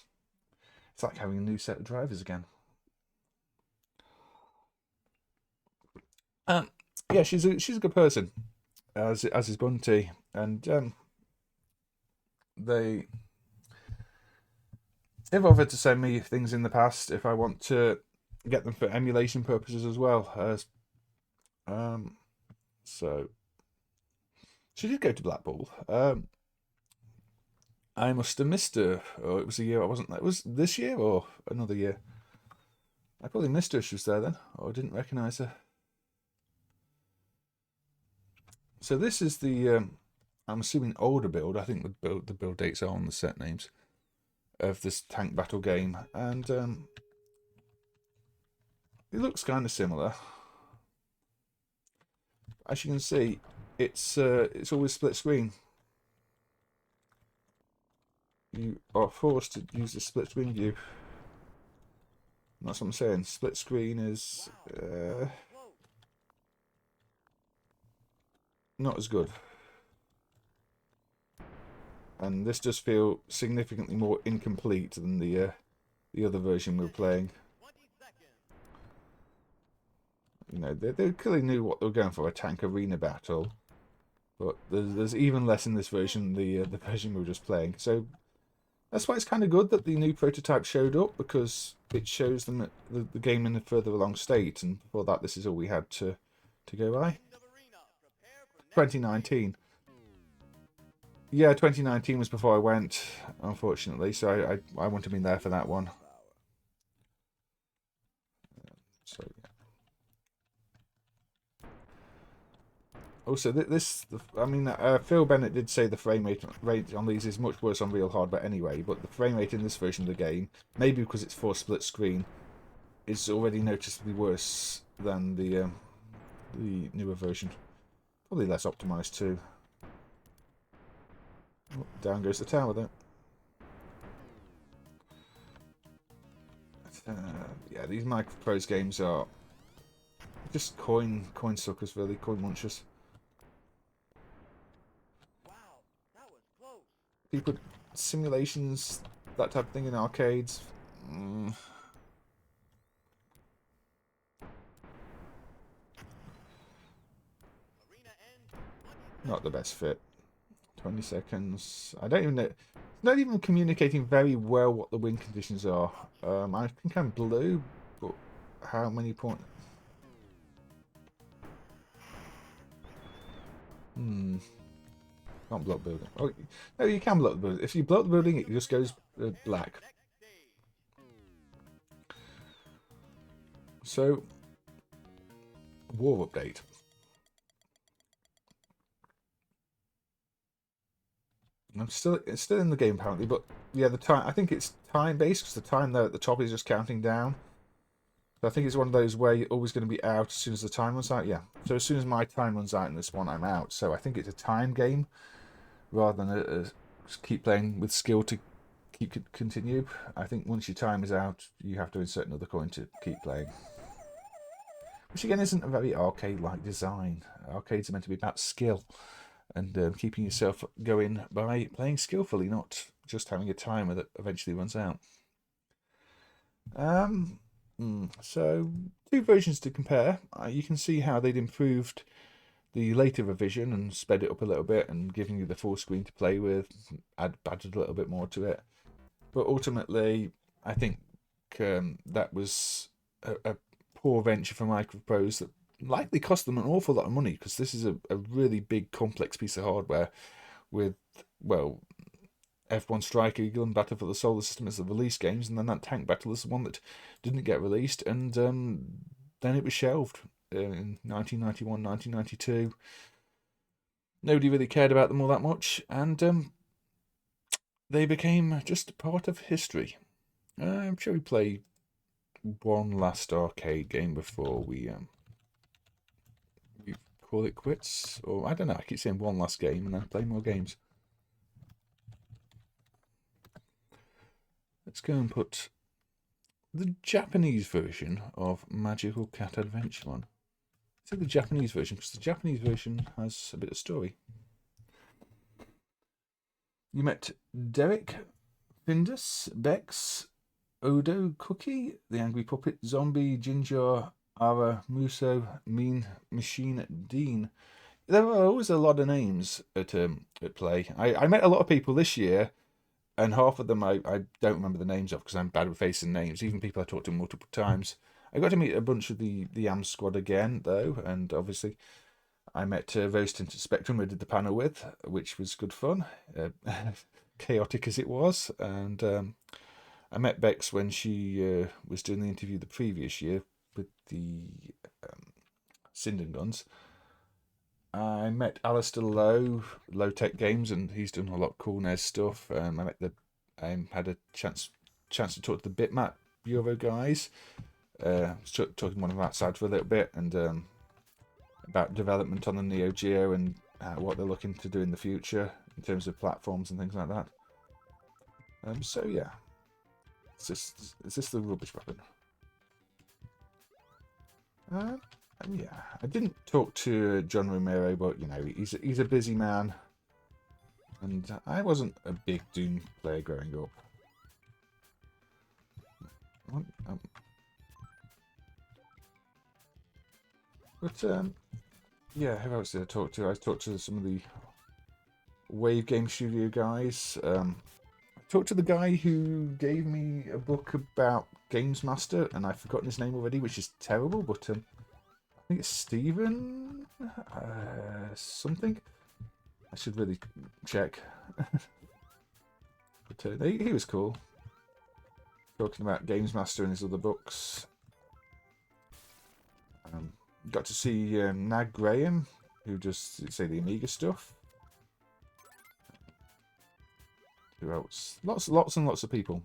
it's like having a new set of drivers again. Yeah, she's a good person, as is Bunty, and they've offered to send me things in the past if I want to get them for emulation purposes as well. So she did go to Blackpool. I must have missed her. Oh, it was a year I wasn't there. It was this year or another year? I probably missed her if she was there then, or I didn't recognise her. So this is the, I'm assuming, older build. I think the build dates are on the set names of this tank battle game, and it looks kind of similar. As you can see, it's always split screen. You are forced to use the split screen view. And that's what I'm saying. Split screen is not as good. And this does feel significantly more incomplete than the other version we were playing. You know, they clearly knew what they were going for, a tank arena battle. But there's even less in this version than the version we were just playing. So that's why it's kind of good that the new prototype showed up, because it shows them the game in a further along state. And before that, this is all we had to go by. 2019. Yeah, 2019 was before I went, unfortunately. So I wouldn't have been there for that one. So yeah. Also, I mean, Phil Bennett did say the frame rate on these is much worse on real hardware anyway, but the frame rate in this version of the game, maybe because it's for split screen, is already noticeably worse than the newer version. Probably less optimized too. Oh, down goes the tower there. Yeah, these Microprose games are just coin suckers, really, coin munchers. People, simulations, that type of thing in arcades. Not the best fit. 20 seconds. I don't even know. It's not even communicating very well what the win conditions are. I think I'm blue, but how many points? Can't blow up building. Oh, no, you can blow up the building. If you blow up the building, it just goes black. So, war update. It's still in the game apparently, but yeah, the time, I think it's time based, because the time there at the top is just counting down. So I think it's one of those where you're always going to be out as soon as the time runs out. Yeah. So as soon as my time runs out in this one, I'm out. So I think it's a time game rather than just keep playing with skill to continue. I think once your time is out, you have to insert another coin to keep playing. Which again isn't a very arcade-like design. Arcades are meant to be about skill and keeping yourself going by playing skillfully, not just having a timer that eventually runs out. So, 2 versions to compare. You can see how they'd improved the later revision and sped it up a little bit and giving you the full screen to play with, added a little bit more to it. But ultimately, I think that was a poor venture for Microprose that likely cost them an awful lot of money, because this is a really big, complex piece of hardware with, well, F1 Strike Eagle and Battle for the Solar System as the release games, and then that Tank Battle is the one that didn't get released, and then it was shelved in 1991, 1992. Nobody really cared about them all that much, and they became just part of history. Shall we play one last arcade game before we call it quits? Or, I don't know, I keep saying one last game and then play more games. Let's go and put the Japanese version of Magical Cat Adventure on. Say the Japanese version, because the Japanese version has a bit of story. You met Derek, Findus, Bex, Odo, Cookie, the Angry Puppet, Zombie, Ginger, Ara, Muso, Mean Machine, Dean. There are always a lot of names at play. I met a lot of people this year, and half of them I don't remember the names of because I'm bad with facing names, even people I talked to multiple times. I got to meet a bunch of the AM squad again, though, and obviously I met Rose Tinted Spectrum, who I did the panel with, which was good fun, chaotic as it was, and I met Bex when she was doing the interview the previous year with the Sinden Guns. I met Alistair Low Tech Games, and he's done a lot of cool NES stuff. I had a chance to talk to the Bitmap Bureau guys. Talking to one of them outside for a little bit, and about development on the Neo Geo and what they're looking to do in the future in terms of platforms and things like that. So yeah, is this the rubbish weapon? Yeah, I didn't talk to John Romero, but you know he's a busy man, and I wasn't a big Doom player growing up. But yeah, who else did I talk to? I talked to some of the Wave Game Studio guys. I talked to the guy who gave me a book about Games Master, and I've forgotten his name already, which is terrible, but I think it's Stephen something. I should really check. But he was cool. Talking about Games Master and his other books. Got to see Nag Graham, who just say the Amiga stuff. Who else? Lots and lots of people.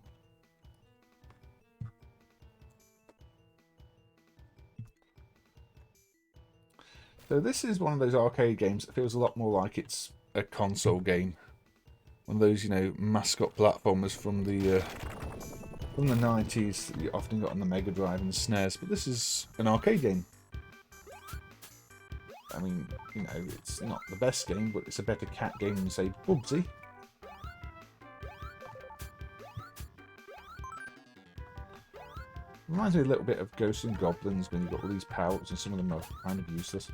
So this is one of those arcade games that feels a lot more like it's a console game. One of those, you know, mascot platformers from the 90s that you often got on the Mega Drive and the SNES, but this is an arcade game. I mean, you know, it's not the best game, but it's a better cat game than, say, Bubsy. Reminds me a little bit of Ghosts and Goblins when you've got all these power-ups and some of them are kind of useless.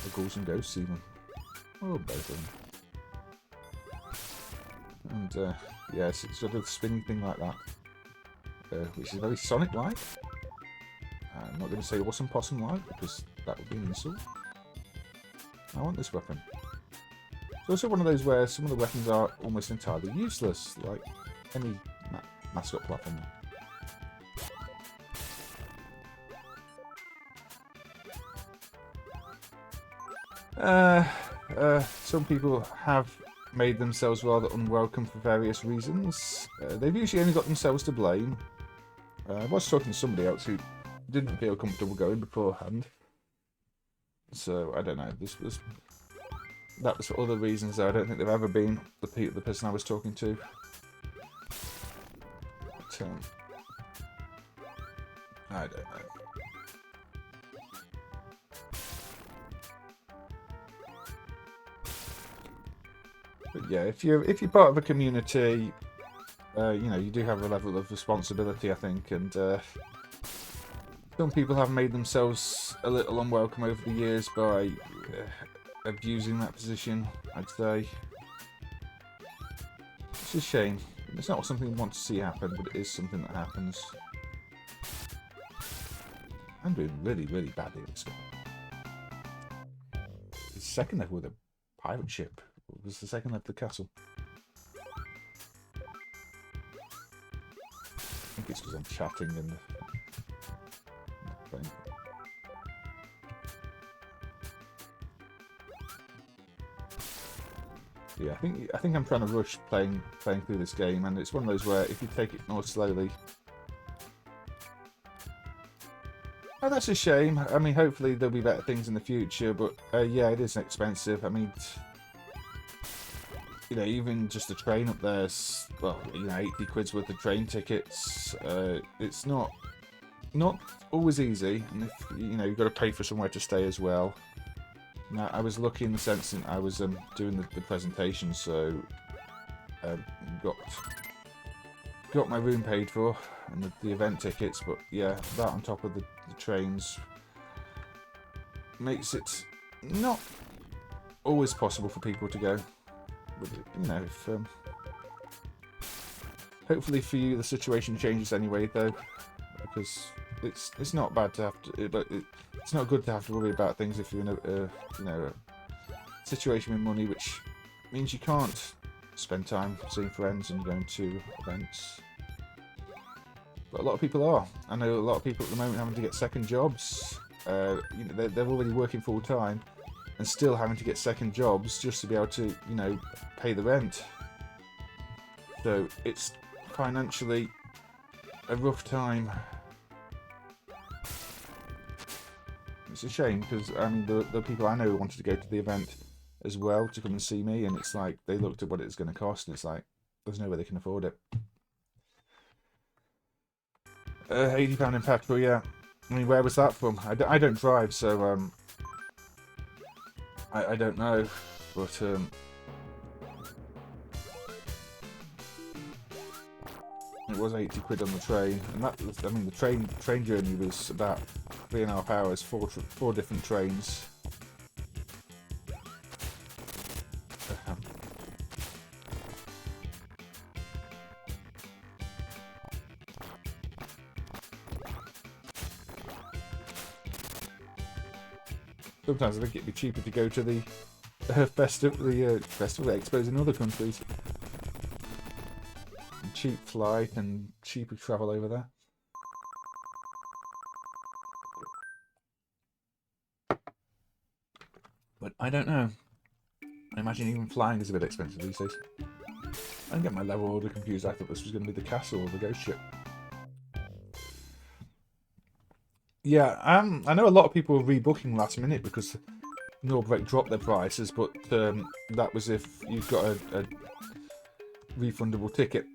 Or Ghouls and Ghosts even. Oh, both of them. And, yes, it's sort of a spinning thing like that. Which is very Sonic-like. I'm not going to say Awesome Possum-like, because that would be an insult. I want this weapon. It's also one of those where some of the weapons are almost entirely useless, like any mascot platform. Some people have made themselves rather unwelcome for various reasons. They've usually only got themselves to blame. I was talking to somebody else who didn't feel comfortable going beforehand. So, I don't know. That was for other reasons, though. I don't think they've ever been the person I was talking to. But, I don't know. But yeah, if you're part of a community, you know, you do have a level of responsibility, I think, and some people have made themselves a little unwelcome over the years by abusing that position, I'd say. It's a shame. It's not something we want to see happen, but it is something that happens. I'm doing really, really badly at this game. The second level with a pirate ship. What was the second left of the castle? I think it's because I'm chatting and playing. Yeah, I think I'm trying to rush playing through this game, and it's one of those where if you take it more slowly. Oh, that's a shame. I mean, hopefully there'll be better things in the future, but yeah, it is expensive. I mean, you know, even just the train up there's, well, you know, 80 quid's worth of train tickets. It's not always easy, and if, you know, you've got to pay for somewhere to stay as well. Now, I was lucky in the sense that I was doing the presentation, so got my room paid for and the event tickets, but yeah, that on top of the trains makes it not always possible for people to go. But, you know, if, hopefully for you the situation changes anyway, though, because it's not bad to have to, but it's not good to have to worry about things if you're in a you know, a situation with money, which means you can't spend time seeing friends and going to events. But a lot of people are. I know a lot of people at the moment having to get second jobs. You know, they're already working full time and still having to get second jobs just to be able to, you know, pay the rent. So it's financially a rough time. It's a shame because, I mean, the people I know who wanted to go to the event as well to come and see me, and it's like they looked at what it's going to cost and it's like there's no way they can afford it. £80 in petrol, yeah. I mean, where was that from? I don't drive, so I don't know, but it was 80 quid on the train, and that was, I mean, the train journey was about 3.5 hours, four different trains. Sometimes I think it'd be cheaper to go to the festival expos in other countries. And cheap flight and cheaper travel over there. But I don't know. I imagine even flying is a bit expensive these days. I didn't get my level order confused. I thought this was going to be the castle or the ghost ship. Yeah, I know a lot of people were rebooking last minute because Norbreak dropped their prices, but that was if you've got a refundable ticket.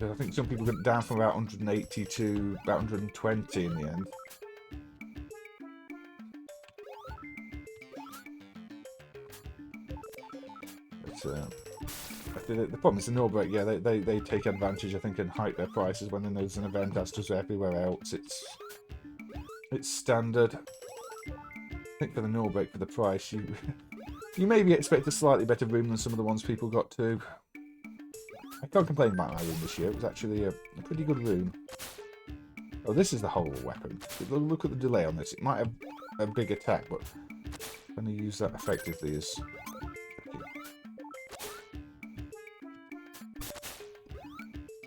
I think some people went down from about 180 to about 120 in the end. But the problem is the Norbreak, yeah, they take advantage, I think, and hike their prices when there's an event, as does everywhere else. It's standard. I think for the Norbreak, for the price, you maybe expect a slightly better room than some of the ones people got to. I can't complain about my room this year. It was actually a pretty good room. Oh, this is the whole weapon. Look at the delay on this. It might have a big attack, but going to use that effectively is tricky.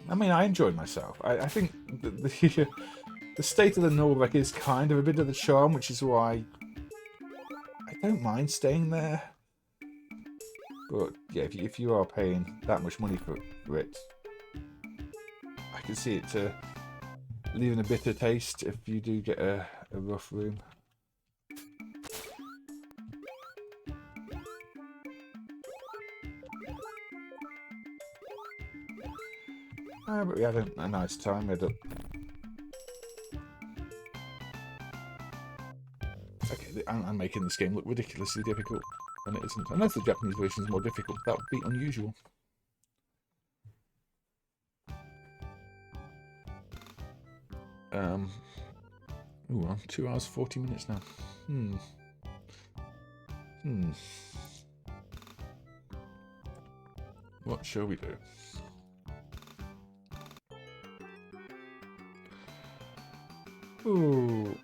I mean, I enjoyed myself. I think the state of the Norbreak is kind of a bit of the charm, which is why I don't mind staying there. But yeah, if you are paying that much money for it, I can see it leaving a bitter taste if you do get a rough room. But we had a nice time. We had okay, I'm making this game look ridiculously difficult, and it isn't. Unless the Japanese version is more difficult, that would be unusual. Ooh, I'm 2 hours 40 minutes now. What shall we do? Ooh.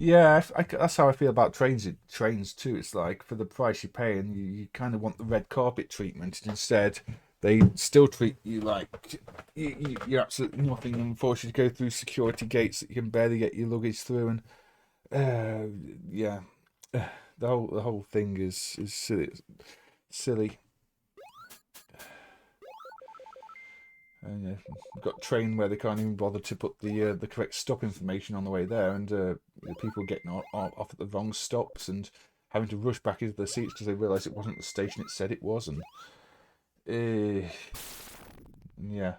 Yeah, that's how I feel about trains. Trains too. It's like for the price you pay, and you kind of want the red carpet treatment. Instead, they still treat you like you're absolutely nothing and force you to go through security gates that you can barely get your luggage through. And yeah, the whole thing is silly. Silly. And you've got train where they can't even bother to put the correct stop information on the way there, and people getting off at the wrong stops and having to rush back into their seats because they realise it wasn't the station it said it was, and yeah,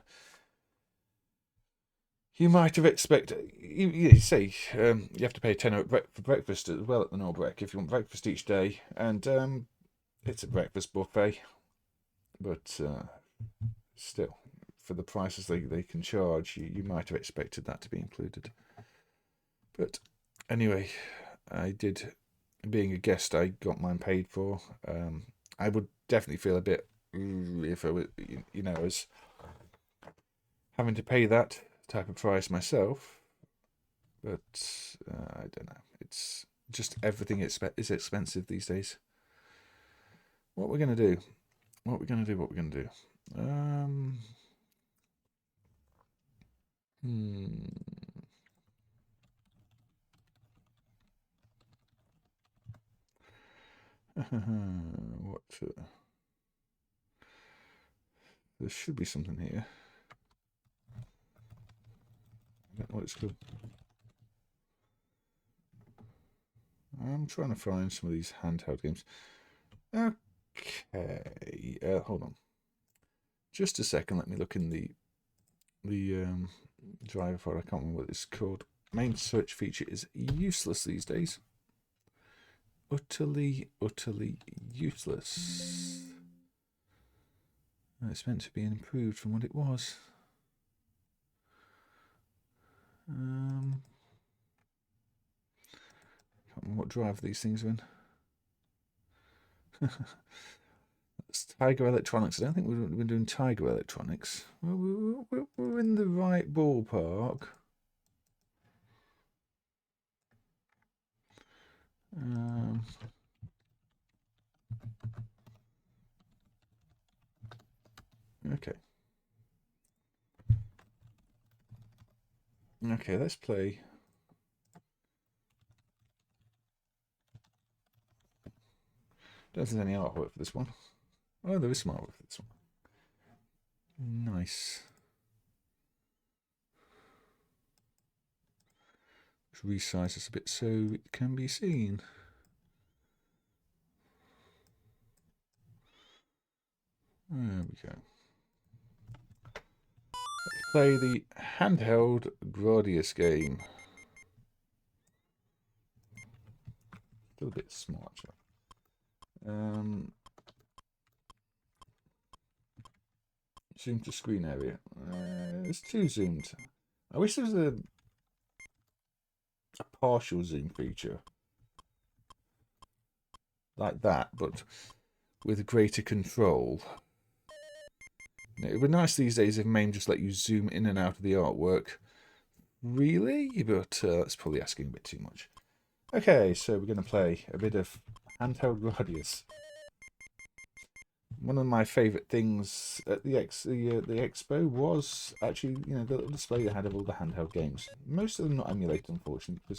you might have expected. You say you have to pay £10 for breakfast as well at the Norbrec if you want breakfast each day, and it's a breakfast buffet, but still, for the prices they can charge, you might have expected that to be included. But anyway, I did, being a guest, I got mine paid for. I would definitely feel a bit if I was, as having to pay that type of price myself. But I don't know. It's just everything is expensive these days. What we're gonna do? What we're gonna do? What we're gonna do? What? There should be something here. I don't know what it's called. I'm trying to find some of these handheld games. Okay, hold on. Just a second. Let me look in the driver for it. I can't remember what it's called. Main search feature is useless these days. Utterly useless. It's meant to be improved from what it was. Can't remember what driver these things are in. It's Tiger Electronics. I don't think we've been doing Tiger Electronics. Well, we're in the right ballpark. Okay. Okay, let's play. Don't think there's any artwork for this one. Oh, there is some artwork for this one. Nice. Let's resize this a bit so it can be seen. There we go. Let's play the handheld Gradius game. Still a bit small, actually. Zoom to screen area. It's too zoomed. I wish there was a partial zoom feature like that, but with greater control. It would be nice these days if MAME just let you zoom in and out of the artwork. Really? But that's probably asking a bit too much. Okay, so we're going to play a bit of handheld Gradius. One of my favourite things at the expo was actually, the little display they had of all the handheld games. Most of them not emulated, unfortunately,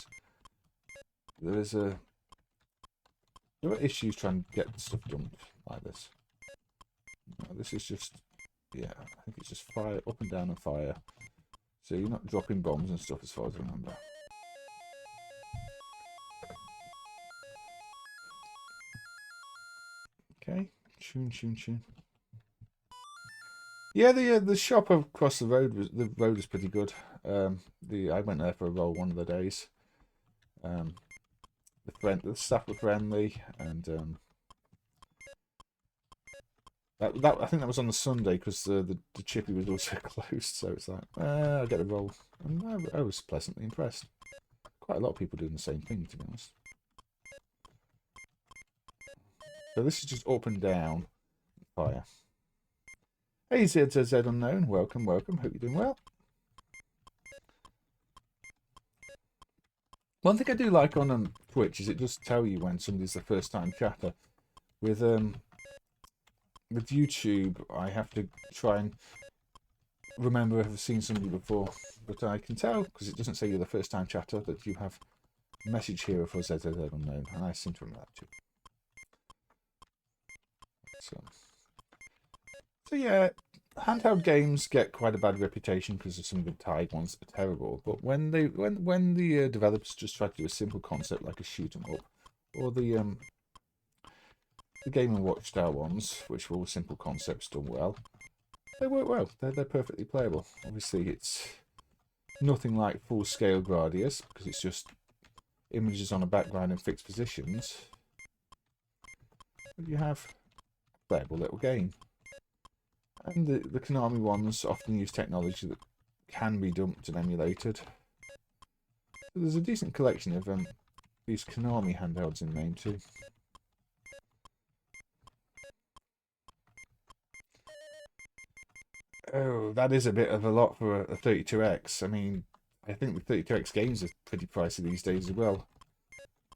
because there are issues trying to get stuff done like this. This is just, yeah, I think it's just fire up and down and fire. So you're not dropping bombs and stuff, as far as I remember. Okay, tune. Yeah, the shop across the road was pretty good. I went there for a roll one of the days. The staff were friendly, and I think that was on the Sunday because the chippy was also closed. So it's like I'll get a roll, and I was pleasantly impressed. Quite a lot of people doing the same thing, to be honest. So this is just up and down fire. Hey ZZ Unknown, welcome. Hope you're doing well. One thing I do like on Twitch is it does tell you when somebody's the first time chatter. With YouTube, I have to try and remember if I've seen somebody before, but I can tell because it doesn't say you're the first time chatter that you have a message here for ZZZ unknown, and I seem to remember that too. So yeah, handheld games get quite a bad reputation because of some of the tied ones that are terrible. But when the developers just try to do a simple concept like a shoot 'em up, or the Game and Watch style ones, which were all simple concepts done well, they work well. They're perfectly playable. Obviously, it's nothing like full-scale Gradius because it's just images on a background in fixed positions. But you have a playable little game. And the Konami ones often use technology that can be dumped and emulated. So there's a decent collection of these Konami handhelds in MAME too. Oh, that is a bit of a lot for a 32X. I mean, I think the 32X games are pretty pricey these days as well.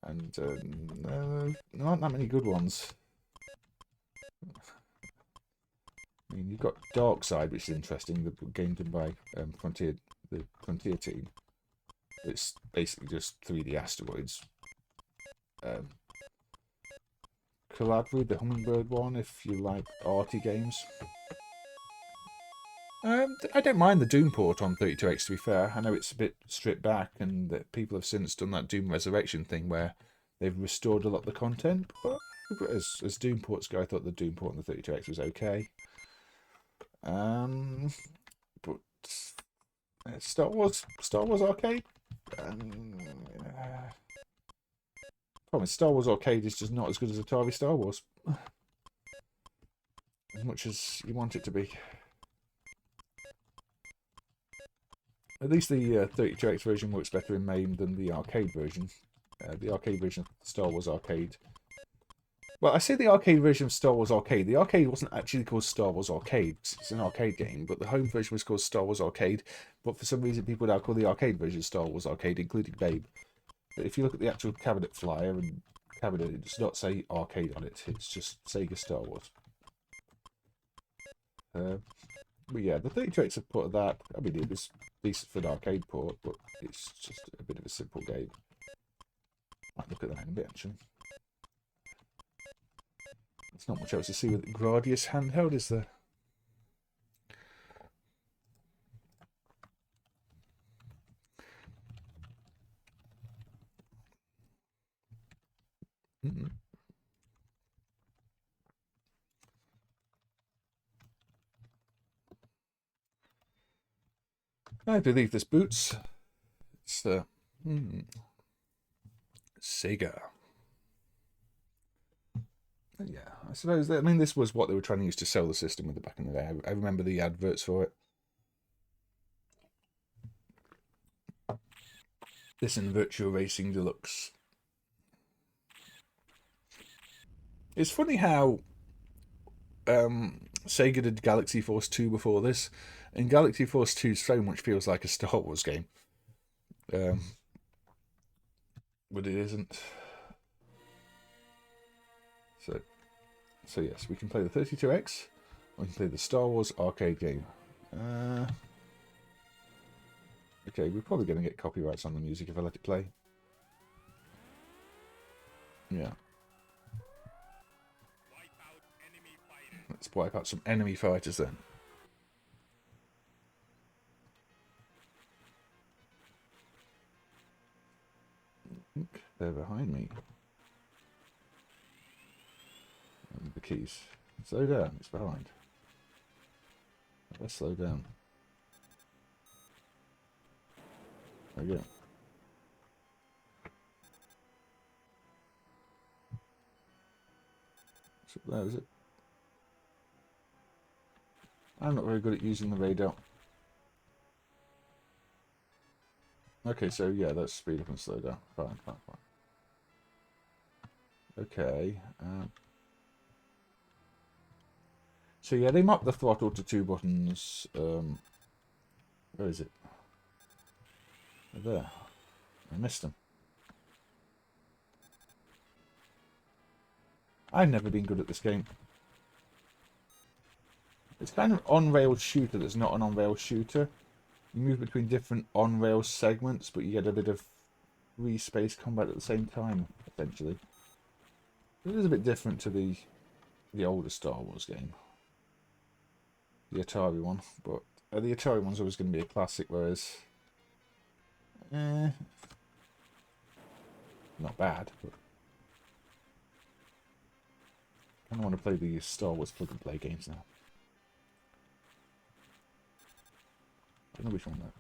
And there aren't that many good ones. I mean, you've got Dark Side, which is interesting, the game done by the Frontier team. It's basically just 3D asteroids. Collab with the Hummingbird one if you like arty games. I don't mind the Doom port on 32X, to be fair. I know it's a bit stripped back, and that people have since done that Doom Resurrection thing where they've restored a lot of the content. But as Doom ports go, I thought the Doom port on the 32X was okay. But Star Wars Arcade. Problem is, Star Wars Arcade is just not as good as Atari Star Wars, as much as you want it to be. At least the 32X version works better in MAME than the arcade version. The arcade version of Star Wars Arcade. Well, I say the arcade version of Star Wars Arcade. The arcade wasn't actually called Star Wars Arcade. It's an arcade game, but the home version was called Star Wars Arcade. But for some reason, people now call the arcade version Star Wars Arcade, including Babe. But if you look at the actual cabinet flyer and cabinet, it does not say arcade on it. It's just Sega Star Wars. But yeah, the 32X have put that. I mean, it was decent for an arcade port, but it's just a bit of a simple game. Might look at that in a bit, actually. There's not much else to see with Gradius handheld, is there? I believe this boots. It's Sega. Yeah, I suppose. I mean, this was what they were trying to use to sell the system with it back in the day. I remember the adverts for it. This and Virtual Racing Deluxe. It's funny how Sega did Galaxy Force 2 before this, and Galaxy Force 2 so much feels like a Star Wars game. But it isn't. So yes, we can play the 32X, or we can play the Star Wars arcade game. Okay, we're probably going to get copyrights on the music if I let it play. Yeah. Let's wipe out some enemy fighters then. They're behind me. And the keys. Slow down, it's behind. Let's slow down. There we go. So there is it. I'm not very good at using the radar. Okay, so yeah, let's speed up and slow down. Fine. Okay. So yeah, they mapped the throttle to 2 buttons. Where is it? There. I missed them. I've never been good at this game. It's kind of an on-rail shooter that's not an on-rail shooter. You move between different on-rail segments, but you get a bit of free space combat at the same time, essentially. It is a bit different to the older Star Wars game. The Atari one, but the Atari one's always going to be a classic, whereas... not bad, but... I kind of want to play the Star Wars plug-and-play games now. I don't know which one though.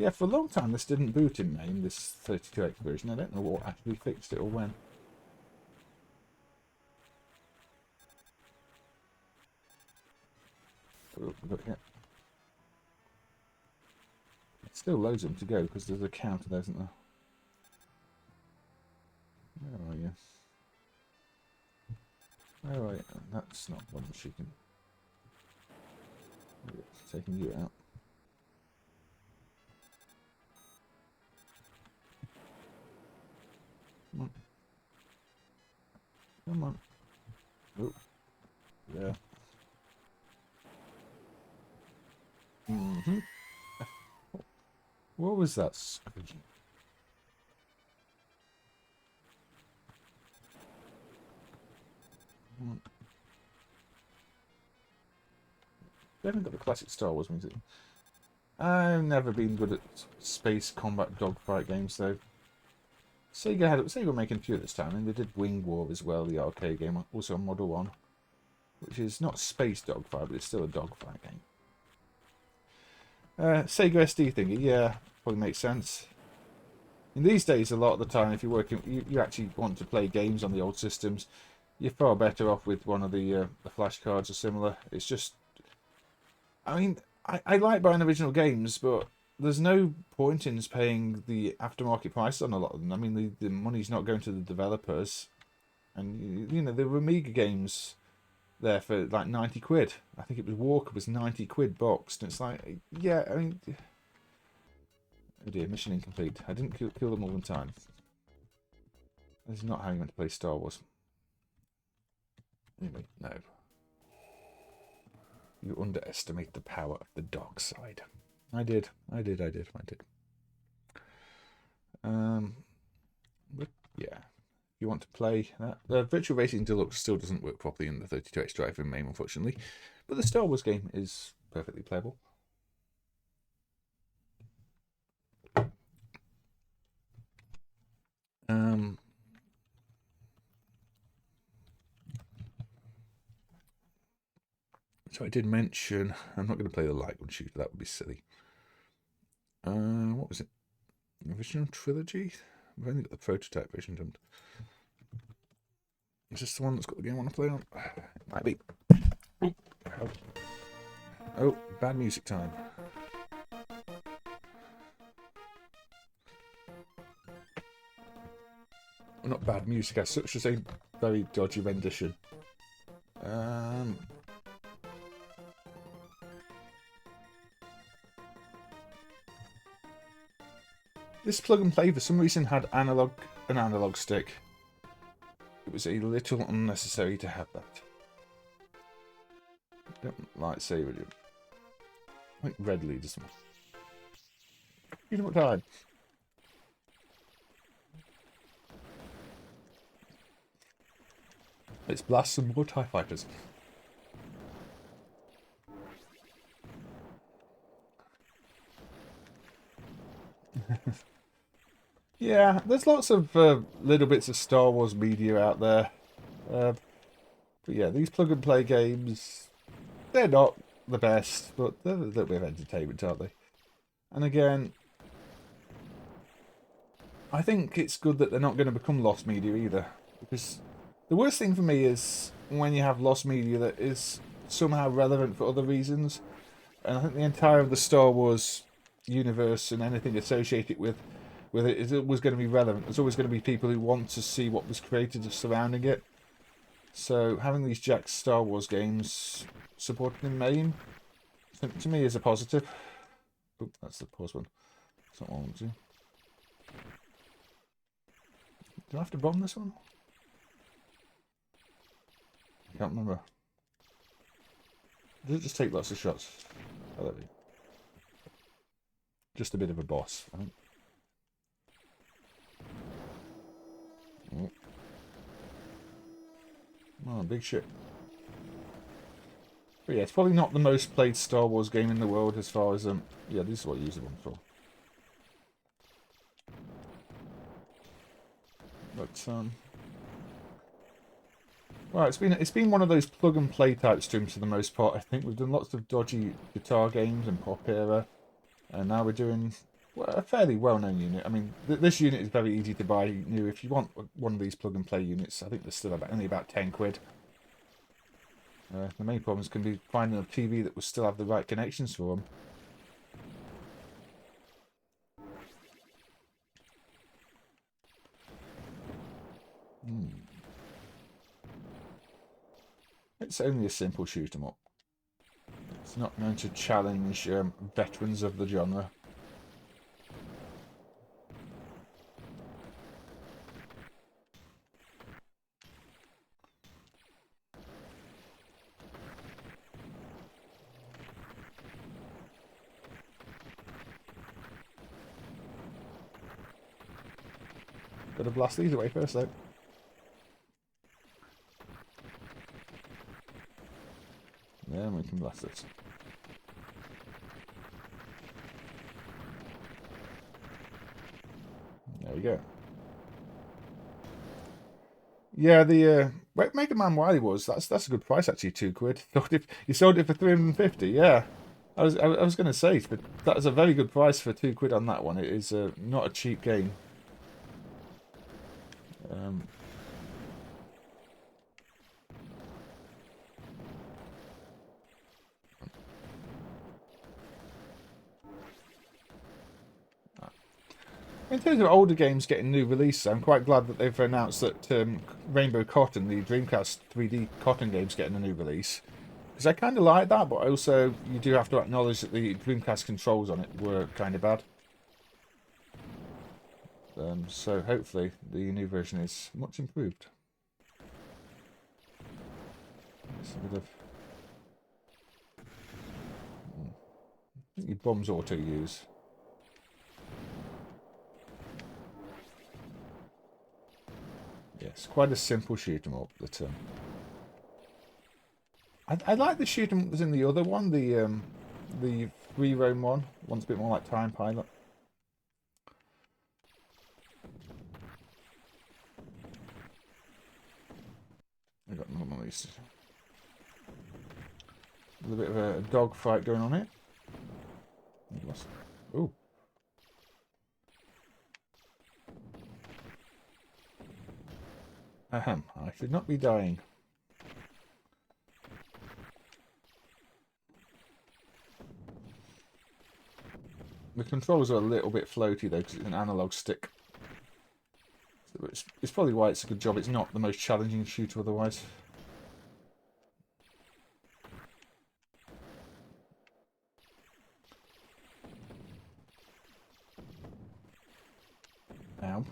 Yeah, for a long time this didn't boot in MAME, this 32X version. I don't know what actually fixed it or when. Oh, still loads of them to go because there's a counter there, isn't there? Where are you? Where are you? That's not one she can. Taking you out. Come on. Come on. Oh. Yeah. Mm-hmm. What was that squeaking? They haven't got the classic Star Wars music. I've never been good at space combat dogfight games though. Sega were making a few at this time, and they did Wing War as well, the arcade game, also on Model 1, which is not space dogfight, but it's still a dogfight game. Sega SD thingy, yeah, probably makes sense. In these days, a lot of the time, if you're working, you actually want to play games on the old systems, you're far better off with one of the flash cards or similar. It's just, I mean, I like buying original games, but there's no point in paying the aftermarket price on a lot of them. I mean, the money's not going to the developers, and you know there were Amiga games there for like 90 quid. I think it was Walker was 90 quid boxed, and it's like, yeah, I mean, oh dear, mission incomplete. I didn't kill them all in time. This is not how you meant to play Star Wars. Anyway, no. You underestimate the power of the dark side. I did. But yeah, if you want to play that, Virtual Racing Deluxe still doesn't work properly in the 32X drive in MAME, unfortunately, but the Star Wars game is perfectly playable. So I did mention, I'm not going to play the light gun shooter, that would be silly. What was it? Original Trilogy? I've only got the prototype version done. Is this the one that's got the game I want to play on? It might be. Oh, bad music time. Well, not bad music as such, just a very dodgy rendition. This plug and play for some reason had an analog stick. It was a little unnecessary to have that. Don't lightsaber it. I think red leads them. You know what time? Let's blast some more TIE fighters. Yeah, there's lots of little bits of Star Wars media out there. But yeah, these plug-and-play games, they're not the best, but they're a little bit of entertainment, aren't they? And again, I think it's good that they're not going to become lost media either. Because the worst thing for me is when you have lost media that is somehow relevant for other reasons. And I think the entire of the Star Wars universe and anything associated with it is always going to be relevant. There's always going to be people who want to see what was created surrounding it. So having these JAKKS Star Wars games supported in MAME, to me, is a positive. Oop, that's the pause one. That's not what I want to do. Do I have to bomb this one? I can't remember. Does it just take lots of shots? Oh, there we go. Just a bit of a boss, I think. Oh, big ship. But yeah, it's probably not the most played Star Wars game in the world as far as yeah, this is what I use the one for. But well, it's been one of those plug and play type streams for the most part. I think we've done lots of dodgy guitar games and Popira, and now we're doing a fairly well-known unit. I mean, this unit is very easy to buy new. If you want one of these plug and play units, I think they're still only about 10 quid. The main problems can be finding a TV that will still have the right connections for them. It's only a simple shoot 'em up. It's not going to challenge veterans of the genre. Gotta blast these away first, though. Then we can blast it. There we go. Yeah, the Mega Man Wily was that's a good price actually, £2. Thought if you sold it for 350, yeah. I was going to say, but that is a very good price for £2 on that one. It is not a cheap game. In terms of older games getting new releases, I'm quite glad that they've announced that Rainbow Cotton, the Dreamcast 3D Cotton game's getting a new release. Because I kind of like that, but also you do have to acknowledge that the Dreamcast controls on it were kind of bad. So hopefully the new version is much improved. It's a bit of... I think your bombs auto-use. Yes, quite a simple shoot 'em up. That I like the shoot 'em up that's in the other one, the free roam one. One's a bit more like Time Pilot. I got none of these. A little bit of a dog fight going on here. Oh. Ahem, I should not be dying. The controls are a little bit floaty though, because it's an analog stick. So it's probably why it's a good job. It's not the most challenging shooter otherwise. Ow.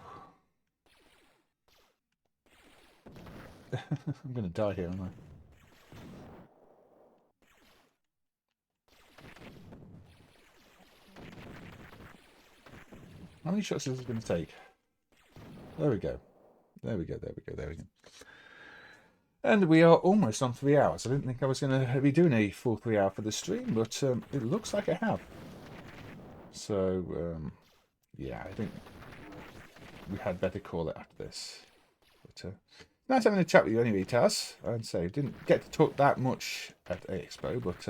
I'm going to die here, aren't I? How many shots is this going to take? There we go. There we go, there we go, there we go. And we are almost on 3 hours. I didn't think I was going to be doing a full 3 hour for the stream, but it looks like I have. So, yeah, I think we had better call it after this. But nice having a chat with you anyway, Taz. I'd say didn't get to talk that much at Expo, but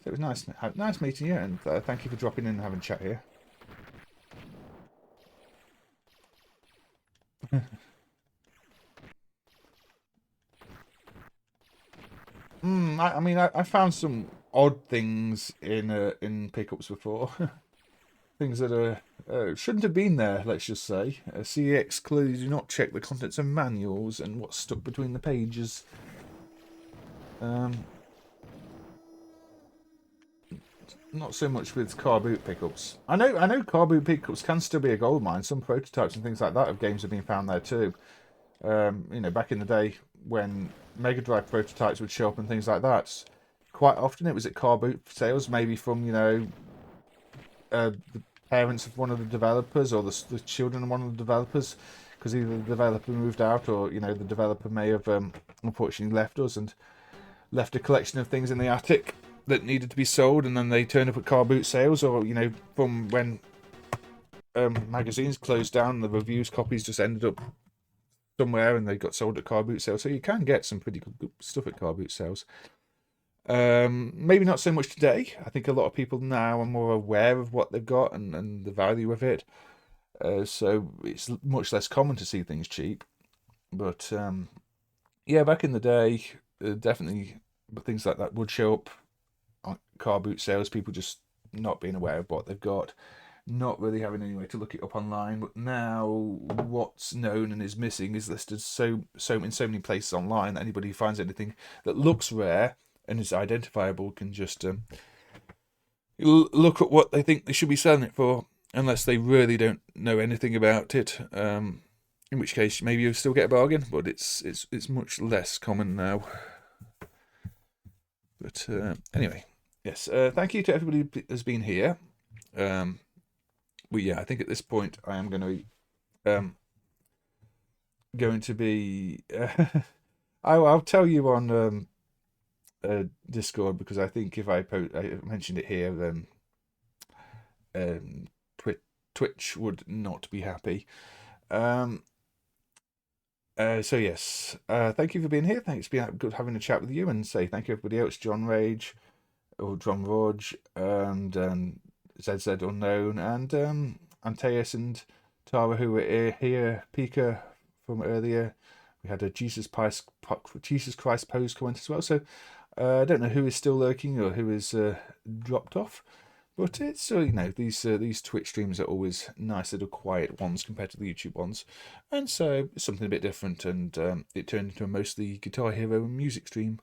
it was nice meeting you, and thank you for dropping in and having a chat here. I mean, I found some odd things in pickups before. Things that shouldn't have been there, let's just say. CEX clearly do not check the contents of manuals and what's stuck between the pages. not so much with car boot pickups. I know car boot pickups can still be a gold mine. Some prototypes and things like that of games have been found there too. You know, back in the day when Mega Drive prototypes would show up and things like that, quite often it was at car boot sales, maybe from, you know, the parents of one of the developers or the children of one of the developers, because either the developer moved out or, you know, the developer may have unfortunately left us and left a collection of things in the attic that needed to be sold, and then they turned up at car boot sales, or, you know, from when magazines closed down, the reviews copies just ended up somewhere and they got sold at car boot sales. So you can get some pretty good stuff at car boot sales. Maybe not so much today. I think a lot of people now are more aware of what they've got and the value of it. So it's much less common to see things cheap. But yeah, back in the day, definitely things like that would show up on car boot sales. People just not being aware of what they've got, not really having any way to look it up online. But now, what's known and is missing is listed so in so many places online that anybody who finds anything that looks rare and is identifiable can just look at what they think they should be selling it for, unless they really don't know anything about it. In which case, maybe you'll still get a bargain, but it's much less common now. But anyway, yes. Thank you to everybody who has been here. But yeah, I think at this point I am going to be. I'll tell you on Discord, because I think if I mentioned it here, then Twitch would not be happy. So yes, thank you for being here. Thanks, been good having a chat with you, and say thank you everybody else, John Rage, or John Rog, and ZZ Unknown, and Antaeus and Tara, who were here, Pika from earlier. We had a Jesus Christ pose comment as well. So I don't know who is still lurking or who is dropped off. But it's, you know, these Twitch streams are always nice little quiet ones compared to the YouTube ones. And so it's something a bit different, and it turned into a mostly Guitar Hero and music stream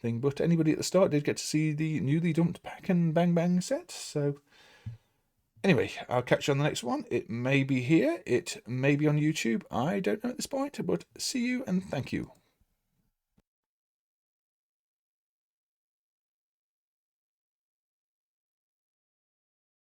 thing. But anybody at the start did get to see the newly dumped Pack and Bang Bang set. So anyway, I'll catch you on the next one. It may be here, it may be on YouTube. I don't know at this point, but see you and thank you.